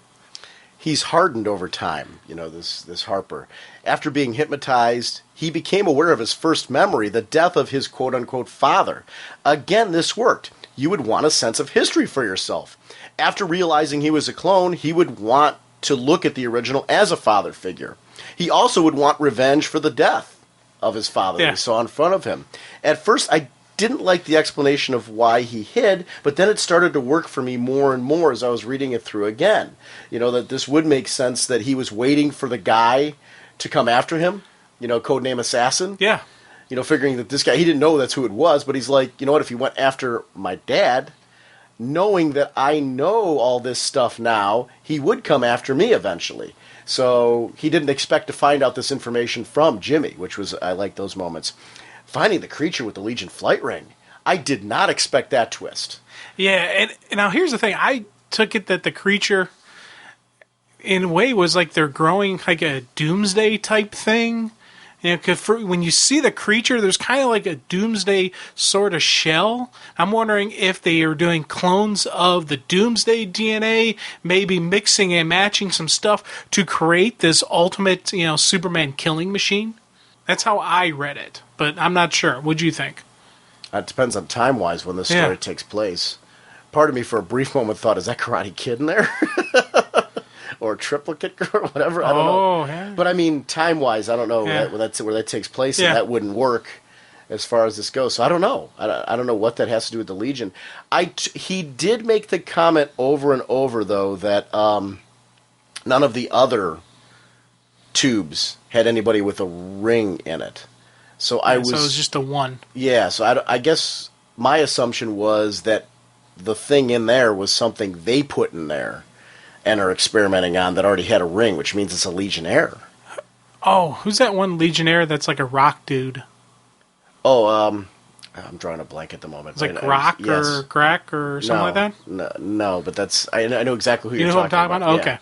He's hardened over time, this Harper. After being hypnotized, he became aware of his first memory, the death of his quote-unquote father. Again, this worked. You would want a sense of history for yourself. After realizing he was a clone, he would want to look at the original as a father figure. He also would want revenge for the death of his father that he saw in front of him. At first, I didn't like the explanation of why he hid, but then it started to work for me more and more as I was reading it through again. That this would make sense that he was waiting for the guy to come after him, codename Assassin. Yeah. Figuring that this guy, he didn't know that's who it was, but he's like, what, if he went after my dad, knowing that I know all this stuff now, he would come after me eventually. So he didn't expect to find out this information from Jimmy, I like those moments. Finding the creature with the Legion flight ring. I did not expect that twist. Yeah, and now here's the thing. I took it that the creature, in a way, was like they're growing like a doomsday type thing. Because when you see the creature, there's kind of like a doomsday sort of shell. I'm wondering if they are doing clones of the doomsday DNA, maybe mixing and matching some stuff to create this ultimate, Superman killing machine. That's how I read it, but I'm not sure. What do you think? It depends on time-wise when this story takes place. Part of me for a brief moment thought, is that Karate Kid in there? Or Triplicate or whatever. I don't know. Yeah. But I mean, time-wise, I don't know where that takes place, and that wouldn't work as far as this goes. So I don't know. I don't know what that has to do with the Legion. He did make the comment over and over, though, that none of the other tubes had anybody with a ring in it. So so it was just the one. Yeah, so I guess my assumption was that the thing in there was something they put in there and are experimenting on that already had a ring, which means it's a Legionnaire. Oh, who's that one Legionnaire that's like a rock dude? Oh, I'm drawing a blank at the moment. It's like Rock or Grack or something like that? No, but that's I know exactly who you're talking about. You know who I'm talking about? Okay.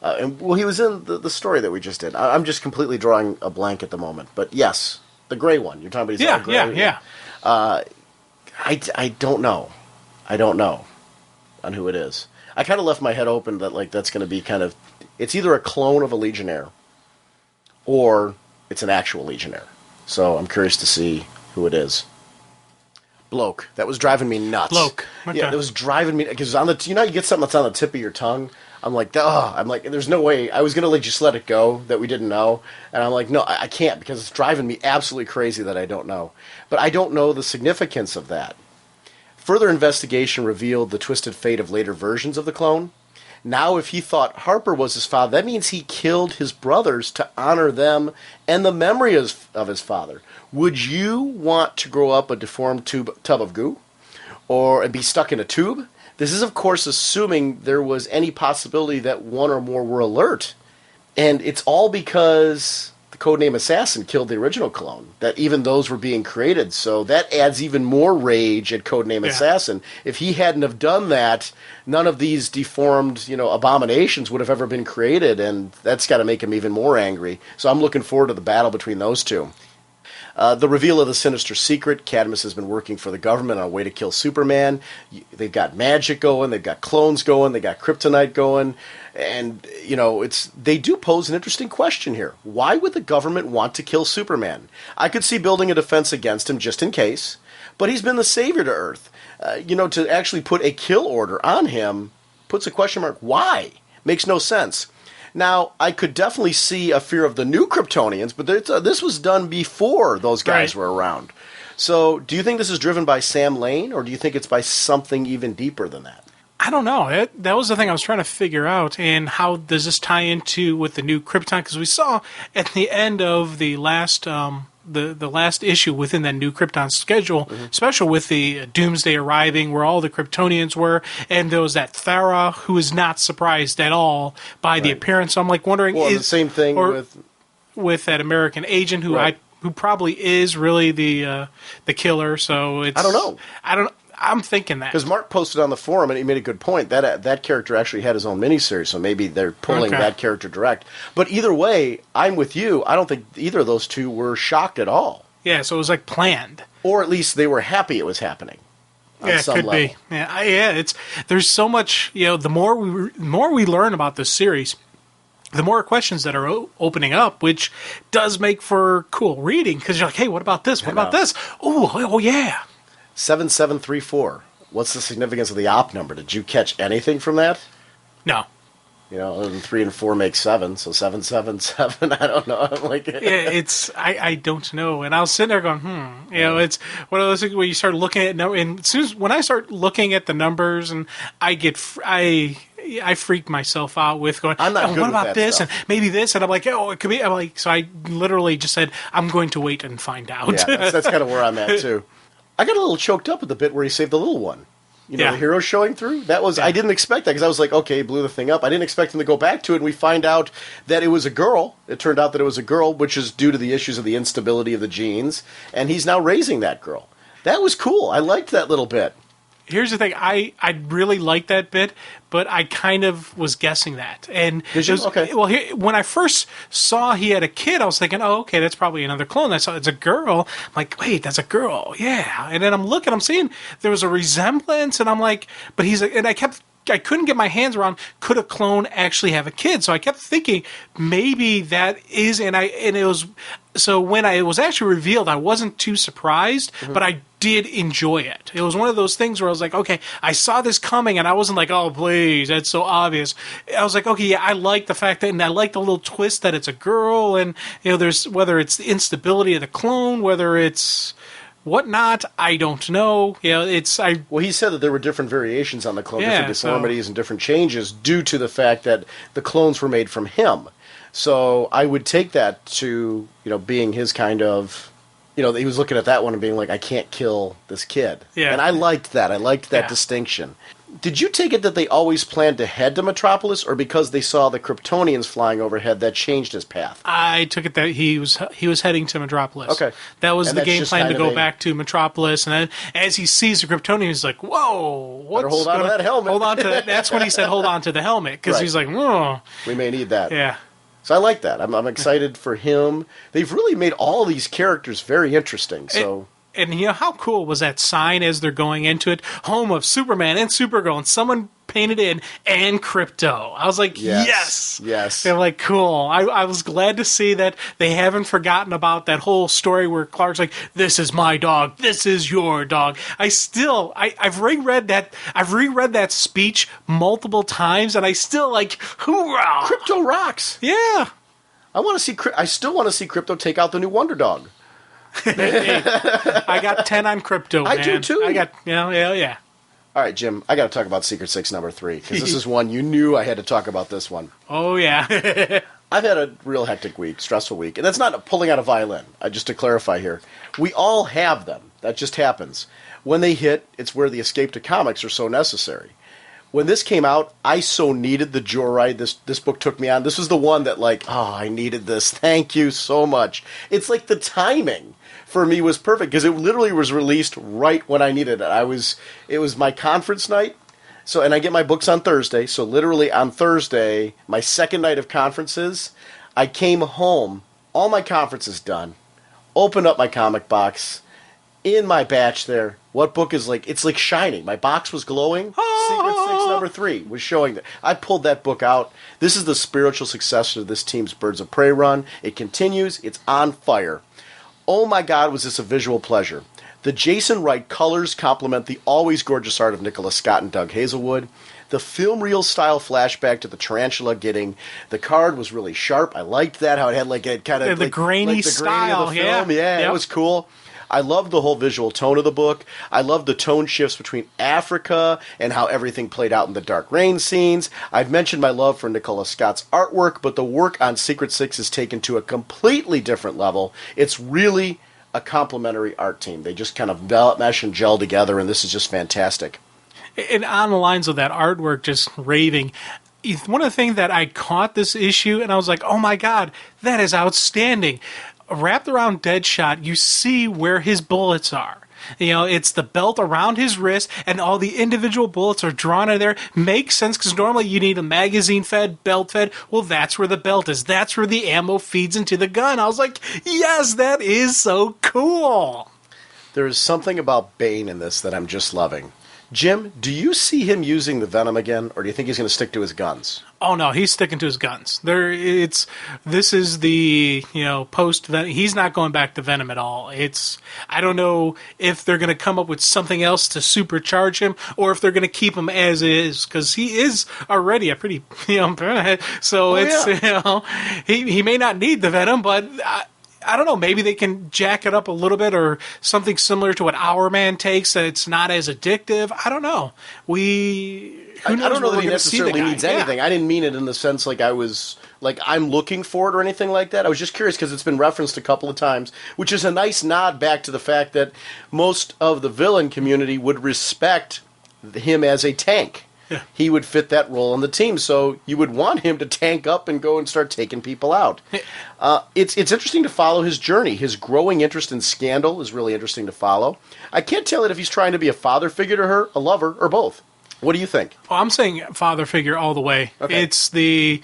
And he was in the story that we just did. I'm just completely drawing a blank at the moment. But yes, the gray one. You're talking about gray? Yeah. I don't know. I don't know on who it is. I kind of left my head open that that's going to be kind of... It's either a clone of a Legionnaire or it's an actual Legionnaire. So I'm curious to see who it is. Bloke. That was driving me nuts. Bloke. Okay. Yeah, it was driving me... Because you get something that's on the tip of your tongue? I'm like, there's no way. I was going to just let it go that we didn't know. And I'm like, no, I can't because it's driving me absolutely crazy that I don't know. But I don't know the significance of that. Further investigation revealed the twisted fate of later versions of the clone. Now, if he thought Harper was his father, that means he killed his brothers to honor them and the memory of his father. Would you want to grow up a deformed tub of goo? Or be stuck in a tube? This is, of course, assuming there was any possibility that one or more were alert. And it's all because the codename Assassin killed the original clone, that even those were being created. So that adds even more rage at codename Assassin. If he hadn't have done that, none of these deformed, abominations would have ever been created, and that's got to make him even more angry. So I'm looking forward to the battle between those two. The reveal of the sinister secret. Cadmus has been working for the government on a way to kill Superman. They've got magic going. They've got clones going. They got kryptonite going. And, they do pose an interesting question here. Why would the government want to kill Superman? I could see building a defense against him just in case, but he's been the savior to Earth. To actually put a kill order on him puts a question mark. Why? Makes no sense. Now, I could definitely see a fear of the new Kryptonians, but this was done before those guys were around. So, do you think this is driven by Sam Lane, or do you think it's by something even deeper than that? I don't know. That was the thing I was trying to figure out, and how does this tie into with the new Krypton? Because we saw at the end of the last the last issue within that new Krypton schedule, special with the Doomsday arriving, where all the Kryptonians were, and there was that Terra who is not surprised at all by the appearance. So I'm wondering, the same thing with that American agent who who probably is really the killer. So it's I don't know. I'm thinking that. Because Mark posted on the forum, and he made a good point, that character actually had his own miniseries, so maybe they're pulling that character direct. But either way, I'm with you. I don't think either of those two were shocked at all. Yeah, so it was planned. Or at least they were happy it was happening. On some could level. be. Yeah, there's so much, the more we learn about this series, the more questions that are opening up, which does make for cool reading, because you're like, hey, what about this? What about this? Oh, yeah. 7734. What's the significance of the op number? Did you catch anything from that? No. Other than 3 and 4 make 7, so 777. I don't know. I'm like, I don't know. And I was sitting there going, it's one of those things where you start looking at and as soon as when I start looking at the numbers, and I freak myself out with going, I'm not good what about with that this stuff. and maybe this, and I'm like, it could be. I'm like, so I literally just said, I'm going to wait and find out. Yeah, that's kind of where I'm at too. I got a little choked up at the bit where he saved the little one. The hero showing through. That was I didn't expect that, because I was like, okay, he blew the thing up. I didn't expect him to go back to it, and we find out that it was a girl. It turned out that it was a girl, which is due to the issues of the instability of the genes, and he's now raising that girl. That was cool. I liked that little bit. Here's the thing. I really liked that bit, but I kind of was guessing that. And did you? Okay. Well, when I first saw he had a kid, I was thinking, oh, okay, that's probably another clone. I saw it's a girl. I'm like, wait, that's a girl. Yeah. And then I'm seeing there was a resemblance, and I'm like, but I couldn't get my hands around, could a clone actually have a kid? So I kept thinking maybe that is, so when it was actually revealed, I wasn't too surprised, but I did enjoy it. It was one of those things where I was like, okay, I saw this coming, and I wasn't like, oh, please, that's so obvious. I was like, okay, yeah, I like the fact that, and I like the little twist that it's a girl, and, there's, whether it's the instability of the clone, whether it's whatnot, I don't know. Well, he said that there were different variations on the clone, different deformities and different changes due to the fact that the clones were made from him. So I would take that to, being his kind of, he was looking at that one and being like, I can't kill this kid. Yeah. And I liked that. I liked that distinction. Did you take it that they always planned to head to Metropolis, or because they saw the Kryptonians flying overhead, that changed his path? I took it that he was heading to Metropolis. Okay. That was the game plan, to go back to Metropolis, and then as he sees the Kryptonians, he's like, whoa, better hold on to that helmet. Hold on to that. That's when he said, hold on to the helmet, because he's like, whoa. We may need that. Yeah. So I like that. I'm excited for him. They've really made all these characters very interesting. So. And how cool was that sign as they're going into it? Home of Superman and Supergirl, and someone painted in, and Crypto. I was like, yes. They're like, cool. I was glad to see that they haven't forgotten about that whole story where Clark's like, this is my dog, this is your dog. I've reread that speech multiple times, and I still like, hoorah! Crypto rocks. Yeah. I still want to see Crypto take out the new Wonder Dog. I got 10 on Crypto, man. I do too. I got, yeah. All right, Jim, I got to talk about Secret Six number 3, because this is one you knew I had to talk about this one. Oh, yeah. I've had a real hectic week, stressful week, and that's not pulling out a violin, just to clarify here. We all have them. That just happens. When they hit, it's where the escape to comics are so necessary. when this came out, I so needed the joyride this book took me on. This was the one that, like, oh, I needed this. Thank you so much. It's like the timing for me was perfect because it literally was released right when I needed it. It was my conference night. So, and I get my books on Thursday. So literally on Thursday, my second night of conferences, I came home, all my conferences done, opened up my comic box, in my batch there. What book is like? It's like shining. My box was glowing. Secret Six #3 was showing that. I pulled that book out. This is the spiritual successor to this team's Birds of Prey run. It continues. It's on fire. Oh my God, was this a visual pleasure. The Jason Wright colors complement the always gorgeous art of Nicholas Scott and Doug Hazelwood. The film reel style flashback to the tarantula getting the card was really sharp. I liked that, how it had like a kind of the grainy like the style. grain of the film. Yeah, Yep. It was cool. I loved the whole visual tone of the book. I loved the tone shifts between Africa and how everything played out in the Dark Rain scenes. I've mentioned my love for Nicholas Scott's artwork, but the work on Secret Six is taken to a completely different level. It's really a complementary art team. They just kind of mesh and gel together, and this is just fantastic. And on the lines of that artwork, just raving. One of the things that I caught this issue, and I was like, oh my God, that is outstanding. Wrapped around Deadshot, you see where his bullets are. You know, it's the belt around his wrist, and all the individual bullets are drawn in there. Makes sense, because normally you need a magazine-fed, belt-fed. Well, that's where the belt is. That's where the ammo feeds into the gun. I was like, yes, that is so cool. There is something about Bane in this that I'm just loving. Jim, do you see him using the Venom again, or do you think he's going to stick to his guns? Oh no, he's sticking to his guns. This is the post Venom. He's not going back to Venom at all. I don't know if they're going to come up with something else to supercharge him, or if they're going to keep him as is, because he is already a pretty so he may not need the Venom, but. I don't know, maybe they can jack it up a little bit or something similar to what Our Man takes, that it's not as addictive. I don't know. I don't know that he necessarily needs anything. I didn't mean it in the sense like I'm looking for it or anything like that. I was just curious because it's been referenced a couple of times, which is a nice nod back to the fact that most of the villain community would respect him as a tank. Yeah. He would fit that role on the team, so you would want him to tank up and go and start taking people out. It's interesting to follow his journey. His growing interest in Scandal is really interesting to follow. I can't tell if he's trying to be a father figure to her, a lover, or both. What do you think? Well, I'm saying father figure all the way. Okay. It's the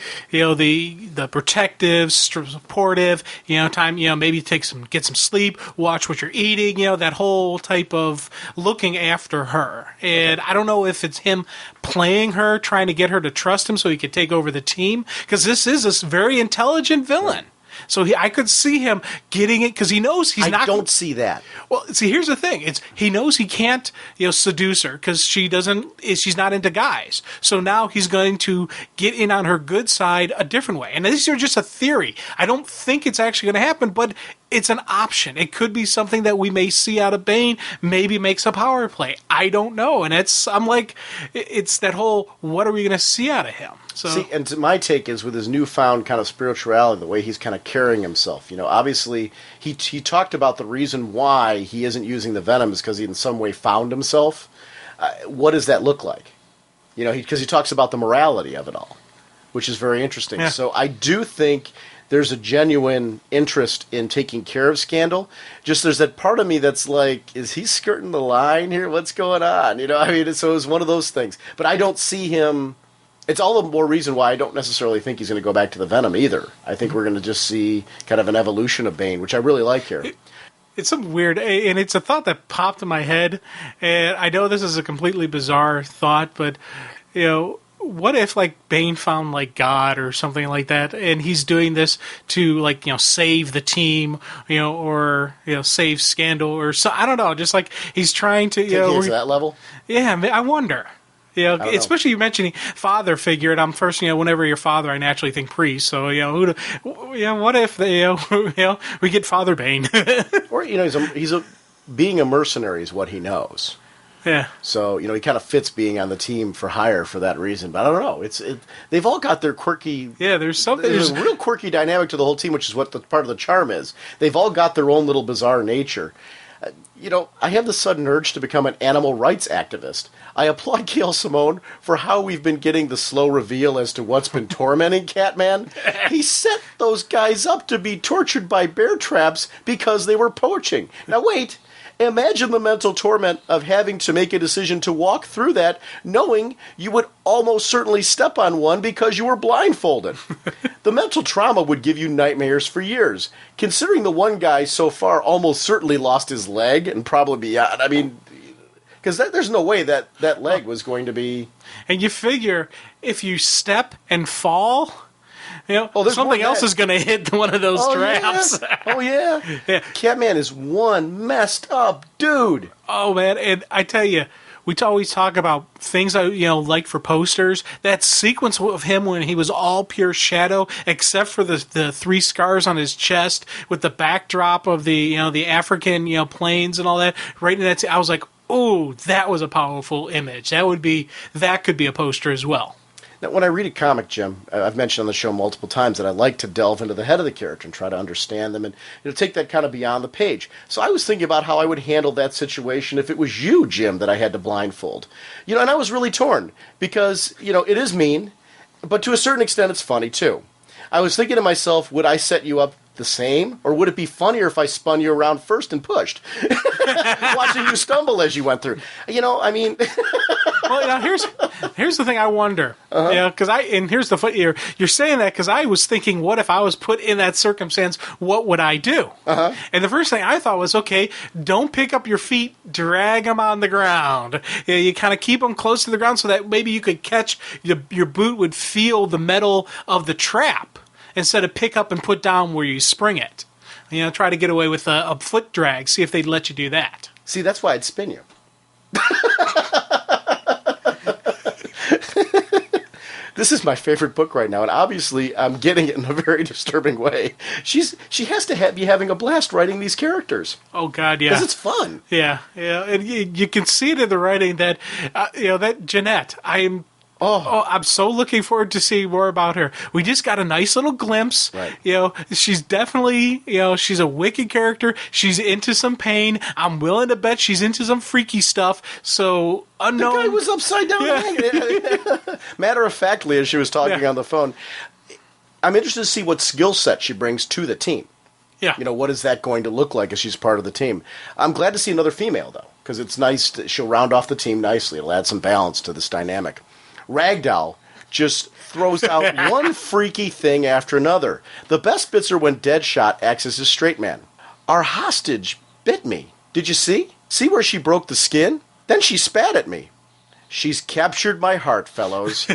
protective, supportive, time, maybe get some sleep, watch what you're eating, that whole type of looking after her. And I don't know if it's him playing her, trying to get her to trust him so he could take over the team, because this is a very intelligent villain. So I could see him getting it because he knows he's not. I don't see that. Well, see, here's the thing: he knows he can't, seduce her because she's not into guys. So now he's going to get in on her good side a different way. And these are just a theory. I don't think it's actually going to happen, but it's an option. It could be something that we may see out of Bane. Maybe makes a power play. I don't know. And it's that whole what are we going to see out of him? So. See, and my take is with his newfound kind of spirituality, the way he's kind of carrying himself. Obviously, he talked about the reason why he isn't using the Venom is because he in some way found himself. What does that look like? Because he talks about the morality of it all, which is very interesting. Yeah. So I do think there's a genuine interest in taking care of Scandal. Just there's that part of me that's like, is he skirting the line here? What's going on? So it was one of those things. But I don't see him. It's all the more reason why I don't necessarily think he's going to go back to the Venom either. I think we're going to just see kind of an evolution of Bane, which I really like here. It's some weird, and it's a thought that popped in my head, and I know this is a completely bizarre thought, but, what if, Bane found, God or something like that, and he's doing this to, save the team, or, save Scandal, or so, I don't know, just he's trying to, to that level? Yeah, I wonder. Especially you mentioning father figure, and I'm first, whenever you're father, I naturally think priest. So, what if we get Father Bane? Or he's being a mercenary is what he knows. Yeah. So he kind of fits being on the team for hire for that reason. But I don't know. They've all got their quirky. Yeah, there's a real quirky dynamic to the whole team, which is what part of the charm is. They've all got their own little bizarre nature. I have the sudden urge to become an animal rights activist. I applaud Gail Simone for how we've been getting the slow reveal as to what's been tormenting Catman. He set those guys up to be tortured by bear traps because they were poaching. Now wait, imagine the mental torment of having to make a decision to walk through that, knowing you would almost certainly step on one because you were blindfolded. The mental trauma would give you nightmares for years. Considering the one guy so far almost certainly lost his leg and probably beyond, I mean, because there's no way that leg was going to be... And you figure, if you step and fall... something else is going to hit one of those traps. Yeah. Oh, yeah. Yeah. Catman is one messed up dude. Oh, man. And I tell you, we always talk about things I like for posters. That sequence of him when he was all pure shadow, except for the 3 scars on his chest with the backdrop of the the African plains and all that. Right in that, I was like, oh, that was a powerful image. That could be a poster as well. Now, when I read a comic, Jim, I've mentioned on the show multiple times that I like to delve into the head of the character and try to understand them and take that kind of beyond the page. So I was thinking about how I would handle that situation if it was you, Jim, that I had to blindfold. And I was really torn because, it is mean, but to a certain extent it's funny too. I was thinking to myself, would I set you up the same, or would it be funnier if I spun you around first and pushed, watching you stumble as you went through? I mean... Well, here's the thing I wonder. Because here's the you're saying that because I was thinking, what if I was put in that circumstance? What would I do? And the first thing I thought was, okay, don't pick up your feet, drag them on the ground. You kind of keep them close to the ground so that maybe you could catch your boot would feel the metal of the trap instead of pick up and put down where you spring it. Try to get away with a foot drag. See if they'd let you do that. See, that's why I'd spin you. This is my favorite book right now, and obviously I'm getting it in a very disturbing way. She has to be having a blast writing these characters. Oh God, yeah, because it's fun. Yeah, and you can see it in the writing that that Jeanette. I'm so looking forward to seeing more about her. We just got a nice little glimpse. Right. She's definitely, she's a wicked character. She's into some pain. I'm willing to bet she's into some freaky stuff. So, unknown. The guy was upside down. Yeah. Matter of factly, as she was talking on the phone, I'm interested to see what skill set she brings to the team. Yeah. What is that going to look like as she's part of the team? I'm glad to see another female, though, because it's nice. She'll round off the team nicely. It'll add some balance to this dynamic. Ragdoll just throws out one freaky thing after another. The best bits are when Deadshot acts as his straight man. Our hostage bit me. Did you see? See where she broke the skin? Then she spat at me. She's captured my heart, fellows,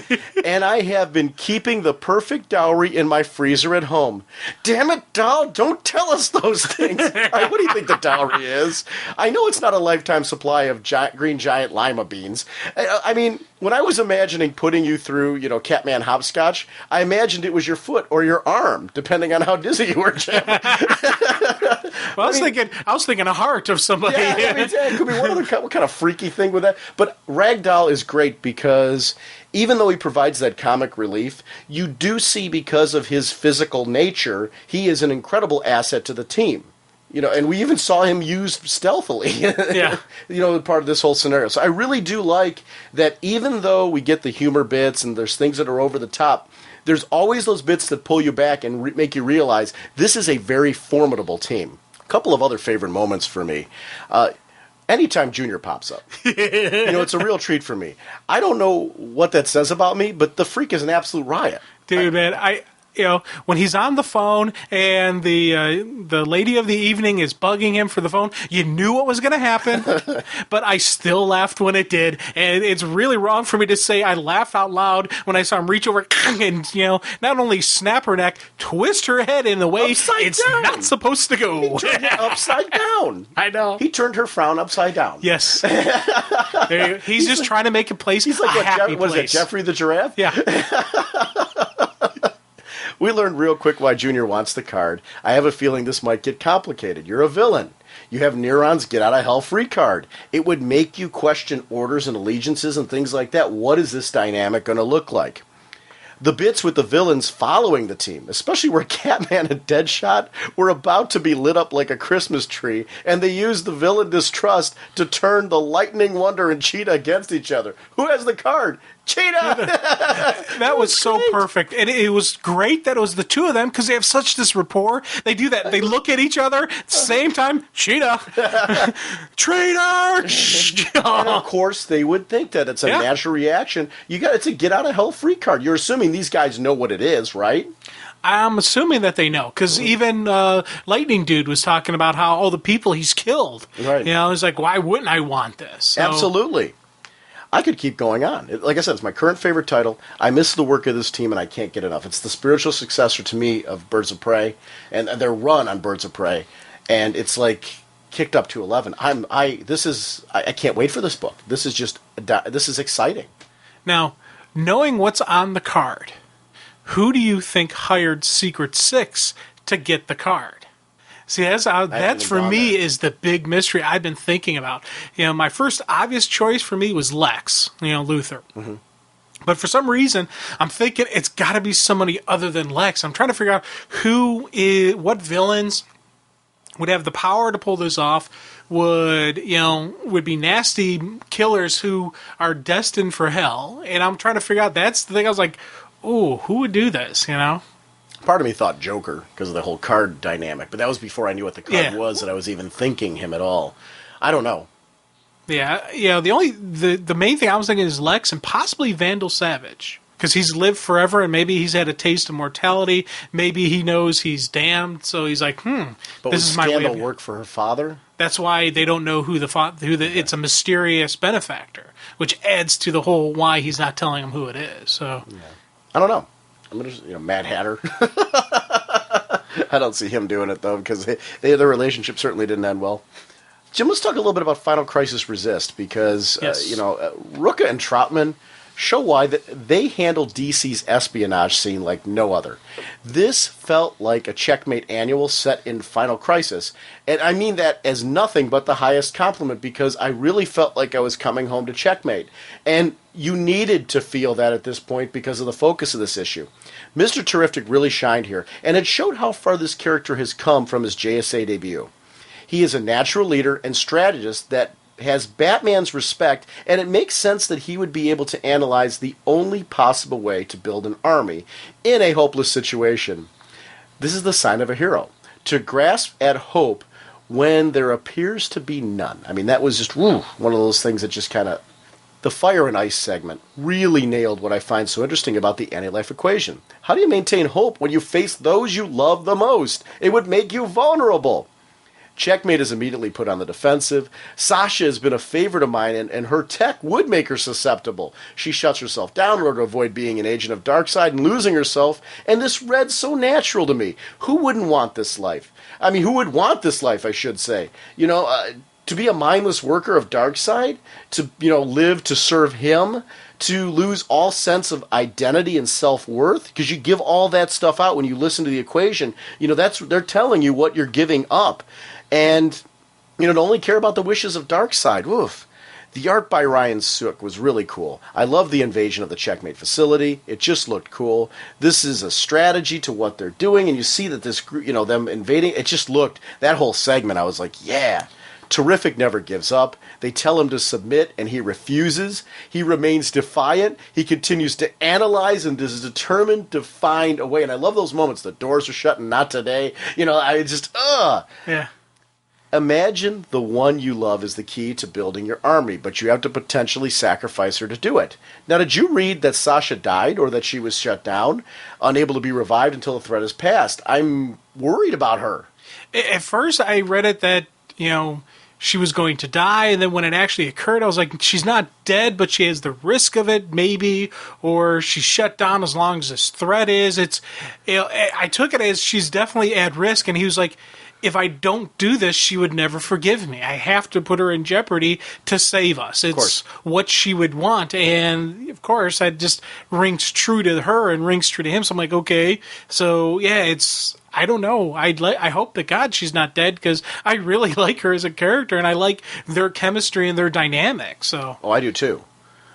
and I have been keeping the perfect dowry in my freezer at home. Damn it, doll, don't tell us those things. All right, what do you think the dowry is? I know it's not a lifetime supply of green giant lima beans. I mean, when I was imagining putting you through, Catman hopscotch, I imagined it was your foot or your arm, depending on how dizzy you were, Jim. Well, I was thinking a heart of somebody. Yeah, it could be what kind of freaky thing with that? But Ragdoll is great because even though he provides that comic relief, you do see because of his physical nature, he is an incredible asset to the team. And we even saw him used stealthily, part of this whole scenario. So I really do like that even though we get the humor bits and there's things that are over the top, there's always those bits that pull you back and make you realize this is a very formidable team. A couple of other favorite moments for me. Anytime Junior pops up, it's a real treat for me. I don't know what that says about me, but the freak is an absolute riot. Dude, man, when he's on the phone and the lady of the evening is bugging him for the phone, you knew what was going to happen, but I still laughed when it did. And it's really wrong for me to say I laughed out loud when I saw him reach over and, not only snap her neck, twist her head in the way it's not supposed to go. He turned it upside down. I know. He turned her frown upside down. Yes. He's just trying to make a place he's like, a happy place. Was it Jeffrey the Giraffe? Yeah. We learned real quick why Junior wants the card. I have a feeling this might get complicated. You're a villain. You have Neuron's Get Out of Hell free card. It would make you question orders and allegiances and things like that. What is this dynamic going to look like? The bits with the villains following the team, especially where Catman and Deadshot were about to be lit up like a Christmas tree, and they used the villain distrust to turn the Lightning Wonder and Cheetah against each other. Who has the card? Cheetah! That was so perfect. And it was great that it was the two of them because they have such this rapport. They do that. They look at each other, same time, Cheetah! Traitor! And of course, they would think that it's a natural reaction. You got it's a get out of hell free card. You're assuming these guys know what it is, right? I'm assuming that they know, because even Lightning Dude was talking about how all the people he's killed. Right. You know, he's like, why wouldn't I want this? So, Absolutely. I could keep going on. Like I said, it's my current favorite title. I miss the work of this team, and I can't get enough. It's the spiritual successor to me of Birds of Prey, and their run on Birds of Prey, and it's like kicked up to 11. I can't wait for this book. This is exciting. Now, knowing what's on the card, who do you think hired Secret Six to get the card? See, that's for me is the big mystery I've been thinking about. You know, my first obvious choice for me was Lex, Luthor. Mm-hmm. But for some reason, I'm thinking it's got to be somebody other than Lex. I'm trying to figure out what villains would have the power to pull this off, would be nasty killers who are destined for hell. And I'm trying to figure out, that's the thing. I was like, ooh, who would do this, Part of me thought Joker because of the whole card dynamic, but that was before I knew what the card was, that I was even thinking him at all. I don't know. Yeah, the main thing I was thinking is Lex and possibly Vandal Savage, because he's lived forever and maybe he's had a taste of mortality. Maybe he knows he's damned, so he's like, But this is my way. Scandal work for her father? That's why they don't know it's a mysterious benefactor, which adds to the whole why he's not telling them who it is. So I don't know. I'm gonna just, Mad Hatter. I don't see him doing it though, because their relationship certainly didn't end well. Jim, let's talk a little bit about Final Crisis Resist, because Rucka and Troutman show why they handle DC's espionage scene like no other. This felt like a Checkmate annual set in Final Crisis, and I mean that as nothing but the highest compliment, because I really felt like I was coming home to Checkmate. And you needed to feel that at this point because of the focus of this issue. Mr. Terrific really shined here, and it showed how far this character has come from his JSA debut. He is a natural leader and strategist that has Batman's respect, and it makes sense that he would be able to analyze the only possible way to build an army in a hopeless situation. This is the sign of a hero, to grasp at hope when there appears to be none. I mean, that was just one of those things that just kind of... The Fire and Ice segment really nailed what I find so interesting about the anti-life equation. How do you maintain hope when you face those you love the most? It would make you vulnerable. Checkmate is immediately put on the defensive. Sasha has been a favorite of mine, and her tech would make her susceptible. She shuts herself down in order to avoid being an agent of Darkseid and losing herself, and this read so natural to me. Who wouldn't want this life? I mean, who would want this life, I should say? To be a mindless worker of Darkseid, to live to serve him, to lose all sense of identity and self-worth, because you give all that stuff out when you listen to the equation. They're telling you what you're giving up. And, to only care about the wishes of Darkseid. Woof. The art by Ryan Sook was really cool. I love the invasion of the Checkmate facility. It just looked cool. This is a strategy to what they're doing, and you see that this, them invading, it just looked, that whole segment, I was like, yeah. Terrific never gives up. They tell him to submit, and he refuses. He remains defiant. He continues to analyze and is determined to find a way. And I love those moments. The doors are shut and not today. Yeah. Imagine the one you love is the key to building your army, but you have to potentially sacrifice her to do it. Now, did you read that Sasha died or that she was shut down, unable to be revived until the threat is past? I'm worried about her. At first, I read it that, she was going to die, and then when it actually occurred, I was like, she's not dead, but she has the risk of it, maybe, or she's shut down as long as this threat is. I took it as she's definitely at risk, and he was like, if I don't do this, she would never forgive me. I have to put her in jeopardy to save us. It's what she would want. And, of course, that just rings true to her and rings true to him. So I'm like, okay. So, yeah, I don't know. I hope to God she's not dead, because I really like her as a character, and I like their chemistry and their dynamic. So. Oh, I do too.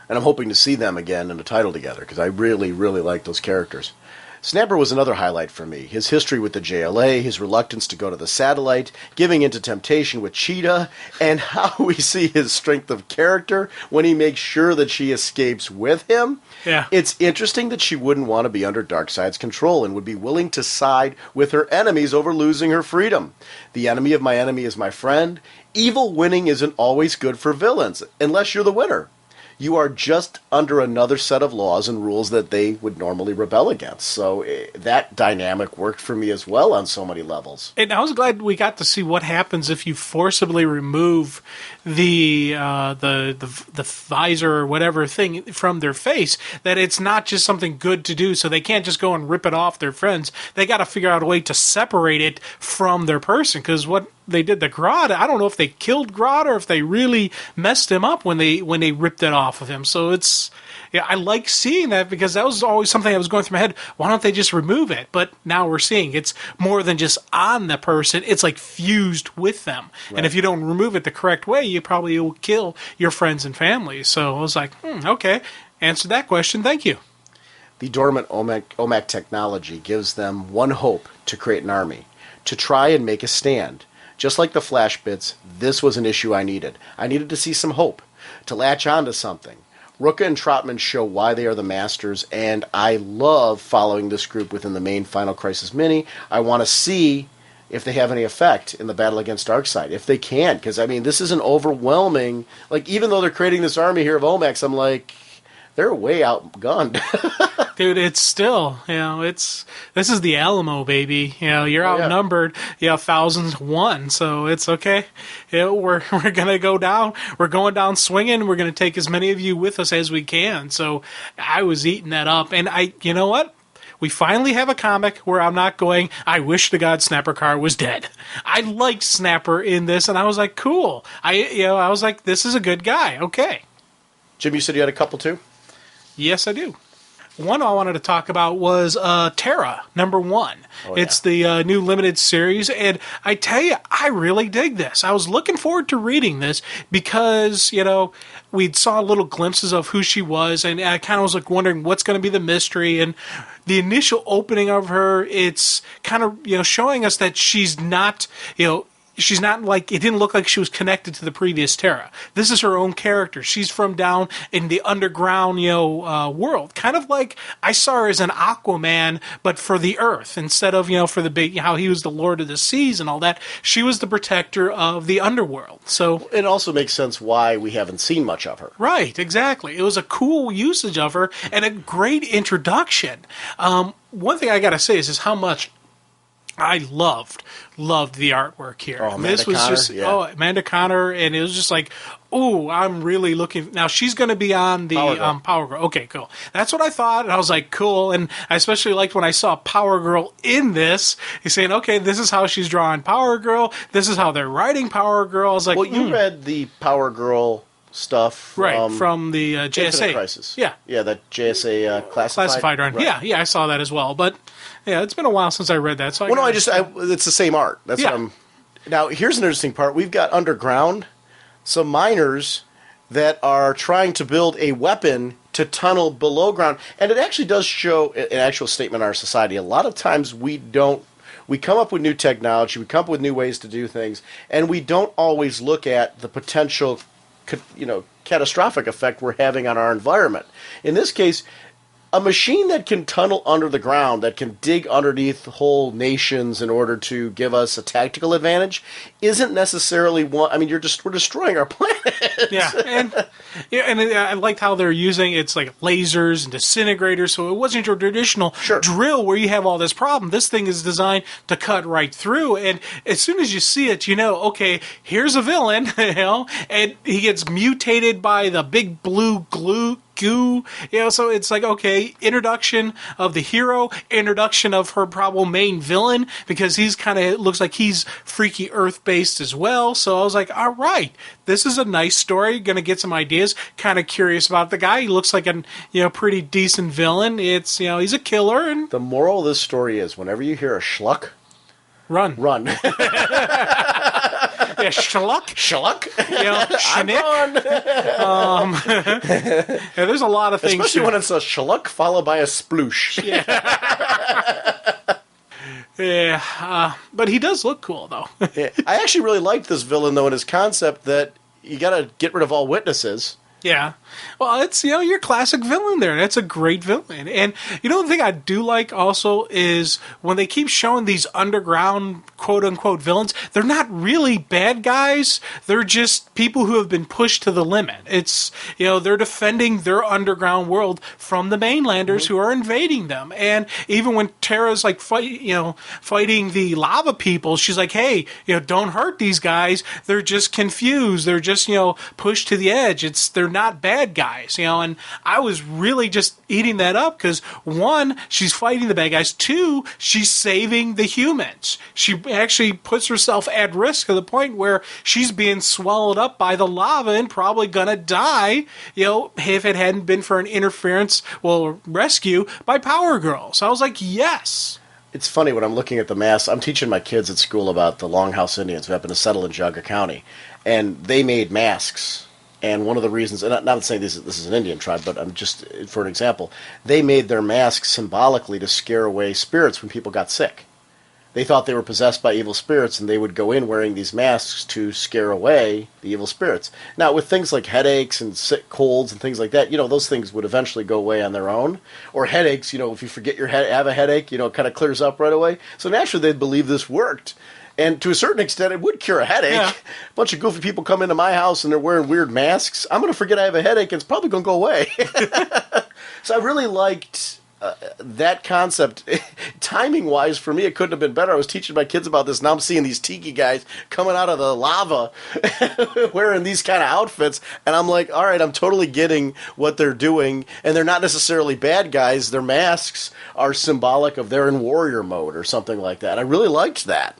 And I'm hoping to see them again in a title together, because I really, really like those characters. Snapper was another highlight for me. His history with the JLA, his reluctance to go to the satellite, giving into temptation with Cheetah, and how we see his strength of character when he makes sure that she escapes with him. Yeah. It's interesting that she wouldn't want to be under Darkseid's control and would be willing to side with her enemies over losing her freedom. The enemy of my enemy is my friend. Evil winning isn't always good for villains, unless you're the winner. You are just under another set of laws and rules that they would normally rebel against. So that dynamic worked for me as well on so many levels. And I was glad we got to see what happens if you forcibly remove the visor or whatever thing from their face. That it's not just something good to do, so they can't just go and rip it off their friends. They got to figure out a way to separate it from their person, because what they did to Grodd, I don't know if they killed Grodd or if they really messed him up when they ripped it off of him. So I like seeing that, because that was always something that was going through my head. Why don't they just remove it? But now we're seeing it's more than just on the person. It's like fused with them. Right. And if you don't remove it the correct way, you probably will kill your friends and family. So I was like, okay, answered that question. Thank you. The dormant OMAC technology gives them one hope: to create an army, to try and make a stand. Just like the Flash bits, this was an issue I needed. I needed to see some hope, to latch on to something. Rucka and Trotman show why they are the masters, and I love following this group within the main Final Crisis mini. I want to see if they have any effect in the battle against Darkseid, if they can, because, I mean, this is an overwhelming, like, even though they're creating this army here of OMACs, I'm like, they're way outgunned. Dude, it's still, this is the Alamo, baby. You're outnumbered, 1,000-1, so it's okay. We're going to go down. We're going down swinging. We're going to take as many of you with us as we can. So I was eating that up. And you know what? We finally have a comic where I'm not going, I wish to God Snapper Carr was dead. I liked Snapper in this, and I was like, cool. I was like, this is a good guy. Okay. Jim, you said you had a couple too? Yes, I do. One I wanted to talk about was Terra, #1. It's the new limited series, and I tell you, I really dig this. I was looking forward to reading this because, we saw little glimpses of who she was, and I kind of was like wondering what's going to be the mystery. And the initial opening of her, it's kind of, showing us that she's not, she's not like, it didn't look like she was connected to the previous Terra. This is her own character. She's from down in the underground, world. Kind of like I saw her as an Aquaman, but for the Earth. Instead of, for the big, how he was the Lord of the Seas and all that, she was the protector of the underworld. So it also makes sense why we haven't seen much of her. Right, exactly. It was a cool usage of her and a great introduction. One thing I got to say is how much I loved the artwork here. Oh, Amanda this was Connor, just Amanda Connor, and it was just like, I'm really looking. Now she's going to be on the Power Girl. Okay, cool. That's what I thought, and I was like, cool. And I especially liked when I saw Power Girl in this. He's saying, okay, this is how she's drawing Power Girl. This is how they're writing Power Girl. I was like, you read the Power Girl stuff from the JSA Infinite Crisis. Yeah, that JSA classified run. Right. Yeah, I saw that as well, but. Yeah, it's been a while since I read that. So it's the same art. That's what I'm. Now, here's an interesting part. We've got underground some miners that are trying to build a weapon to tunnel below ground, and it actually does show an actual statement in our society. A lot of times we come up with new technology, we come up with new ways to do things, and we don't always look at the potential, catastrophic effect we're having on our environment. In this case, a machine that can tunnel under the ground, that can dig underneath whole nations in order to give us a tactical advantage, isn't necessarily one. I mean, we're destroying our planet. Yeah, and I liked how they're using it's like lasers and disintegrators. So it wasn't your traditional drill where you have all this problem. This thing is designed to cut right through, and as soon as you see it, okay, here's a villain, and he gets mutated by the big blue goo. So it's like, okay, introduction of the hero, introduction of her probable main villain, because he's kind of, looks like he's freaky Earth-based as well. So I was like, all right, this is a nice story, gonna get some ideas, kind of curious about the guy. He looks like a, pretty decent villain. It's, he's a killer. And the moral of this story is, whenever you hear a schluck, run. Yeah, schluck. Schluck? You know, I'm schnick. gone. Yeah, there's a lot of things. Especially when it's a schluck followed by a sploosh. Yeah, but he does look cool, though. Yeah. I actually really liked this villain, though, in his concept that you got to get rid of all witnesses. Yeah. Well, it's, you know, your classic villain there. That's a great villain. And, you know, the thing I do like also is when they keep showing these underground, quote-unquote, villains, they're not really bad guys. They're just people who have been pushed to the limit. It's, you know, they're defending their underground world from the mainlanders who are invading them. And even when Terra's, like, fighting the lava people, she's like, hey, you know, don't hurt these guys. They're just confused. They're just, you know, pushed to the edge. They're not bad guys, you know, and I was really just eating that up because, one, she's fighting the bad guys. Two, she's saving the humans. She actually puts herself at risk to the point where she's being swallowed up by the lava and probably gonna die, you know, if it hadn't been for an rescue by Power Girl. So I was like, yes. It's funny when I'm looking at the masks. I'm teaching my kids at school about the Longhouse Indians who happen to settle in Jaga County, and they made masks. And one of the reasons, and I'm not saying this is an Indian tribe, but I'm just, for an example, they made their masks symbolically to scare away spirits when people got sick. They thought they were possessed by evil spirits, and they would go in wearing these masks to scare away the evil spirits. Now, with things like headaches and sick colds and things like that, you know, those things would eventually go away on their own. Or headaches, you know, if you forget have a headache, you know, it kind of clears up right away. So naturally, they'd believe this worked. And to a certain extent, it would cure a headache. Yeah. A bunch of goofy people come into my house and they're wearing weird masks. I'm going to forget I have a headache and it's probably going to go away. So I really liked that concept. Timing-wise, for me, it couldn't have been better. I was teaching my kids about this. Now I'm seeing these tiki guys coming out of the lava wearing these kind of outfits. And I'm like, all right, I'm totally getting what they're doing. And they're not necessarily bad guys. Their masks are symbolic of they're in warrior mode or something like that. I really liked that.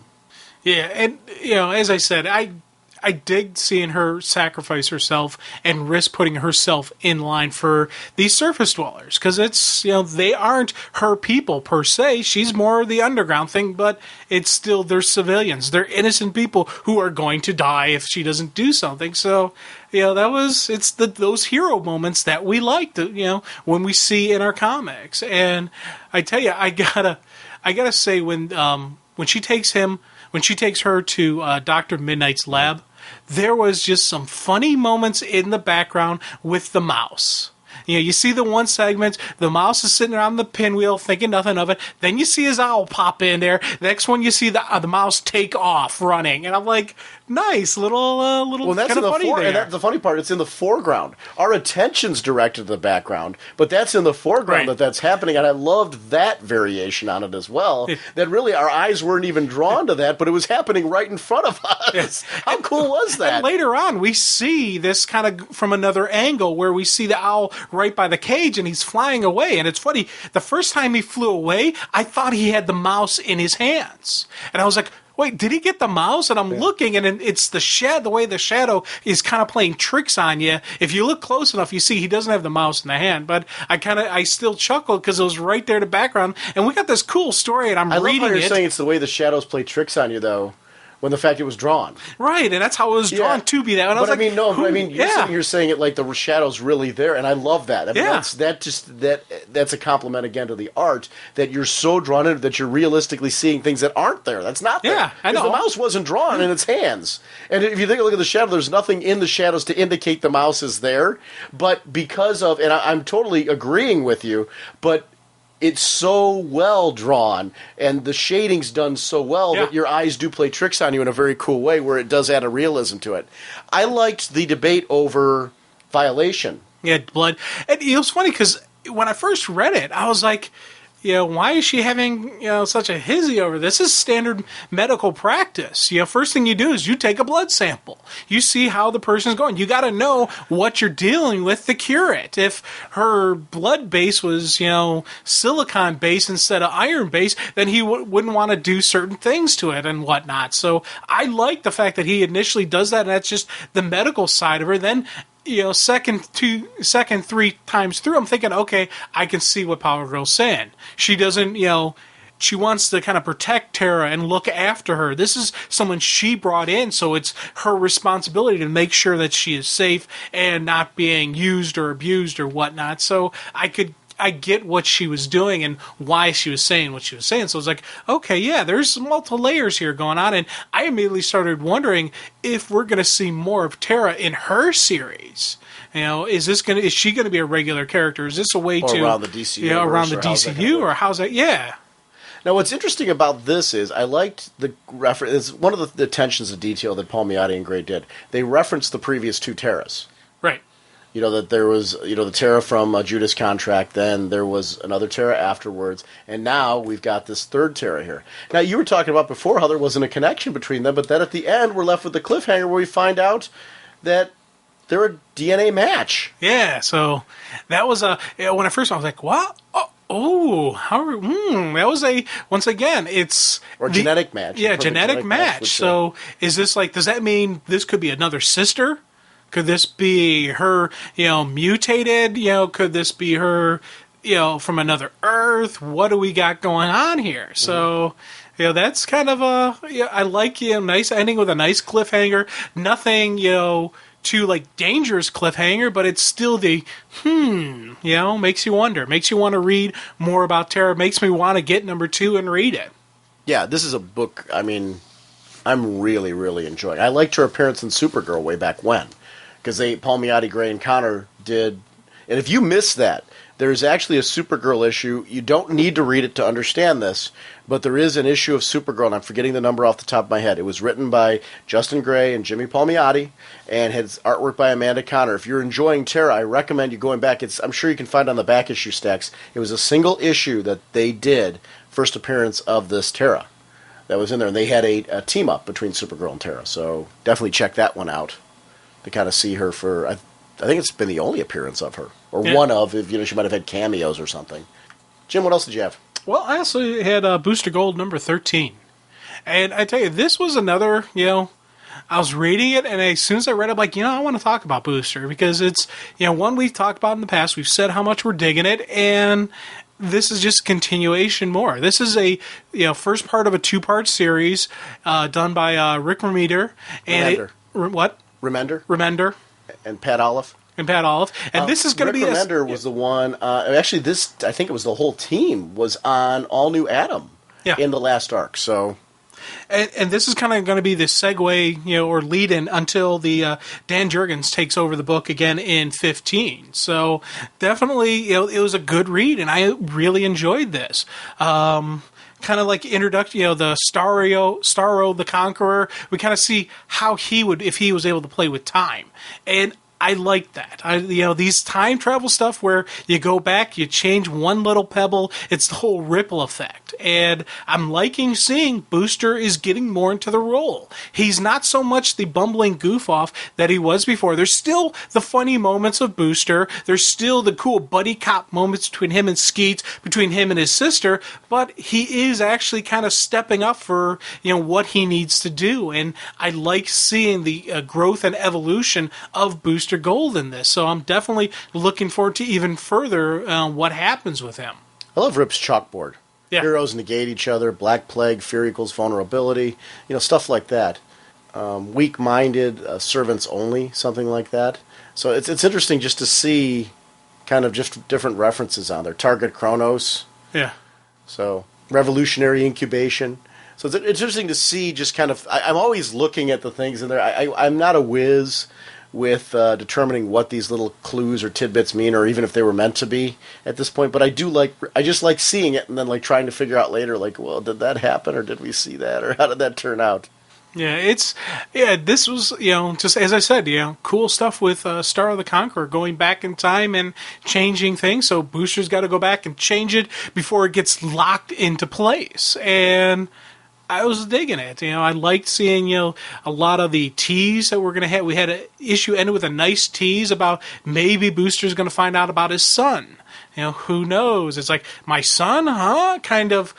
Yeah, and, you know, as I said, I dig seeing her sacrifice herself and risk putting herself in line for these surface dwellers, because it's, you know, they aren't her people per se. She's more the underground thing, but it's still, they're civilians. They're innocent people who are going to die if she doesn't do something. So, you know, those hero moments that we like, you know, when we see in our comics. And I tell you, I gotta say when she takes her to Dr. Midnight's lab, there was just some funny moments in the background with the mouse. You know, you see the one segment, the mouse is sitting around the pinwheel thinking nothing of it. Then you see his owl pop in there. The next one you see the mouse take off running. And I'm like, nice, little kind of funny there. And that's the funny part, it's in the foreground. Our attention's directed to the background, but that's in the foreground that's happening. And I loved that variation on it as well. That really our eyes weren't even drawn to that, but it was happening right in front of us. Yes. How cool was that? And later on, we see this kind of from another angle where we see the owl right by the cage and he's flying away. And it's funny, the first time he flew away, I thought he had the mouse in his hands. And I was like, wait, did he get the mouse? And I'm looking, and it's the way the shadow is kind of playing tricks on you. If you look close enough, you see he doesn't have the mouse in the hand. But I still chuckled because it was right there in the background. And we got this cool story, and I reading love how you're it. saying it's the way the shadows play tricks on you, though. When the fact it was drawn. Right, and that's how it was drawn to be that. And you're sitting here saying it like the shadow's really there, and I love that. I mean, that's a compliment again to the art, that you're so drawn in that you're realistically seeing things that aren't there. That's not there. Yeah, I know. The mouse wasn't drawn in its hands. And if you look at the shadow, there's nothing in the shadows to indicate the mouse is there. But because of, and I'm totally agreeing with you, but it's so well drawn, and the shading's done so well that your eyes do play tricks on you in a very cool way where it does add a realism to it. I liked the debate over violation. Yeah, blood. And it was funny because when I first read it, I was like, you know, why is she having, you know, such a hizzy over this? This is standard medical practice. You know, first thing you do is you take a blood sample. You see how the person's going. You got to know what you're dealing with to cure it. If her blood base was, you know, silicon base instead of iron base, then he wouldn't want to do certain things to it and whatnot. So I like the fact that he initially does that, and that's just the medical side of her. Then, you know, second, three times through, I'm thinking, okay, I can see what Power Girl's saying. She doesn't, you know, she wants to kind of protect Terra and look after her. This is someone she brought in, so it's her responsibility to make sure that she is safe and not being used or abused or whatnot. So I get what she was doing and why she was saying what she was saying. So it's like, okay, yeah, there's multiple layers here going on. And I immediately started wondering if we're going to see more of Terra in her series. You know, is she going to be a regular character? Is this a way to around the DCU, around the DCU, or how's that? Yeah. Now, what's interesting about this is I liked the reference. It's one of the attentions to detail that Palmiotti and Gray did. They referenced the previous 2 Terras. Right. You know, that there was, the Terra from Judas Contract, then there was another Terra afterwards, and now we've got this 3rd Terra here. Now, you were talking about before how there wasn't a connection between them, but then at the end we're left with the cliffhanger where we find out that they're a DNA match. Yeah, so that was when I first saw it, I was like, what? That was once again, it's... Or genetic match. Yeah, genetic match. So is this like, does that mean this could be another sister? Could this be her, mutated? Could this be her, from another Earth? What do we got going on here? So... that's kind of I like, nice ending with a nice cliffhanger. Nothing, too, dangerous cliffhanger, but it's still the, makes you wonder. Makes you want to read more about Terra. Makes me want to get number 2 and read it. Yeah, this is a book, I'm really, really enjoying. I liked her appearance in Supergirl way back when, because Palmiotti, Gray, and Connor did, and if you missed that, there's actually a Supergirl issue. You don't need to read it to understand this, but there is an issue of Supergirl, and I'm forgetting the number off the top of my head. It was written by Justin Gray and Jimmy Palmiotti, and has artwork by Amanda Connor. If you're enjoying Terra, I recommend you going back. I'm sure you can find it on the back issue stacks. It was a single issue that they did, first appearance of this Terra that was in there, and they had a team-up between Supergirl and Terra, so definitely check that one out to kind of see her for... I think it's been the only appearance of her, or one of, if she might have had cameos or something. Jim, what else did you have? Well, I also had Booster Gold number 13. And I tell you, this was another, I was reading it, and as soon as I read it, I'm like, I want to talk about Booster, because it's, one we've talked about in the past. We've said how much we're digging it, and this is just continuation more. This is a, first part of a 2-part series done by Rick Remender. And Remender. And Pat Olive. And this is going to be... Rick Remender was the one... actually, I think it was the whole team, was on All New Adam in the last arc, so... And this is kind of going to be the segue, or lead-in until the Dan Jurgens takes over the book again in 15. So definitely, it was a good read, and I really enjoyed this. Kind of like introduction, the Starro the Conqueror. We kind of see how he would, if he was able to play with time. And I like that. These time travel stuff where you go back, you change one little pebble, it's the whole ripple effect. And I'm liking seeing Booster is getting more into the role. He's not so much the bumbling goof off that he was before. There's still the funny moments of Booster. There's still the cool buddy cop moments between him and Skeets, between him and his sister, but he is actually kind of stepping up for, what he needs to do. And I like seeing the growth and evolution of Booster Gold in this. So I'm definitely looking forward to even further what happens with him. I love Rip's chalkboard. Yeah. Heroes negate each other, Black Plague, fear equals vulnerability, stuff like that. Weak-minded, servants only, something like that. So it's interesting just to see kind of just different references on there. Target Chronos. Yeah. So revolutionary incubation. So it's interesting to see just kind of... I'm always looking at the things in there. I'm not a whiz with determining what these little clues or tidbits mean, or even if they were meant to be at this point. But I just like seeing it and then trying to figure out later, well, did that happen, or did we see that, or how did that turn out? Yeah, this was, just as I said, cool stuff with Starro the Conqueror, going back in time and changing things. So Booster's got to go back and change it before it gets locked into place. And I was digging it. I liked seeing, a lot of the tease that we're going to have. We had an issue ended with a nice tease about maybe Booster's going to find out about his son. Who knows? It's like, my son, huh? Kind of,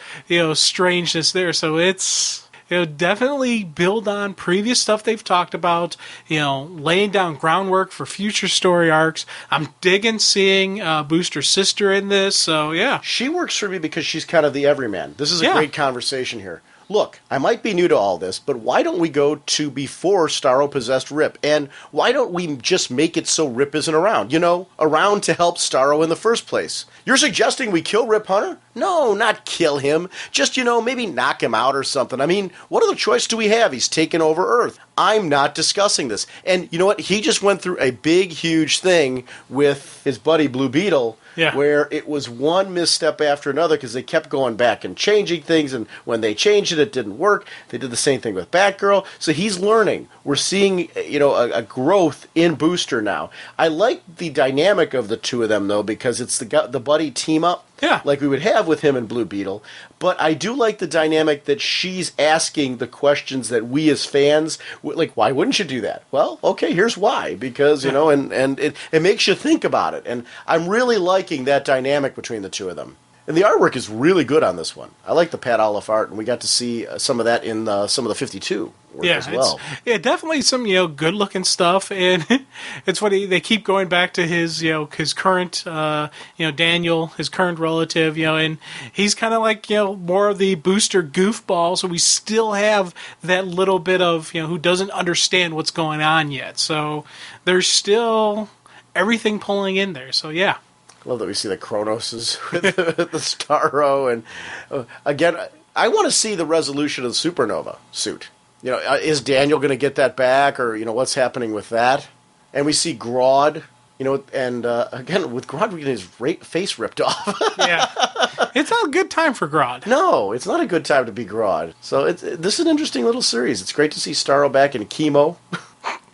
strangeness there. So it's definitely build on previous stuff they've talked about, laying down groundwork for future story arcs. I'm digging seeing Booster's sister in this, so yeah. She works for me because she's kind of the everyman. This is a great conversation here. Look, I might be new to all this, but why don't we go to before Starro possessed Rip? And why don't we just make it so Rip isn't around? Around to help Starro in the first place. You're suggesting we kill Rip Hunter? No, not kill him. Just, maybe knock him out or something. I mean, what other choice do we have? He's taken over Earth. I'm not discussing this. And you know what? He just went through a big, huge thing with his buddy Blue Beetle. Yeah. Where it was one misstep after another because they kept going back and changing things, and when they changed it, it didn't work. They did the same thing with Batgirl. So he's learning. We're seeing, a growth in Booster now. I like the dynamic of the two of them, though, because it's the buddy team-up. Yeah. Like we would have with him and Blue Beetle. But I do like the dynamic that she's asking the questions that we as fans, like, why wouldn't you do that? Well, okay, here's why. Because, and it makes you think about it. And I'm really liking that dynamic between the two of them. And the artwork is really good on this one. I like the Pat Olive art, and we got to see some of that in some of the 52 work as well. Definitely some good-looking stuff, and it's funny they keep going back to his his current Daniel, his current relative, and he's kind of like more of the Booster goofball, so we still have that little bit of who doesn't understand what's going on yet. So there's still everything pulling in there. So yeah. I love that we see the Cronoses with the Starro, and again, I want to see the resolution of the Supernova suit. Is Daniel going to get that back, or what's happening with that? And we see Grodd, and again with Grodd, we're getting his face ripped off. Yeah, it's not a good time for Grodd. No, it's not a good time to be Grodd. So this is an interesting little series. It's great to see Starro back in chemo.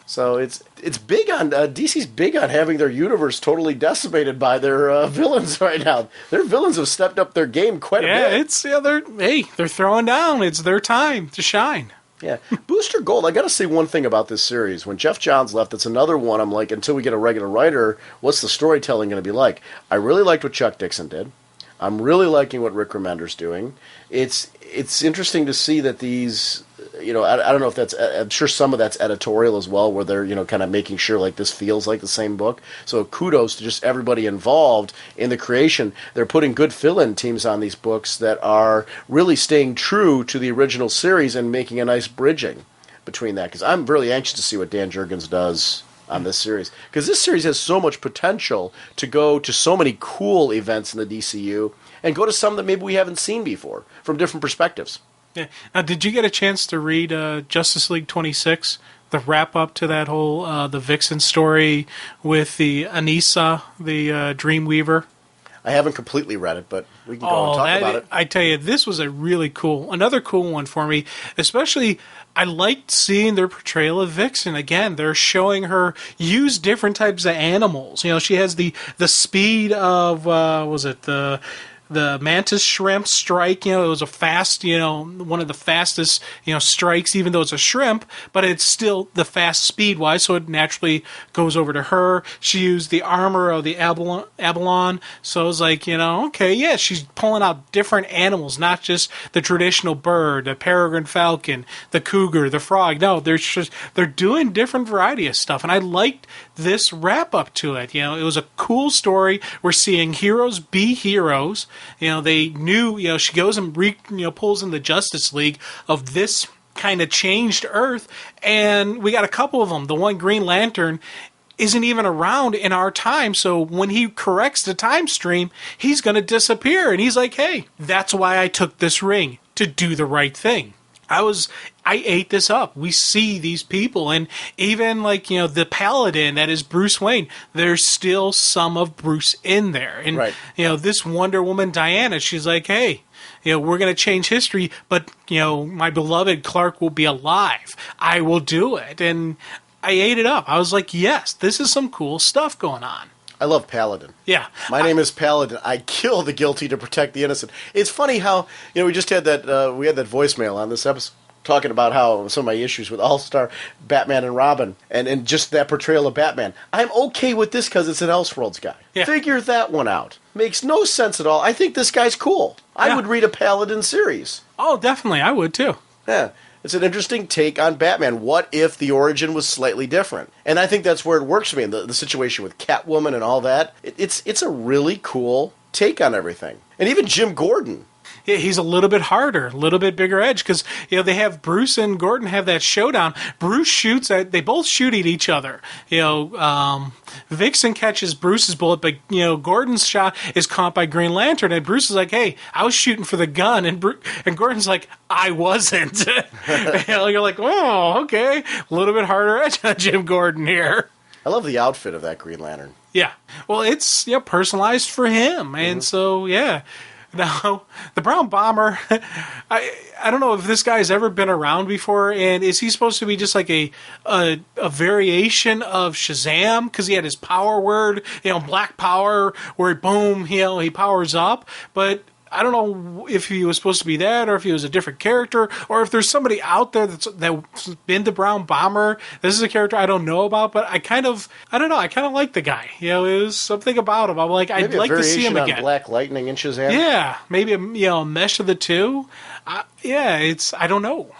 So it's big on DC's big on having their universe totally decimated by their villains right now. Their villains have stepped up their game quite a bit. They're throwing down. It's their time to shine. Yeah, Booster Gold. I got to say one thing about this series. When Jeff Johns left, it's another one. I'm like, until we get a regular writer, what's the storytelling going to be like? I really liked what Chuck Dixon did. I'm really liking what Rick Remender's doing. It's interesting to see that these. I don't know if that's. I'm sure some of that's editorial as well, where they're kind of making sure like this feels like the same book. So kudos to just everybody involved in the creation. They're putting good fill-in teams on these books that are really staying true to the original series and making a nice bridging between that. Because I'm really anxious to see what Dan Jurgens does on this series, because this series has so much potential to go to so many cool events in the DCU and go to some that maybe we haven't seen before from different perspectives. Yeah. Now, did you get a chance to read Justice League 26, the wrap-up to that whole the Vixen story with the Anissa, the Dreamweaver? I haven't completely read it, but we can go and talk about it. I tell you, this was another cool one for me, especially I liked seeing their portrayal of Vixen. Again, they're showing her use different types of animals. She has the speed of, the mantis shrimp strike. It was a fast, one of the fastest, strikes, even though it's a shrimp, but it's still the fast speed-wise, so it naturally goes over to her. She used the armor of the Abalone, so it was like, okay, yeah, she's pulling out different animals, not just the traditional bird, the peregrine falcon, the cougar, the frog. No, they're doing different variety of stuff, and I liked this wrap-up to it. It was a cool story. We're seeing heroes be heroes. They knew, she goes and pulls in the Justice League of this kind of changed Earth, and we got a couple of them. The one Green Lantern isn't even around in our time, so when he corrects the time stream, he's going to disappear, and he's like, hey, that's why I took this ring, to do the right thing. I ate this up. We see these people, and even the Paladin that is Bruce Wayne, there's still some of Bruce in there. And right. This Wonder Woman Diana, she's like, hey, we're going to change history, but my beloved Clark will be alive. I will do it. And I ate it up. I was like, yes, this is some cool stuff going on. I love Paladin. Yeah. My name is Paladin. I kill the guilty to protect the innocent. It's funny how, we just had that, we had that voicemail on this episode talking about how some of my issues with All-Star, Batman and Robin, and just that portrayal of Batman. I'm okay with this because it's an Elseworlds guy. Yeah. Figure that one out. Makes no sense at all. I think this guy's cool. I would read a Paladin series. Oh, definitely. I would too. Yeah. It's an interesting take on Batman. What if the origin was slightly different? And I think that's where it works for me. The situation with Catwoman and all that. It's a really cool take on everything. And even Jim Gordon. Yeah, he's a little bit harder, a little bit bigger edge, because they have Bruce and Gordon have that showdown. Bruce shoots they both shoot at each other. Vixen catches Bruce's bullet, but Gordon's shot is caught by Green Lantern, and Bruce is like, "Hey, I was shooting for the gun," and Gordon's like, "I wasn't." You're like, "Oh, okay, a little bit harder edge on Jim Gordon here." I love the outfit of that Green Lantern. Yeah, well, it's personalized for him, and so yeah. Now, the Brown Bomber, I don't know if this guy's ever been around before, and is he supposed to be just like a variation of Shazam? Because he had his power word, Black Power, where boom, he powers up, but I don't know if he was supposed to be that, or if he was a different character, or if there's somebody out there that's been the Brown Bomber. This is a character I don't know about, but I kind of like the guy. It was something about him. I'm like, I'd like to see him again. On Black Lightning and Shazam. Yeah, maybe a mesh of the two. I don't know.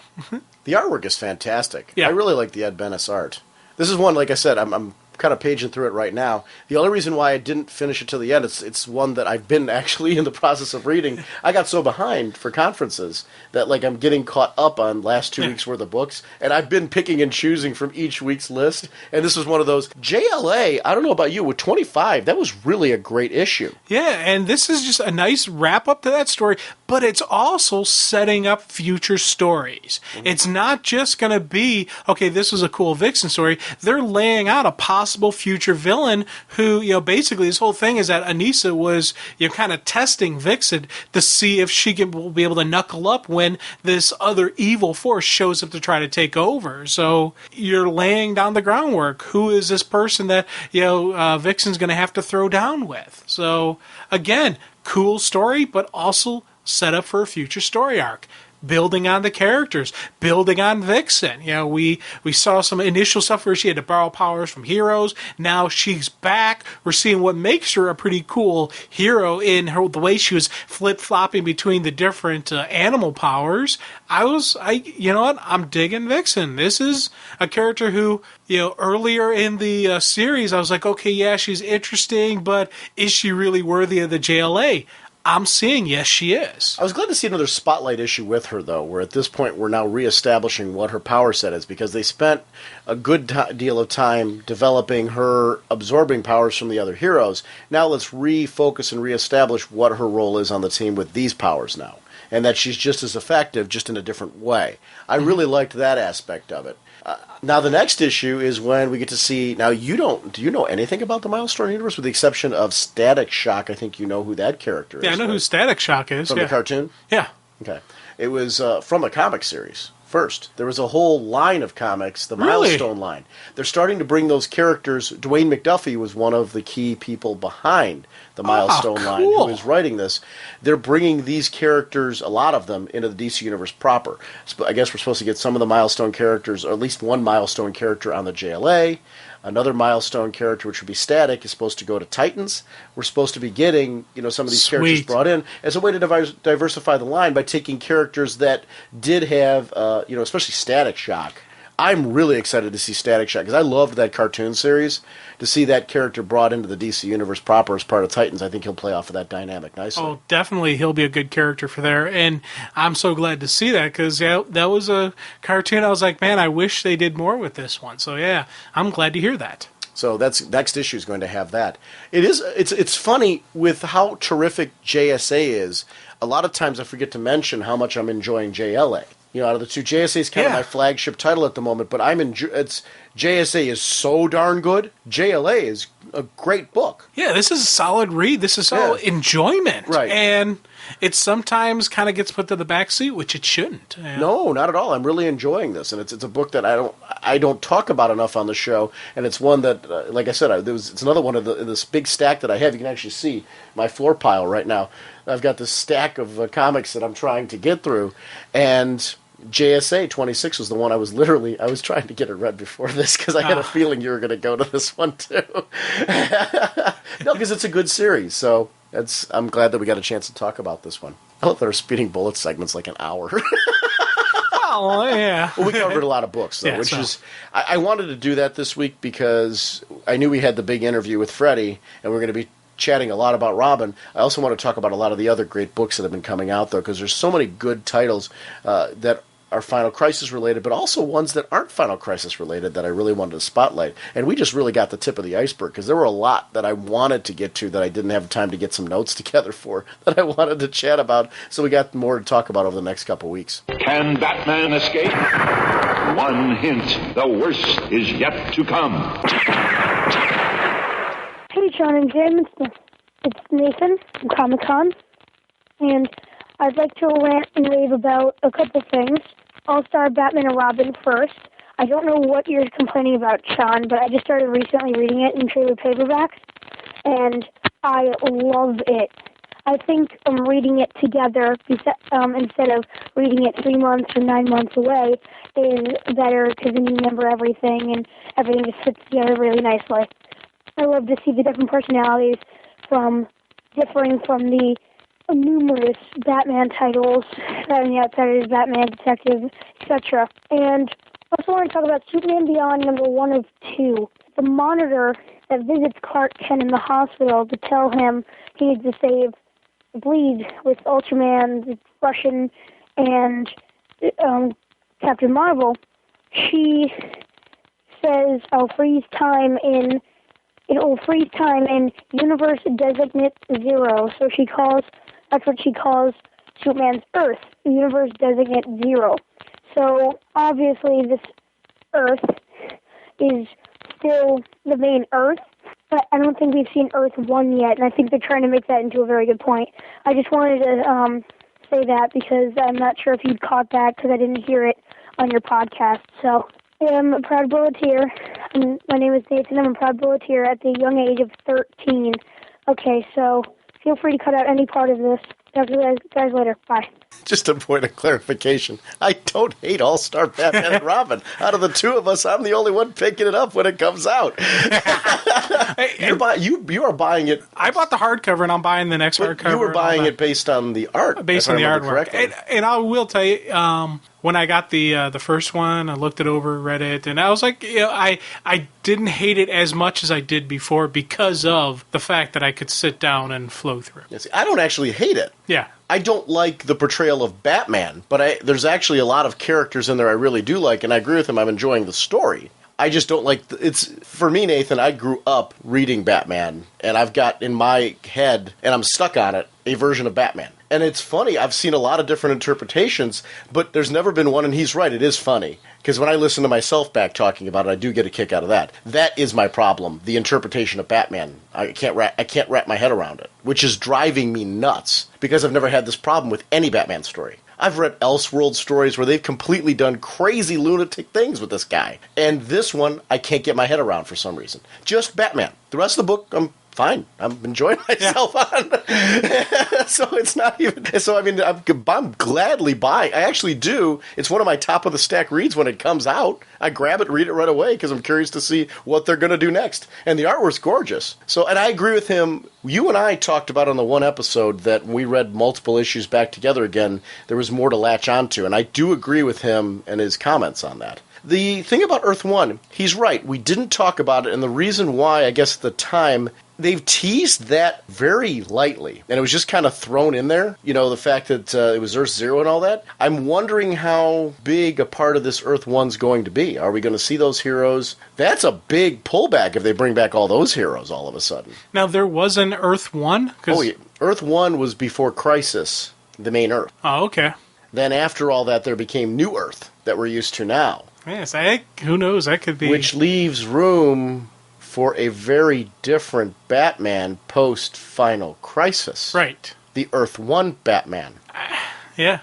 The artwork is fantastic. Yeah. I really like the Ed Benes art. This is one, like I said, I'm kind of paging through it right now. The only reason why I didn't finish it till the end, it's one that I've been actually in the process of reading. I got so behind for conferences that I'm getting caught up on last 2 weeks worth of books, and I've been picking and choosing from each week's list, and this was one of those. JLA, I don't know about you, with 25, that was really a great issue. Yeah, and this is just a nice wrap-up to that story, but it's also setting up future stories. Mm-hmm. It's not just going to be, okay, this was a cool Vixen story. They're laying out a possible future villain who, basically this whole thing is that Anissa was, kind of testing Vixen to see if she will be able to knuckle up when this other evil force shows up to try to take over. So you're laying down the groundwork. Who is this person that, Vixen's going to have to throw down with? So again, cool story, but also set up for a future story arc. Building on the characters, building on Vixen. We saw some initial stuff where she had to borrow powers from heroes. Now she's back. We're seeing what makes her a pretty cool hero in the way she was flip-flopping between the different animal powers. I'm digging Vixen. This is a character who, earlier in the series, I was like, okay, yeah, she's interesting, but is she really worthy of the JLA? I'm seeing, yes, she is. I was glad to see another spotlight issue with her, though, where at this point we're now reestablishing what her power set is, because they spent a good deal of time developing her absorbing powers from the other heroes. Now let's refocus and reestablish what her role is on the team with these powers now, and that she's just as effective, just in a different way. I really liked that aspect of it. Now the next issue is when we get to see. Now do you know anything about the Milestone universe, with the exception of Static Shock? I think you know who that character is. Yeah, I know who Static Shock is. From the cartoon? Yeah. Okay. It was from a comic series first. There was a whole line of comics, the Really? Milestone line. They're starting to bring those characters. Dwayne McDuffie was one of the key people behind the Milestone line who is writing this. They're bringing these characters, a lot of them, into the DC Universe proper. I guess we're supposed to get some of the Milestone characters, or at least one Milestone character on the JLA. Another Milestone character, which would be Static, is supposed to go to Titans. We're supposed to be getting, some of these characters brought in as a way to diversify the line by taking characters that did have, especially Static Shock. I'm really excited to see Static Shock, because I loved that cartoon series. To see that character brought into the DC Universe proper as part of Titans, I think he'll play off of that dynamic nicely. Oh, definitely, he'll be a good character for there, and I'm so glad to see that, because that was a cartoon I was like, man, I wish they did more with this one. So yeah, I'm glad to hear that. So that's next issue is going to have that. It's funny with how terrific JSA is. A lot of times I forget to mention how much I'm enjoying JLA. Out of the two, JSA is kind of my flagship title at the moment, but JSA is so darn good. JLA is a great book. Yeah, this is a solid read. This is all enjoyment. Right. And it sometimes kind of gets put to the back seat, which it shouldn't. No, not at all. I'm really enjoying this, and it's a book that I don't talk about enough on the show, and it's one that, like I said, it's another one of this big stack that I have. You can actually see my floor pile right now. I've got this stack of comics that I'm trying to get through, and JSA 26 was the one I was trying to get it read before this, because I had a feeling you were going to go to this one too. No, because it's a good series, so I'm glad that we got a chance to talk about this one. I love that our Speeding Bullets segment's like an hour. Well, yeah. Well, we covered a lot of books, though, Yeah, which so. is... I wanted to do that this week because I knew we had the big interview with Freddie, and we're going to be chatting a lot about Robin. I also want to talk about a lot of the other great books that have been coming out, though, because there's so many good titles that are Final Crisis related, but also ones that aren't Final Crisis related that I really wanted to spotlight. And we just really got the tip of the iceberg, because there were a lot that I wanted to get to that I didn't have time to get some notes together for, that I wanted to chat about. So we got more to talk about over the next couple weeks. Can Batman escape? One hint, the worst is yet to come. Hey, John and Jim, it's Nathan from Comic-Con, and I'd like to rant and rave about a couple things. All-Star Batman and Robin first. I don't know what you're complaining about, Sean, but I just started recently reading it in trade paperbacks, and I love it. I think reading it together instead of reading it 3 months or 9 months away is better, because then you remember everything, and everything just fits together really nicely. I love to see the different personalities differing from the numerous Batman titles, Batman the Outsiders, Batman Detective, etc. And I also want to talk about Superman Beyond #1 of 2. The Monitor that visits Clark Kent in the hospital to tell him he needs to save the Bleed with Ultraman, the Russian, and Captain Marvel. She says, it will freeze time in Universe Designate 0. So that's what she calls Superman's Earth, Universe Designate 0. So obviously this Earth is still the main Earth, but I don't think we've seen Earth 1 yet, and I think they're trying to make that into a very good point. I just wanted to say that because I'm not sure if you'd caught that because I didn't hear it on your podcast. So I'm a proud bulleteer. My name is Nathan. I'm a proud bulleteer at the young age of 13. Okay, so feel free to cut out any part of this. Talk to you guys later. Bye. Just a point of clarification. I don't hate All-Star Batman and Robin. Out of the two of us, I'm the only one picking it up when it comes out. You are buying it. I bought the hardcover, and I'm buying the next hardcover. You were buying it based on the art. Based on the artwork. And I will tell you, when I got the first one, I looked it over, read it, and I was like, I didn't hate it as much as I did before because of the fact that I could sit down and flow through. Yes, I don't actually hate it. Yeah. I don't like the portrayal of Batman, but there's actually a lot of characters in there I really do like, and I agree with him. I'm enjoying the story. I just don't like... For me, Nathan, I grew up reading Batman, and I've got in my head, and I'm stuck on it, a version of Batman. And it's funny, I've seen a lot of different interpretations, but there's never been one, and he's right, it is funny. Because when I listen to myself back talking about it, I do get a kick out of that. That is my problem, the interpretation of Batman. I can't wrap my head around it, which is driving me nuts, because I've never had this problem with any Batman story. I've read Elseworld stories where they've completely done crazy lunatic things with this guy. And this one, I can't get my head around for some reason. Just Batman. The rest of the book, I'm fine. I'm enjoying myself on. So it's not even... So, I mean, I'm gladly buying. I actually do. It's one of my top of the stack reads when it comes out. I grab it, read it right away, because I'm curious to see what they're going to do next. And the artwork's gorgeous. So, and I agree with him. You and I talked about on the one episode that we read multiple issues back together again. There was more to latch onto. And I do agree with him and his comments on that. The thing about Earth 1, he's right. We didn't talk about it, and the reason why, I guess at the time, they've teased that very lightly, and it was just kind of thrown in there. You know, the fact that it was Earth 0 and all that. I'm wondering how big a part of this Earth 1's going to be. Are we going to see those heroes? That's a big pullback if they bring back all those heroes all of a sudden. Now, there was an Earth 1? Oh, yeah. Earth 1 was before Crisis, the main Earth. Oh, okay. Then after all that, there became New Earth that we're used to now. Yes, who knows? That could be... Which leaves room for a very different Batman post-Final Crisis. Right. The Earth 1 Batman. Yeah.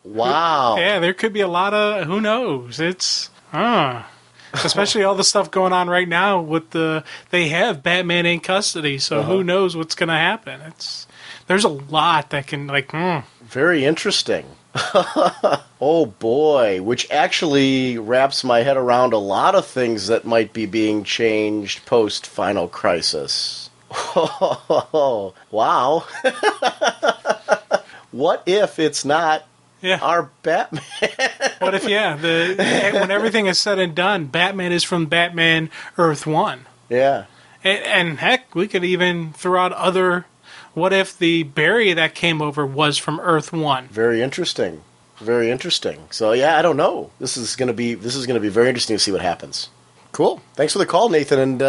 Wow. Yeah, there could be a lot of... Who knows? It's... Especially all the stuff going on right now with they have Batman in custody, so who knows what's going to happen. There's a lot that can, Very interesting. Oh boy, which actually wraps my head around a lot of things that might be being changed post-Final Crisis. Oh, wow. What if it's not our Batman. What if, when everything is said and done, Batman is from Batman Earth 1. Yeah. And heck, we could even throw out other... What if the Barry that came over was from Earth 1? Very interesting. Very interesting. So, yeah, I don't know. This is going to be very interesting to see what happens. Cool. Thanks for the call, Nathan, and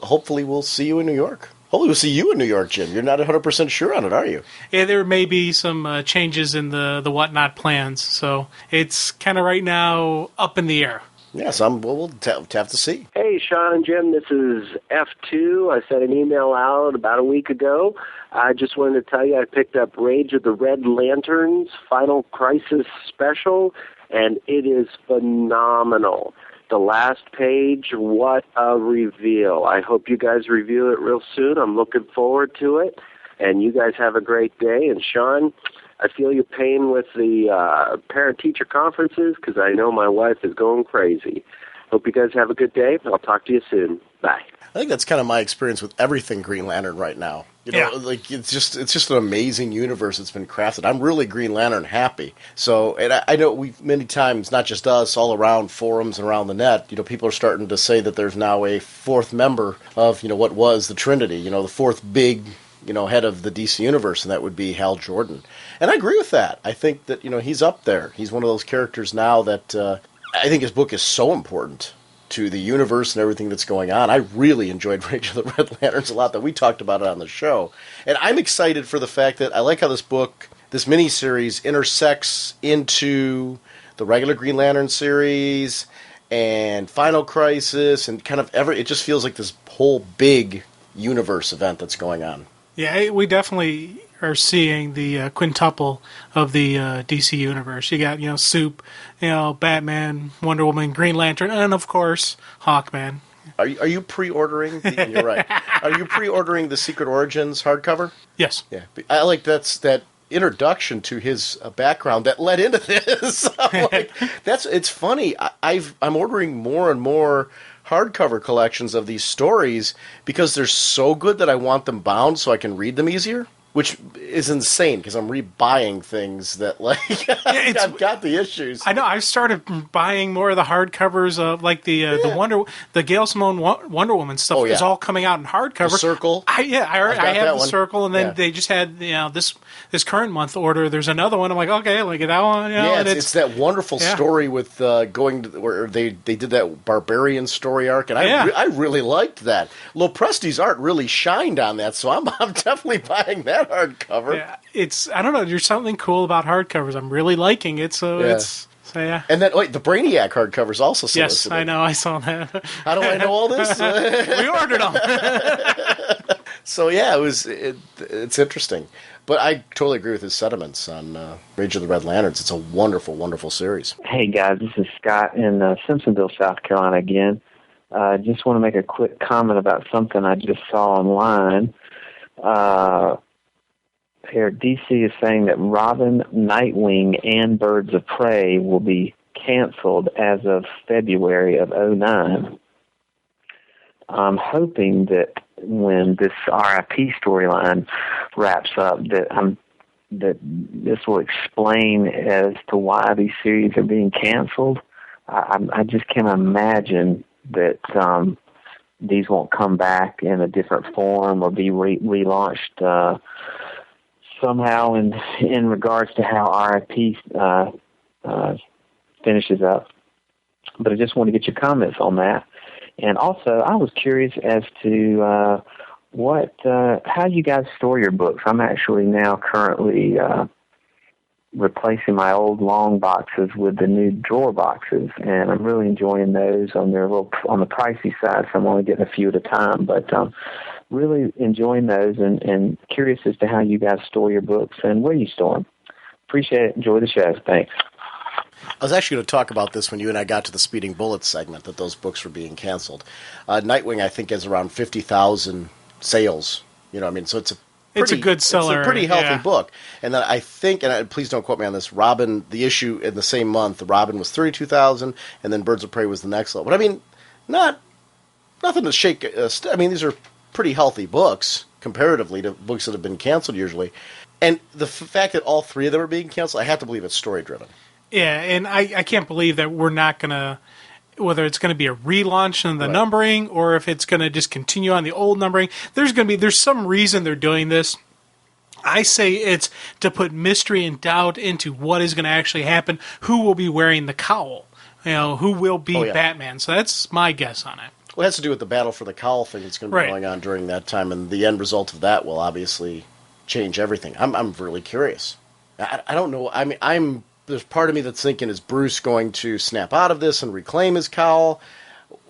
hopefully we'll see you in New York. Hopefully we'll see you in New York, Jim. You're not 100% sure on it, are you? Yeah, there may be some changes in the whatnot plans, so it's kind of right now up in the air. Yes, we'll have to see. Hey, Sean and Jim, this is F2. I sent an email out about a week ago. I just wanted to tell you I picked up Rage of the Red Lanterns Final Crisis Special, and it is phenomenal. The last page, what a reveal. I hope you guys review it real soon. I'm looking forward to it. And you guys have a great day. And Sean, I feel your pain with the parent-teacher conferences because I know my wife is going crazy. Hope you guys have a good day. I'll talk to you soon. Bye. I think that's kind of my experience with everything Green Lantern right now. Like it's just an amazing universe that's been crafted. I'm really Green Lantern happy. So, and I know we've many times, not just us, all around forums and around the net, people are starting to say that there's now a fourth member of, what was the Trinity, the fourth big, head of the DC universe, and that would be Hal Jordan. And I agree with that. I think that, he's up there. He's one of those characters now that I think his book is so important to the universe and everything that's going on. I really enjoyed Rage of the Red Lanterns a lot, that we talked about it on the show. And I'm excited for the fact that I like how this book, this miniseries, intersects into the regular Green Lantern series and Final Crisis and kind of it just feels like this whole big universe event that's going on. Yeah, we definitely are seeing the quintuple of the DC universe. You got, Soup, Batman, Wonder Woman, Green Lantern, and of course, Hawkman. Are you pre-ordering? You're right. Are you pre-ordering the Secret Origins hardcover? Yes. Yeah, I like that introduction to his background that led into this. It's funny. I'm ordering more and more hardcover collections of these stories because they're so good that I want them bound so I can read them easier. Which is insane because I'm rebuying things that I've got the issues. I know. I've started buying more of the hardcovers of the Gail Simone Wonder Woman stuff is all coming out in hardcover. The Circle. I have the Circle, and then they just had this current month order. There's another one. I'm like, okay, look at that one. It's that wonderful story with going to where they did that Barbarian story arc, and I really liked that. Lopresti's art really shined on that, so I'm definitely buying that hardcover. Yeah, I don't know. There's something cool about hardcovers. I'm really liking it. So yeah. And then the Brainiac hardcovers also. Yes, I know. I saw that. How do I know all this? We ordered them. So yeah, it's interesting. But I totally agree with his sentiments on Rage of the Red Lanterns. It's a wonderful, wonderful series. Hey guys, this is Scott in Simpsonville, South Carolina again. Just want to make a quick comment about something I just saw online. Here, DC is saying that Robin, Nightwing, and Birds of Prey will be canceled as of February of 2009. I'm hoping that when this RIP storyline wraps up, that this will explain as to why these series are being canceled. I just can't imagine that these won't come back in a different form or be relaunched somehow in regards to how RIP finishes up. But I just want to get your comments on that. And also, I was curious as to how you guys store your books. I'm actually now currently replacing my old long boxes with the new drawer boxes, and I'm really enjoying those. On the pricey side, so I'm only getting a few at a time, but really enjoying those and curious as to how you guys store your books and where you store them. Appreciate it. Enjoy the show. Thanks. I was actually going to talk about this when you and I got to the Speeding Bullets segment, that those books were being canceled. Nightwing, I think, has around 50,000 sales. So it's a good seller. It's a pretty healthy book. And then I think, and please don't quote me on this, Robin, the issue in the same month, Robin was 32,000, and then Birds of Prey was the next level. But nothing to shake. These are pretty healthy books comparatively to books that have been canceled usually. And the fact that all three of them are being canceled, I have to believe it's story-driven. Yeah, and I can't believe that we're not going to, whether it's going to be a relaunch in the numbering or if it's going to just continue on the old numbering, there's some reason they're doing this. I say it's to put mystery and doubt into what is going to actually happen, who will be wearing the cowl, who will be Batman. So that's my guess on it. Well, it has to do with the battle for the cowl thing that's going to be going on during that time, and the end result of that will obviously change everything. I'm really curious. I don't know. I mean, there's part of me that's thinking, is Bruce going to snap out of this and reclaim his cowl?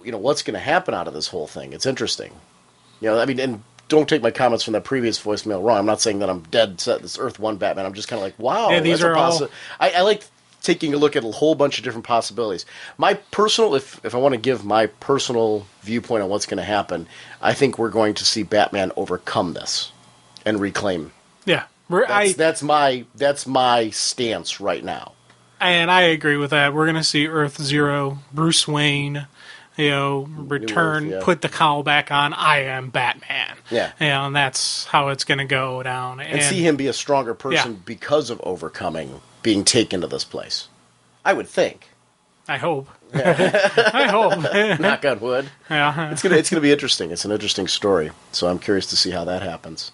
What's going to happen out of this whole thing? It's interesting. And don't take my comments from that previous voicemail wrong. I'm not saying that I'm dead set this Earth 1 Batman. I'm just kind of like, wow. Yeah, these are all... I like taking a look at a whole bunch of different possibilities. My personal, if I want to give my personal viewpoint on what's going to happen, I think we're going to see Batman overcome this and reclaim. Yeah. That's my stance right now. And I agree with that. We're going to see Earth Zero, Bruce Wayne, return, put the cowl back on. I am Batman. Yeah. And that's how it's going to go down. And see him be a stronger person because of overcoming being taken to this place. I would think. I hope. I hope. Knock on wood. Yeah. It's gonna be interesting. It's an interesting story. So I'm curious to see how that happens.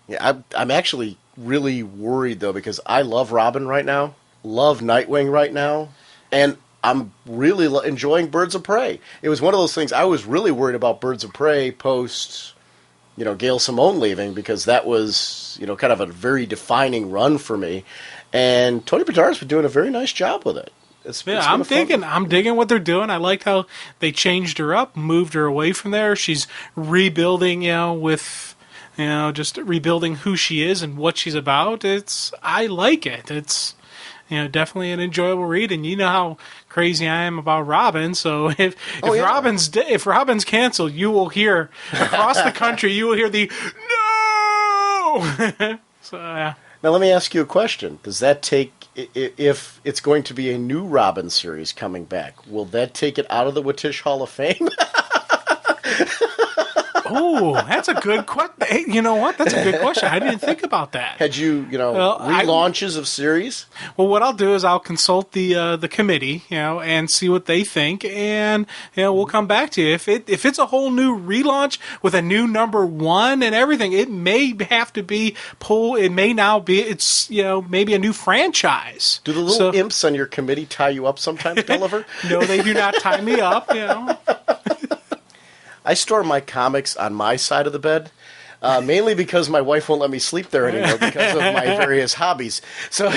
Yeah, I'm actually really worried though, because I love Robin right now, love Nightwing right now, and I'm really enjoying Birds of Prey. It was one of those things I was really worried about Birds of Prey post, Gail Simone leaving, because that was, kind of a very defining run for me. And Tony Bedard's been doing a very nice job with it. I'm digging what they're doing. I liked how they changed her up, moved her away from there. She's rebuilding, with, just rebuilding who she is and what she's about. I like it. It's, definitely an enjoyable read. And you know how crazy I am about Robin. So if Robin's canceled, you will hear across the country. You will hear the no. So yeah. Now, let me ask you a question. Does that take, if it's going to be a new Robin series coming back, will that take it out of the Wittish Hall of Fame? Oh, that's a good question. Hey, you know what? That's a good question. I didn't think about that. Had you, relaunches of series? Well, what I'll do is I'll consult the committee, and see what they think, and we'll come back to you. If it's a whole new relaunch with a new number one and everything, it may have to be pulled. It may now be maybe a new franchise. Do the little imps on your committee tie you up sometimes, Gulliver? No, they do not tie me up. I store my comics on my side of the bed, mainly because my wife won't let me sleep there anymore because of my various hobbies. So,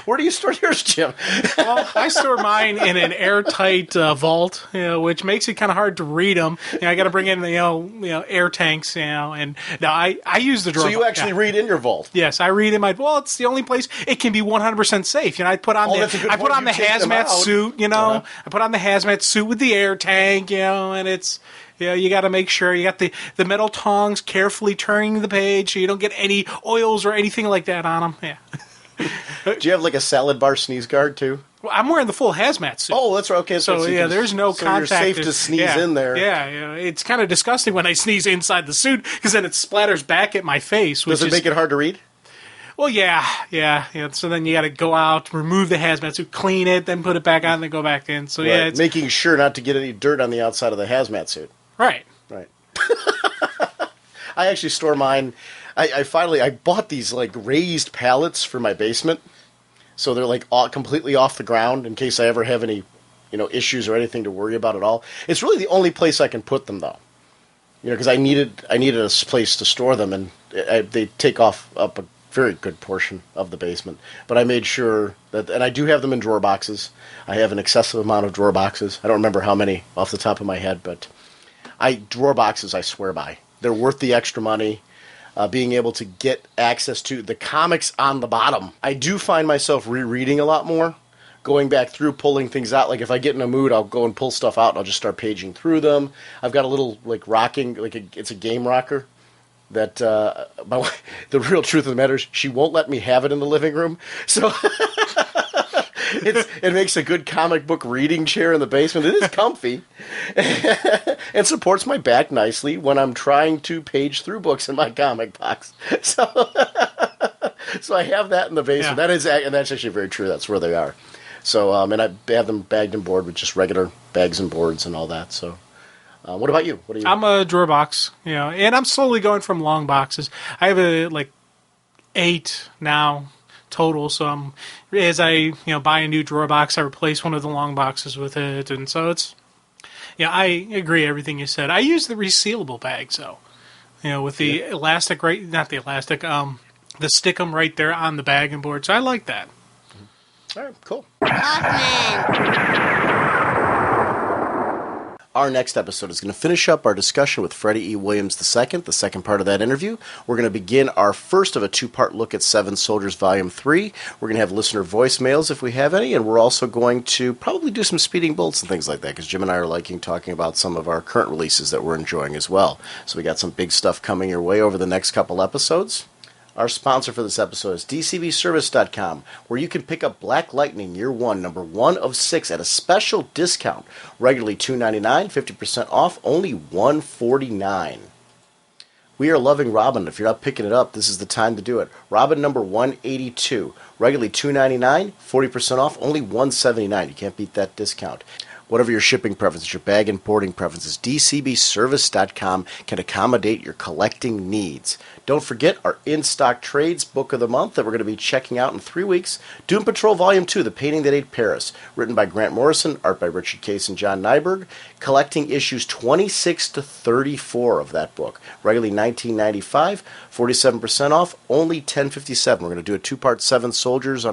where do you store yours, Jim? Well, I store mine in an airtight vault, which makes it kind of hard to read them. I got to bring in the air tanks, and now I use the drawer. So you actually read in your vault? Yes, I read in my. Well, it's the only place it can be 100% safe. I put on the hazmat suit. I put on the hazmat suit with the air tank. And it's. You got to make sure you got the metal tongs carefully turning the page so you don't get any oils or anything like that on them. Yeah. Do you have like a salad bar sneeze guard too? Well, I'm wearing the full hazmat suit. Oh, that's right. Okay, so there's no contact. You're safe to sneeze in there. Yeah, it's kind of disgusting when I sneeze inside the suit because then it splatters back at my face. Does it make it hard to read? Well, yeah. So then you got to go out, remove the hazmat suit, clean it, then put it back on, then go back in. So it's making sure not to get any dirt on the outside of the hazmat suit. Right. I actually store mine. I bought these like raised pallets for my basement, so they're like completely off the ground in case I ever have any, issues or anything to worry about at all. It's really the only place I can put them though, because I needed a place to store them, and they take up a very good portion of the basement. But I made sure that, and I do have them in drawer boxes. I have an excessive amount of drawer boxes. I don't remember how many off the top of my head, but drawer boxes I swear by. They're worth the extra money. Being able to get access to the comics on the bottom. I do find myself rereading a lot more, going back through, pulling things out. Like if I get in a mood, I'll go and pull stuff out, and I'll just start paging through them. I've got a little rocking, it's a game rocker that my wife, the real truth of the matter is she won't let me have it in the living room. So It makes a good comic book reading chair in the basement. It is comfy and supports my back nicely when I'm trying to page through books in my comic box. So I have that in the basement. Yeah. And that's actually very true. That's where they are. So, and I have them bagged and board with just regular bags and boards and all that. So, what about you? What are you? I'm a drawer box, and I'm slowly going from long boxes. I have 8 now total. So as I buy a new drawer box, I replace one of the long boxes with it, and so it's I agree everything you said. I use the resealable bags though, with the elastic not the elastic, the stickum right there on the bag and board. So I like that. All right, cool. Mothman. Our next episode is going to finish up our discussion with Freddie E. Williams II, the second part of that interview. We're going to begin our first of a 2-part look at Seven Soldiers Volume 3. We're going to have listener voicemails if we have any, and we're also going to probably do some speeding bullets and things like that, because Jim and I are liking talking about some of our current releases that we're enjoying as well. So we got some big stuff coming your way over the next couple episodes. Our sponsor for this episode is DCBService.com, where you can pick up Black Lightning Year 1, number 1 of 6, at a special discount. Regularly $2.99, 50% off, only $1.49. We are loving Robin. If you're not picking it up, this is the time to do it. Robin number 182, regularly $2.99, 40% off, only $1.79. You can't beat that discount. Whatever your shipping preferences, your bag and boarding preferences, DCBService.com can accommodate your collecting needs. Don't forget our in-stock trades book of the month that we're going to be checking out in 3 weeks. Doom Patrol Volume 2, The Painting That Ate Paris, written by Grant Morrison, art by Richard Case and John Nyberg, collecting issues 26 to 34 of that book. Regularly $19.95, 47% off, only $10.57. We're going to do a 2-part Seven Soldiers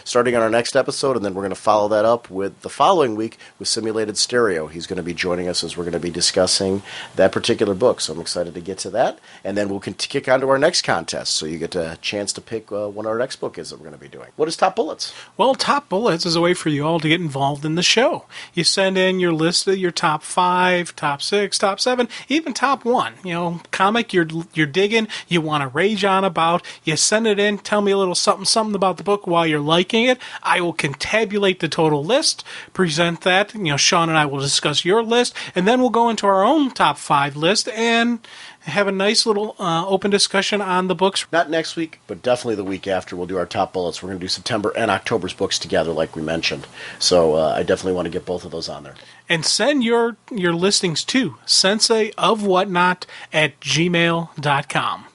starting on our next episode, and then we're going to follow that up with the following week with Simulated Stereo. He's going to be joining us as we're going to be discussing that particular book, so I'm excited to get to that. And then we'll kick on to our next contest, so you get a chance to pick what our next book is that we're going to be doing. What is Top Bullets? Well, Top Bullets is a way for you all to get involved in the show. You send in your list of your top 5, top 6, top 7, even top 1. Comic you're digging, you want to rage on about. You send it in, tell me a little something about the book while you're liking it. I will contabulate the total list, present that. Sean and I will discuss your list, and then we'll go into our own top 5 list and have a nice little open discussion on the books. Not next week, but definitely the week after. We'll do our Top Bullets. We're going to do September and October's books together, like we mentioned. So I definitely want to get both of those on there. And send your listings to senseiofwhatnot@gmail.com.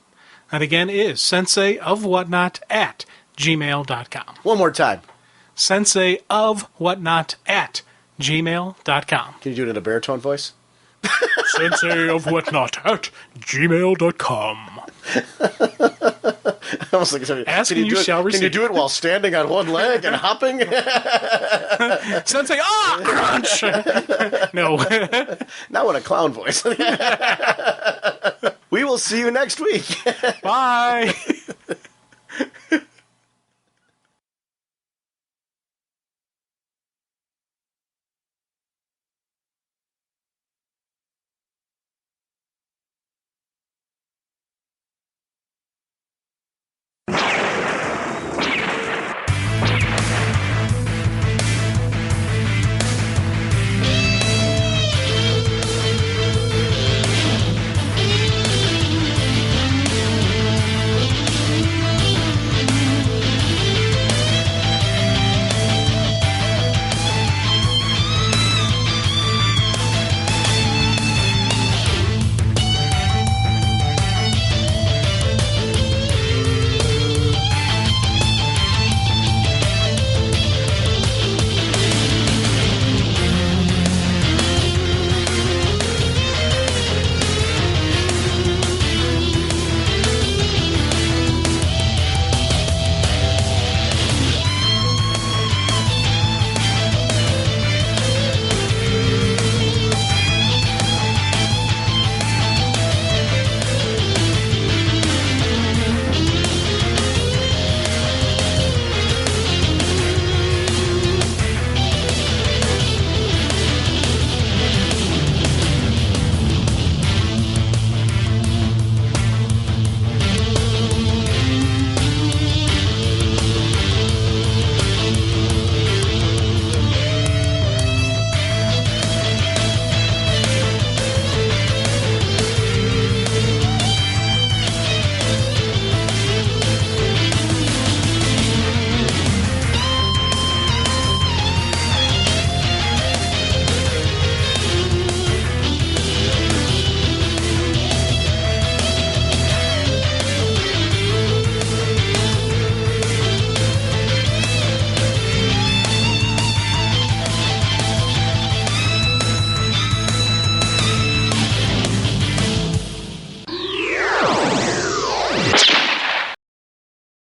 That again is senseiofwhatnot@gmail.com. One more time. Senseiofwhatnot@gmail.com. Can you do it in a baritone voice? Senseiofwhatnot@gmail.com. I was like, Ask and you shall receive. Can you do it while standing on one leg and hopping? Sensei, crunch! No. Not with a clown voice. We will see you next week. Bye.